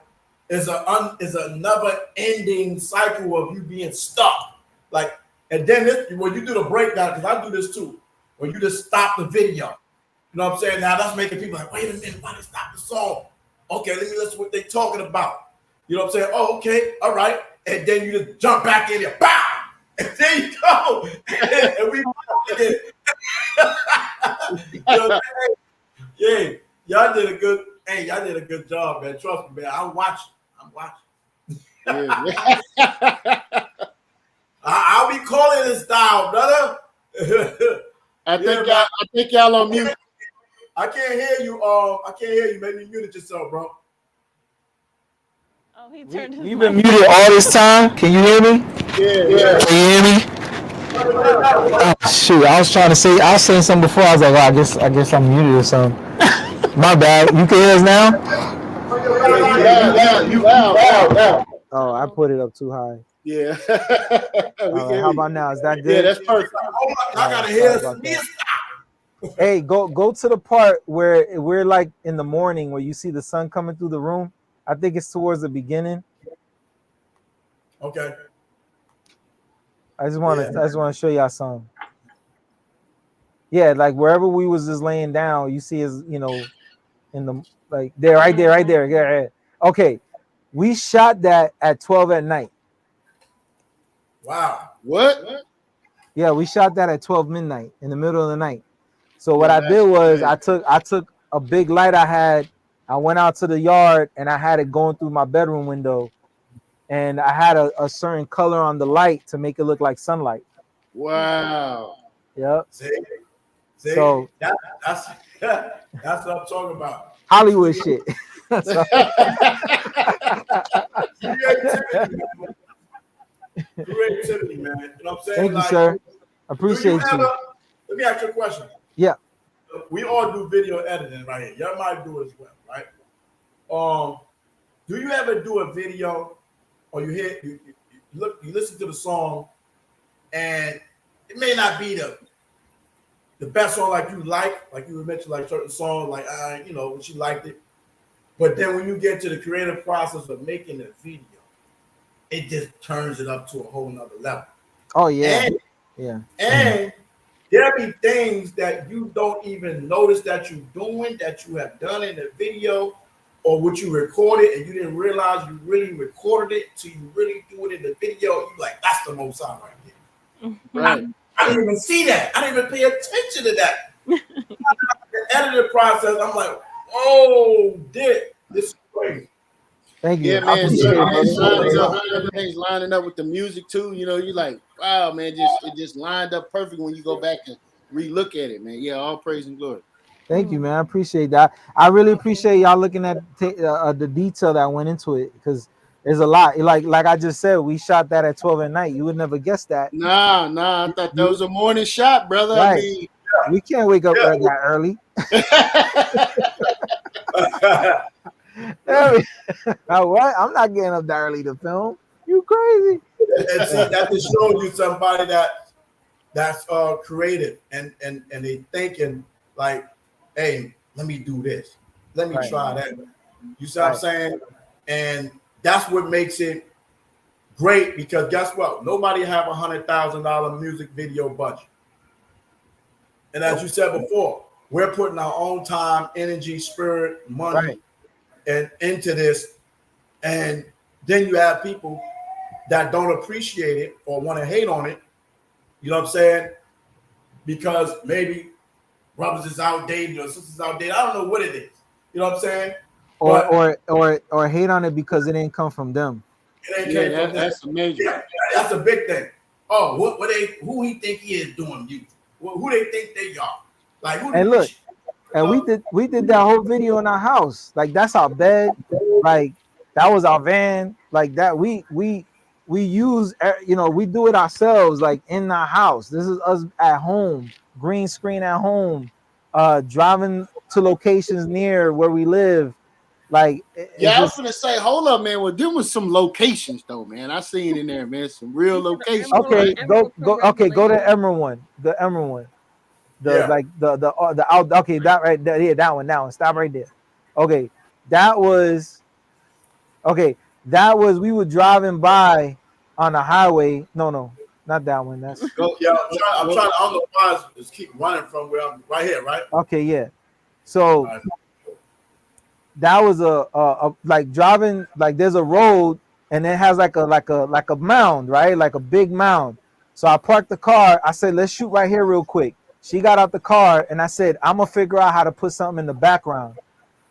is a never ending cycle of you being stuck. Like, and then when you do the breakdown, because I do this too, when you just stop the video. You know what I'm saying? Now that's making people like, wait a minute, why they stop the song? Okay, let me listen to what they're talking about. You know what I'm saying? Oh, okay, all right. And then you just jump back in there, bow, and there you go. And we again. You know what I'm saying? Yeah, y'all did a good job, man. Trust me, man. I'm watching. Yeah. I'll be calling this style, brother. I think y'all on mute. I can't hear you. Maybe you muted yourself, bro. Oh, he turned his You've been muted all this time. Can you hear me? Yeah. Can you hear me? Oh, shoot, I was saying something before. I was like, oh, I guess I'm muted or something. My bad. You can hear us now? Yeah, you loud. Oh, I put it up too high. Yeah. Right, how about now? Is that good? Yeah, that's perfect. I gotta hear this. Hey, go to the part where we're like in the morning where you see the sun coming through the room. I think it's towards the beginning. Okay. I just want to show y'all something. Yeah, like wherever we was just laying down, you see is, you know, in the like there, right there. Yeah. Okay. We shot that at 12 at night. Wow. What? Yeah, we shot that at 12 midnight in the middle of the night. So what I did was I took a big light I had, I went out to the yard and I had it going through my bedroom window, and I had a certain color on the light to make it look like sunlight. Wow. Yep. See? So that's what I'm talking about. Hollywood shit. Creativity, man. You know what I'm saying? Thank you, sir. Appreciate you. Let me ask you a question. Yeah. We all do video editing right here. Y'all might do it as well, right? Do you ever do a video or you listen to the song and it may not be the best song like you mentioned, like certain songs, like she liked it. But then when you get to the creative process of making the video, it just turns it up to a whole nother level. Oh yeah. And there be things that you don't even notice that you're doing, that you have done in the video, or what you recorded and you didn't realize you really recorded it till you really do it in the video. You're like, that's the most sound right there. Right. I didn't even see that. I didn't even pay attention to that. The editing process, I'm like, oh, Dick, this is crazy. Thank you. Yeah, man. Everything's lining up with the music too. You know, you're like, wow, man, it just lined up perfect when you go back and relook at it, man. Yeah, all praise and glory. Thank you, man. I appreciate that. I really appreciate y'all looking at the detail that went into it, because there's a lot. Like I just said, we shot that at 12 at night. You would never guess that. Nah, I thought that was a morning shot, brother. Right. I mean, we can't wake up that early. What? I'm not getting up that early to film. You crazy? And see, that just shows you somebody that's creative and they thinking like, hey, let me do this. Let me try that. You see what I'm saying? And that's what makes it great, because guess what? Nobody have $100,000 music video budget. And as you said before, we're putting our own time, energy, spirit, money and into this. And then you have people that don't appreciate it or want to hate on it. You know what I'm saying? Because maybe brothers is outdated or sisters outdated. I don't know what it is. You know what I'm saying? Or hate on it because it didn't come from them. That's amazing. That's a big thing. Oh, who he think he is doing music? Who they think they are? Like, who? And look, and we did that whole video in our house. Like, that's our bed. Like, that was our van. Like that. We use, we do it ourselves. Like in our house. This is us at home. Green screen at home. Driving to locations near where we live. Like, I was gonna say, hold up, man. Well, there was some locations though, man. I seen in there, man, some real locations. Okay, go to the Emerald one. The Emerald one. The out. Okay, that right there. Yeah, that one. Stop right there. Okay, that was Okay, that was we were driving by on the highway. No, not that one. That's Go, yeah, I'm trying. I don't know why it's keep running from where I'm right here, right? okay. Yeah. So that was a like driving like there's a road and it has like a mound, right? Like a big mound. So I parked the car. I said, let's shoot right here real quick. She got out the car and I said, I'm gonna figure out how to put something in the background.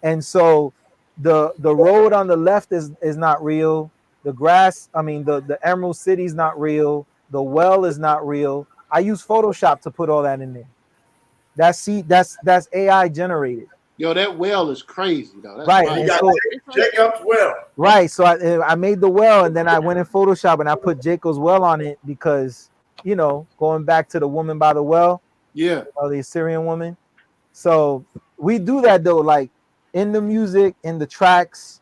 And so the road on the left is not real. The grass, I mean the Emerald City is not real. The well is not real. I use Photoshop to put all that in there. That's AI generated. Yo, that well is crazy though. That's Right. wild. And so Jacob's well. right. So I made the well and then I went in Photoshop and I put Jacob's well on it because, you know, going back to the woman by the well. Yeah. Or the Assyrian woman. So we do that though, like in the music, in the tracks,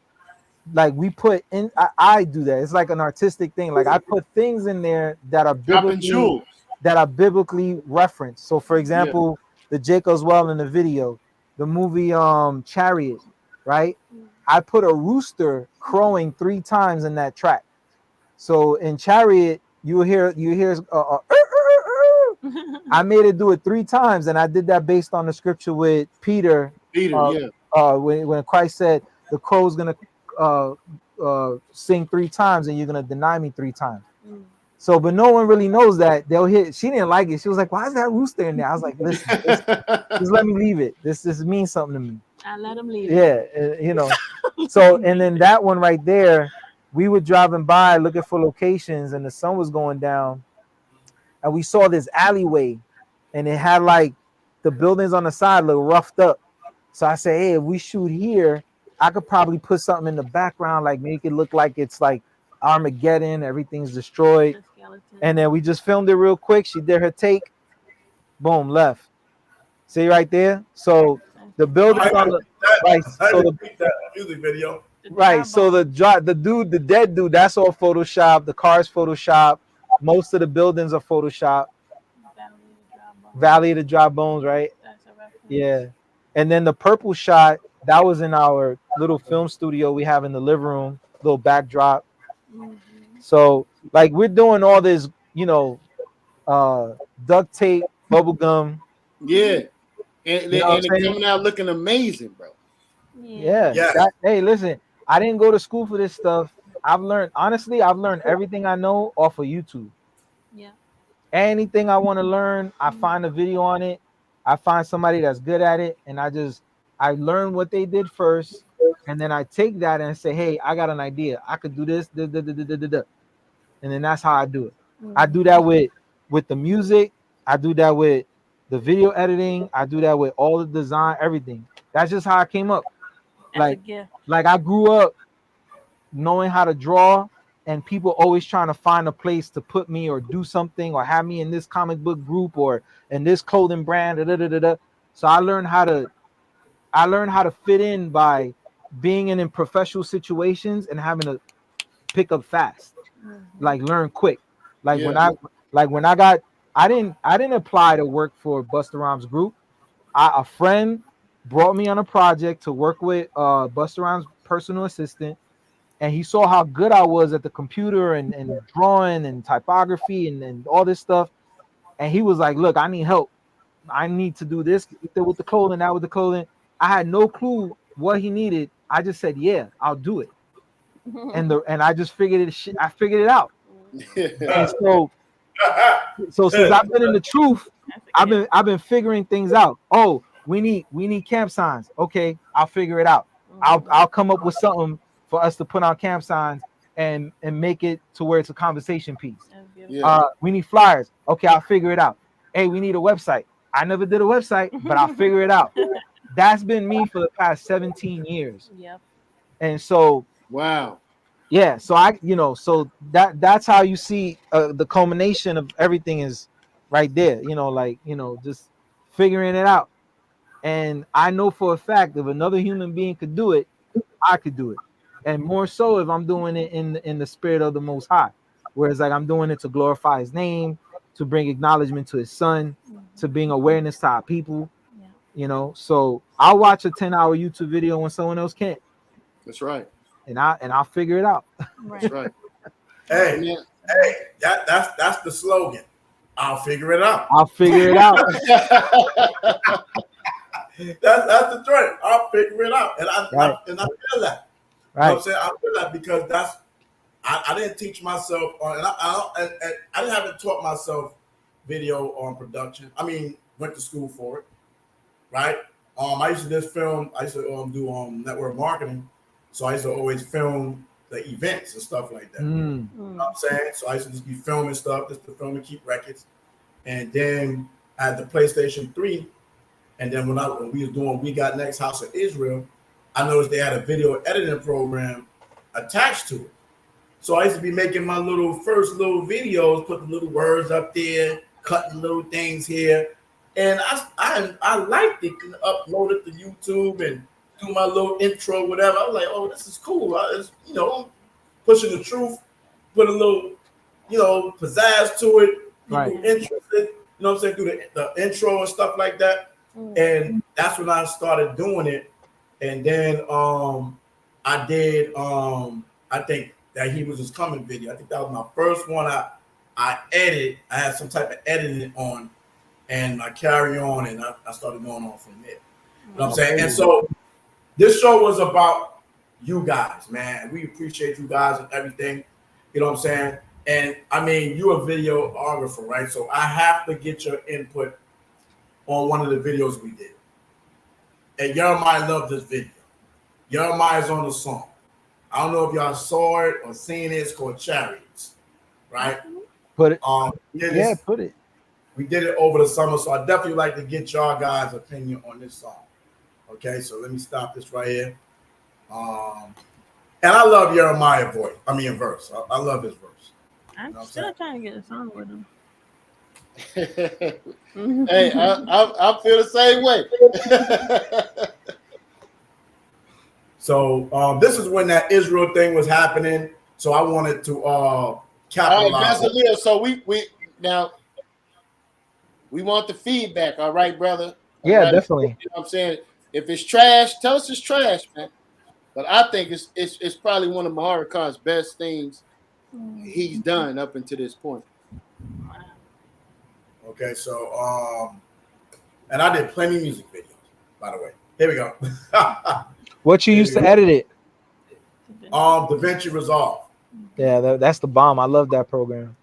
like we put in I do that. It's like an artistic thing. Like I put things in there that are biblically referenced. So for example, the Jacob's well in the video, the movie Chariot, right? I put a rooster crowing 3 times in that track. So in Chariot, you hear I made it do it 3 times, and I did that based on the scripture with Peter. When Christ said the crow's gonna sing 3 times, and you're gonna deny me 3 times. So, but no one really knows that. They'll hit. She didn't like it. She was like, "Why is that rooster in there?" I was like, "Listen, just let me leave it. This means something to me." I let him leave. Yeah, you know. So, and then that one right there, we were driving by looking for locations, and the sun was going down, and we saw this alleyway, and it had like the buildings on the side look roughed up. So I said, hey, if we shoot here, I could probably put something in the background, like make it look like it's like Armageddon, everything's destroyed. And then we just filmed it real quick. She did her take, boom, left. See right there? So the buildings on the right. So the music video. Right. So the dude, the dead dude, that's all Photoshop. The car's Photoshop. Most of the buildings are Photoshop. Valley of the Dry Bones, right? Yeah. And then the purple shot, that was in our little film studio we have in the living room, little backdrop. So like we're doing all this, you know, duct tape, bubble gum. Yeah. And You know what I'm it's saying? coming out looking amazing, bro. Yeah. Hey, listen, I didn't go to school for this stuff. I've learned everything I know off of YouTube. Yeah. Anything I want to learn, I find a video on it. I find somebody that's good at it, and I learn what they did first, and then I take that and say, hey, I got an idea. I could do this, and then that's how I do it. I do that with the music. I do that with the video editing. I do that with all the design, everything. That's just how I came up. Like I grew up knowing how to draw, and people always trying to find a place to put me or do something or have me in this comic book group or in this clothing brand. So I learned how to fit in by being in professional situations and having to pick up fast, like learn quick. Like when I didn't apply to work for Busta Rhymes Group. A friend brought me on a project to work with Busta Rhymes' personal assistant. And he saw how good I was at the computer and drawing and typography and all this stuff. And he was like, look, I need help. I need to do this with the clothing, that with the clothing. I had no clue what he needed. I just said, yeah, I'll do it. And I just figured it out. And so since I've been in the truth, I've been figuring things out. Oh, we need camp signs. Okay, I'll figure it out. I'll come up with something for us to put on camp signs and make it to where it's a conversation piece. We need flyers. Okay, I'll figure it out. Hey, we need a website. I never did a website, but I'll figure it out. That's been me for the past 17 years. Yep. And so wow. Yeah, so so that's how you see the culmination of everything is right there. Just figuring it out. And I know for a fact if another human being could do it, I could do it. And more so if I'm doing it in the spirit of the Most High, whereas like I'm doing it to glorify His name, to bring acknowledgement to His Son, to bring awareness to our people. So I'll watch a 10-hour YouTube video when someone else can't. That's right. and I'll figure it out. Right. That's right. Hey, that's the slogan. I'll figure it out. I'll figure it out. That's the trend. I'll figure it out, and I feel that. Right. You know what I'm saying? I feel that because I didn't teach myself, and I haven't taught myself video on production. I mean, went to school for it, right? I used to just film. I used to do network marketing, so I used to always film the events and stuff like that. You know what I'm saying? So I used to just be filming stuff, just to film and keep records. And then I had the PlayStation 3, and then when we was doing We Got Next House of Israel, I noticed they had a video editing program attached to it. So I used to be making my first little videos, putting little words up there, cutting little things here. And I liked it, and upload it to YouTube and do my little intro, whatever. I was like, oh, this is cool. It's, pushing the truth, put a little, pizzazz to it. People interested, you know what I'm saying, through the intro and stuff like that. And that's when I started doing it. And then I did, I think that He Was His Coming video. I think that was my first one I edited. I had some type of editing on, and I carry on, and I started going on from there. You know what I'm saying? And so this show was about you guys, man. We appreciate you guys and everything. You know what I'm saying? And I mean, you're a videographer, right? So I have to get your input on one of the videos we did. And Yirmeyah loved this video. Yirmeyah's on the song. I don't know if y'all saw it or seen it. It's called Chariots, right? Put it. Put it. We did it over the summer, so I definitely like to get y'all guys' opinion on this song. Okay, so let me stop this right here. And I love Yirmeyah verse. I love his verse. I'm still trying to get a song with him. Hey, I feel the same way. So this is when that Israel thing was happening. So I wanted to capitalize. All right, Bezaleel, so we want the feedback, all right, brother? Yeah, right? definitely. You know what I'm saying? If it's trash, tell us it's trash, man. But I think it's probably one of Mahar Khan's best things he's done up until this point. Okay, so and I did plenty of music videos, by the way. Here we go. What you used to edit it? DaVinci Resolve. Yeah, that's the bomb. I love that program.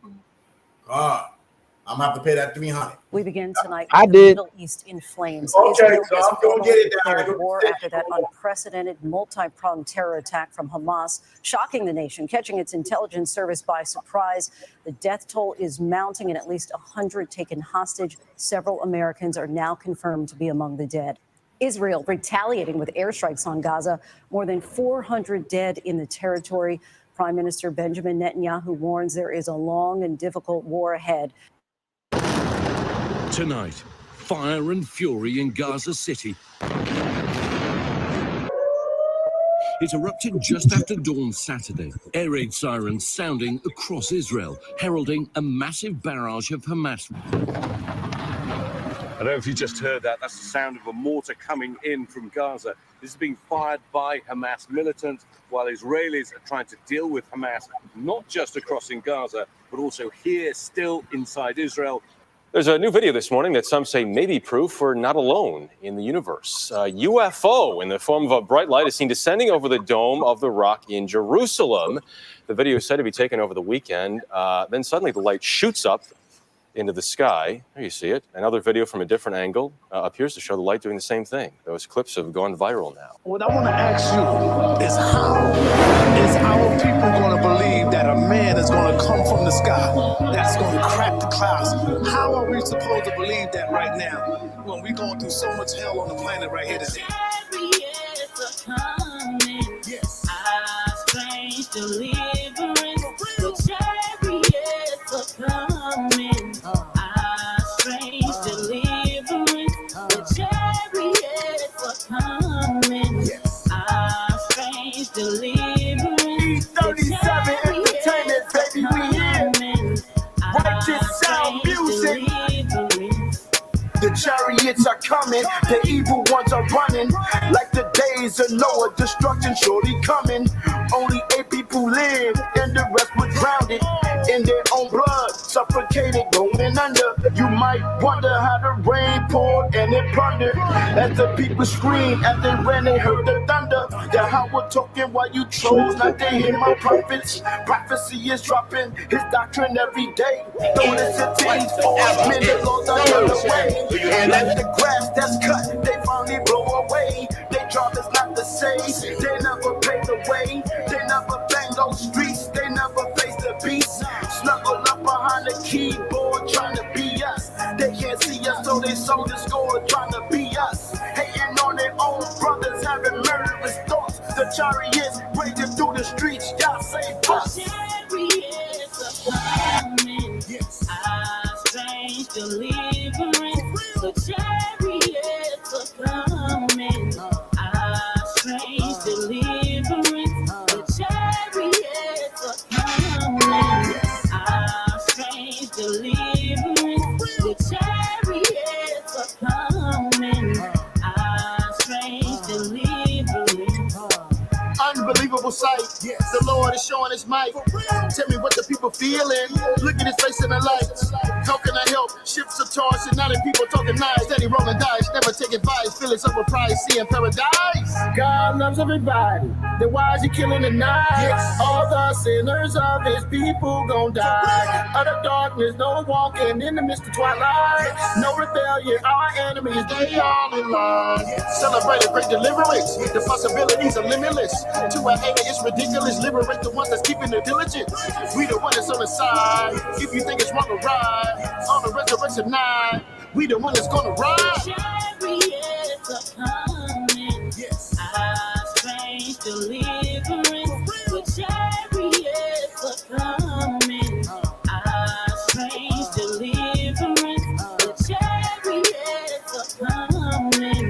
I'm gonna have to pay that $300. We begin tonight I with did. the Middle East in flames. Okay, Israel so has I'm gonna get it down. declared war after that unprecedented multi-pronged terror attack from Hamas, shocking the nation, catching its intelligence service by surprise. The death toll is mounting, and at least 100 taken hostage. Several Americans are now confirmed to be among the dead. Israel retaliating with airstrikes on Gaza. More than 400 dead in the territory. Prime Minister Benjamin Netanyahu warns there is a long and difficult war ahead. Tonight, fire and fury in Gaza City. It erupted just after dawn Saturday. Air raid sirens sounding across Israel, heralding a massive barrage of Hamas. I don't know if you just heard that. That's the sound of a mortar coming in from Gaza. This is being fired by Hamas militants while Israelis are trying to deal with Hamas, not just across in Gaza, but also here, still inside Israel. There's a new video this morning that some say may be proof we're not alone in the universe. A UFO in the form of a bright light is seen descending over the Dome of the Rock in Jerusalem. The video is said to be taken over the weekend. Then suddenly the light shoots up into the sky. There you see it. Another video from a different angle appears to show the light doing the same thing. Those clips have gone viral now. What I want to ask you is how is our people going to believe that a man is going to come from the sky that's going to crack the clouds? How are we supposed to believe that right now when we're going through so much hell on the planet right here today? Yes. Strange deliverance. The chariots are coming. Strange deliverance. The chariots are coming. Strange deliverance. E37 Entertainment, baby, we here. Righteous sound music. The chariots are coming, the evil ones are running like the days days of Noah, destruction surely coming. Only 8 people lived, and the rest were drowned in their own blood, suffocated, going under. You might wonder how the rain poured and it plundered. As the people screamed, as they ran, they heard the thunder. YAHAWAH talking while you chose not to hear my prophets. Prophecy is dropping his doctrine every day. Though the cities fall, men the Lord are turned away. And as the grass that's cut, they finally blow away. They job is not to say, they never pay the way. They never bang those streets, they never face the beast. Snuggle up behind the keyboard trying to be us. They can't see us, so they sold the score trying to be us. Hating on their own brothers, having murderous thoughts. The chariots raging through the streets, y'all say bust. Chariots are coming, strange deliverance. The chariots are coming, strange deliverance. The chariots are coming, strange deliverance. The chariots are coming, strange deliverance. Unbelievable sight. The Lord is showing his might. Tell me what the people feeling. Look at his face in the lights. How can I help? Ships are tossing, now the people talking nice. Steady rolling dice, never take advice. Feelings of a prize, seeing paradise. God loves everybody. Then why is he killing the night? All the sinners of his people gon' die. Utter darkness, no walking in the midst of twilight. No rebellion, our enemies, they all in line. Celebrate a great deliverance. The possibilities are limitless. To our hater, it's ridiculous. Liberate the ones that's keeping the diligence. We the one that's on the side. If you think it's wrong to ride on the resurrection night, we the one that's gonna ride. Chariots are coming, strange deliverance. The chariots are coming, strange deliverance. The chariots are coming,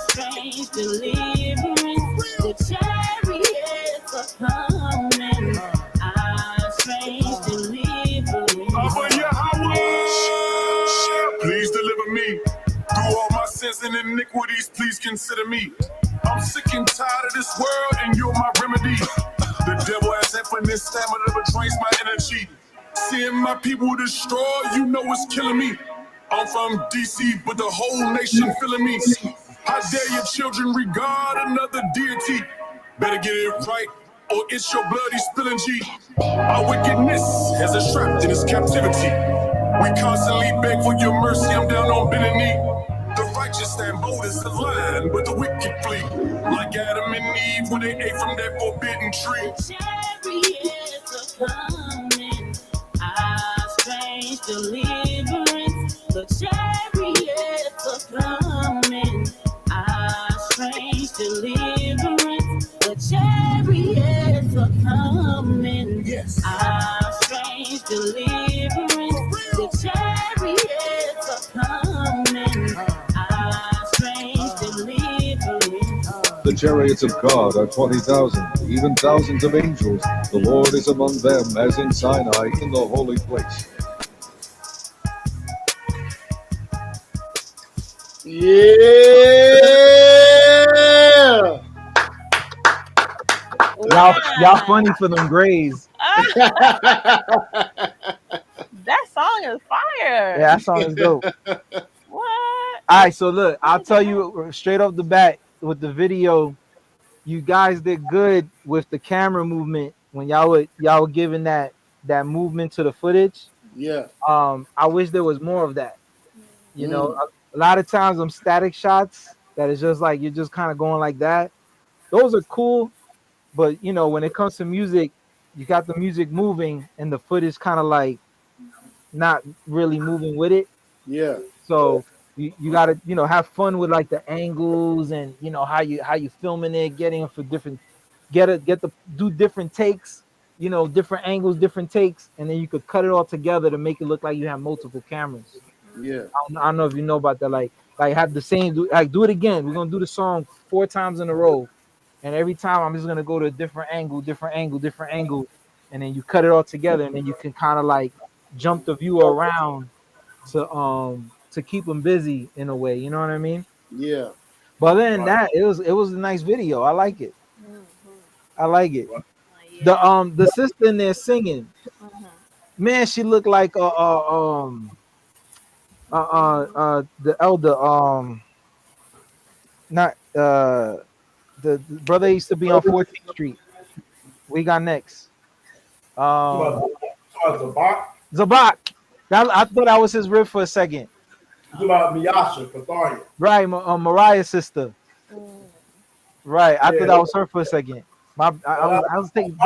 strange deliverance. The chariots are coming, strange deliverance. Abba Yahawah, please deliver me. Through all my sins and iniquities, please consider me. I'm sick and tired of this world, and you're my remedy. The devil has infinite stamina that drains my energy. Seeing my people destroyed, you know it's killing me. I'm from DC, but the whole nation feeling me. How dare your children regard another deity? Better get it right, or it's your bloody spilling G. Our wickedness has us trapped in this captivity. We constantly beg for your mercy, I'm down on bended knee. The righteous stand bold as a lion, but the wicked flee. Like Adam and Eve when they ate from that forbidden tree. Chariots are coming, strange deliverance. The chariots are coming, strange deliverance. The chariots are coming, strange deliverance. The chariots are coming, strange deliverance. The chariots of God are 20,000, even thousands of angels. The Lord is among them, as in Sinai, in the holy place. Yeah. Y'all funny for them grays. That song is fire. Yeah, that song is dope. What? All right, so look, I'll tell you straight off the bat with the video, you guys did good with the camera movement when y'all were giving that movement to the footage. Yeah. I wish there was more of that. You know, a lot of times them static shots that is just like you're just kind of going like that. Those are cool, but you know, when it comes to music, you got the music moving and the footage kind of like not really moving with it. Yeah. So you gotta, you know, have fun with like the angles and you know how you filming it, getting it for different, do different takes, you know, different angles, different takes, and then you could cut it all together to make it look like you have multiple cameras. Yeah. I don't know if you know about that. Like have the same, do it again. We're gonna do the song 4 times in a row, and every time I'm just gonna go to a different angle, and then you cut it all together, and then you can kind of like jump the viewer around to keep them busy in a way. You know what I mean? Yeah. But then that it was a nice video. I like it. I like it. The sister in there singing, man, she looked like the elder not the brother used to be on 14th Street. We got next. Zabak. I thought that was his rib for a second. It's about Miyasha Katharia. Right, Mariah's sister. Right, I thought that was her for a second. I was thinking.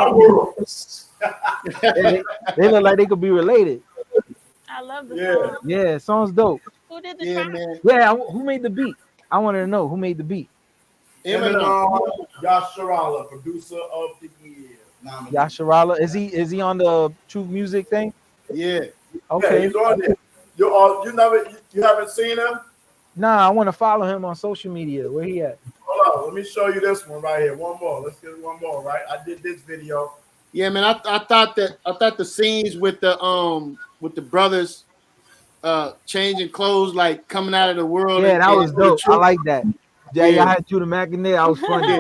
They look like they could be related. I love the song. Yeah, song's dope. Who did the track? Man. Yeah, who made the beat? I wanted to know who made the beat. Yasharala, producer of the year. Yasharala, is he on the True Music thing? Yeah. Okay. Yeah, he's on there. You haven't seen him? Nah, I want to follow him on social media. Where he at? Hold on, let me show you this one right here. One more. Let's get one more. Right, I did this video. Yeah, man. I thought the scenes with the brothers changing clothes, like coming out of the world. Yeah, that was dope. I like that. Yeah, y'all had Judah Mack in there. I was funny.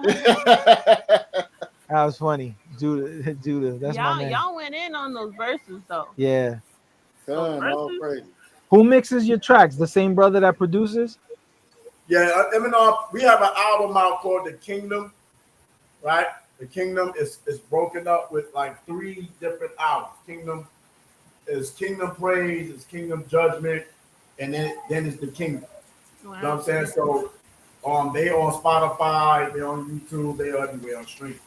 That was funny. Judah. That's my man. Y'all went in on those verses though. Yeah. Verses? Who mixes your tracks? The same brother that produces? Yeah, we have an album out called The Kingdom, right? The Kingdom is broken up with like 3 different albums. Kingdom is Kingdom Praise, it's Kingdom Judgment, and then it's The Kingdom. Wow. You know what I'm saying? So they on Spotify, they're on YouTube, they're everywhere on stream.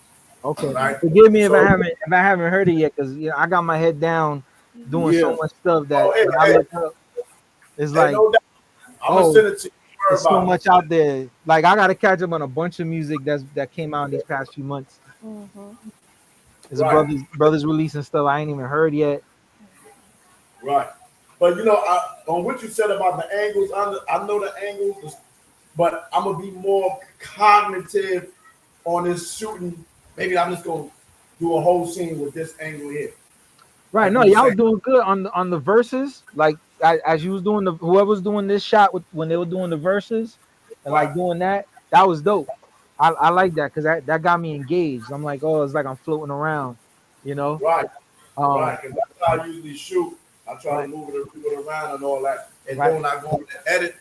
Okay. Right? Forgive me if I haven't heard it yet, because I got my head down doing so much stuff that when I look up, it's like no doubt. I'm gonna send it to you. There's so much out there. Like I gotta catch up on a bunch of music that came out in these past few months. There's brothers releasing stuff I ain't even heard yet. Right. But on what you said about the angles, I know the angles, but I'm gonna be more cognitive on this shooting. Maybe I'm just gonna do a whole scene with this angle here. Right. No, y'all was doing good on the verses. Like as you was doing whoever's doing this shot when they were doing the verses and like doing that was dope. I like that because that got me engaged. I'm like, oh, it's like I'm floating around, Right. Right. Because that's how I usually shoot. I try to move it around and all that. And then when I go to edit,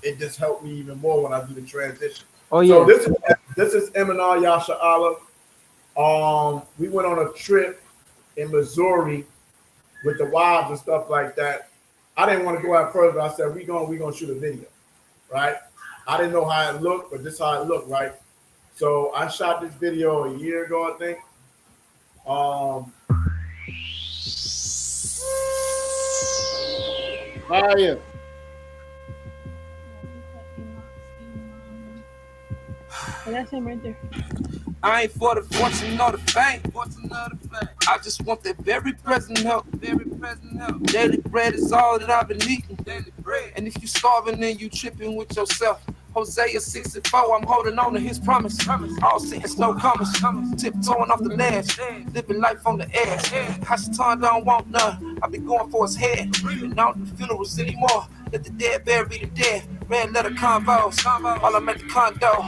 it just helped me even more when I do the transition. Oh yeah. So this is Eminar Yasha Allah. We went on a trip in Missouri with the wives and stuff like that. I didn't want to go out further. I said, we're gonna shoot a video, right? I didn't know how it looked, but this is how it looked, right? So I shot this video a year ago, I think. Fire. That's him right there. I ain't for the fortune or the fame. I just want that very present help. Daily bread is all that I've been eating. And if you starving, then you tripping with yourself. Hosea 6:4, I'm holding on to his promise. All sins, no commas. Tiptoeing off the ledge, living life on the edge. Hashatan don't want none. I be going for his head. And I don't do funerals anymore. Let the dead bury the dead. Red letter convos. While I'm at the condo.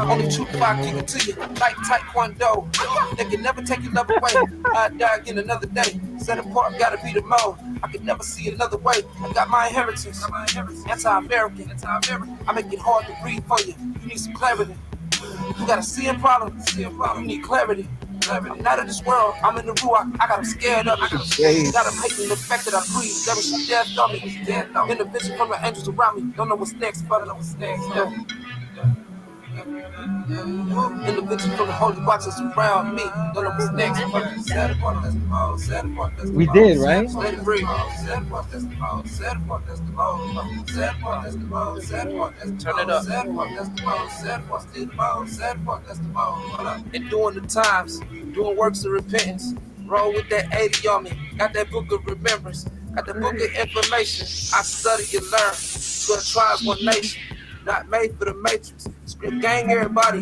Only truth if I kick it to you. Like Taekwondo. They can never take your love away. I die again another day. Set apart, gotta be the mode. I could never see another way. I got my inheritance. Anti-American. I make it hard to breathe for you. You need some clarity. You got a seeing problem. You need clarity. I'm not of this world. I'm in the ruach. I got them scared of me. Got them hating the fact that I breathe. There is death on me. In the vision from the angels around me. Don't know what's next, but I know what's next. In the vision from the holy watchers around me. Don't know what's next. We did, right? Let it breathe. Turn it up. And doing the times, doing works of repentance. Roll with that 80 on me. Got that book of remembrance. Got the book of information. I study and learn. 12 tribes, one nation. Not made for the matrix. Script gang everybody.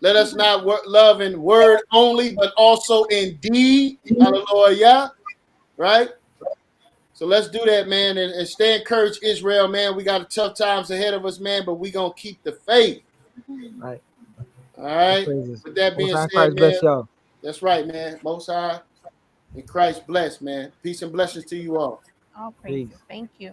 Let us not love in word only, but also in deed. Hallelujah. Right? So let's do that, man, and stay encouraged, Israel, man. We got tough times ahead of us, man, but we going to keep the faith. Right. All right. Praises. With that Most being High said, Christ man, bless y'all. that's right, man. Most High and Christ bless, man. Peace and blessings to you all. All praises. Peace. Thank you.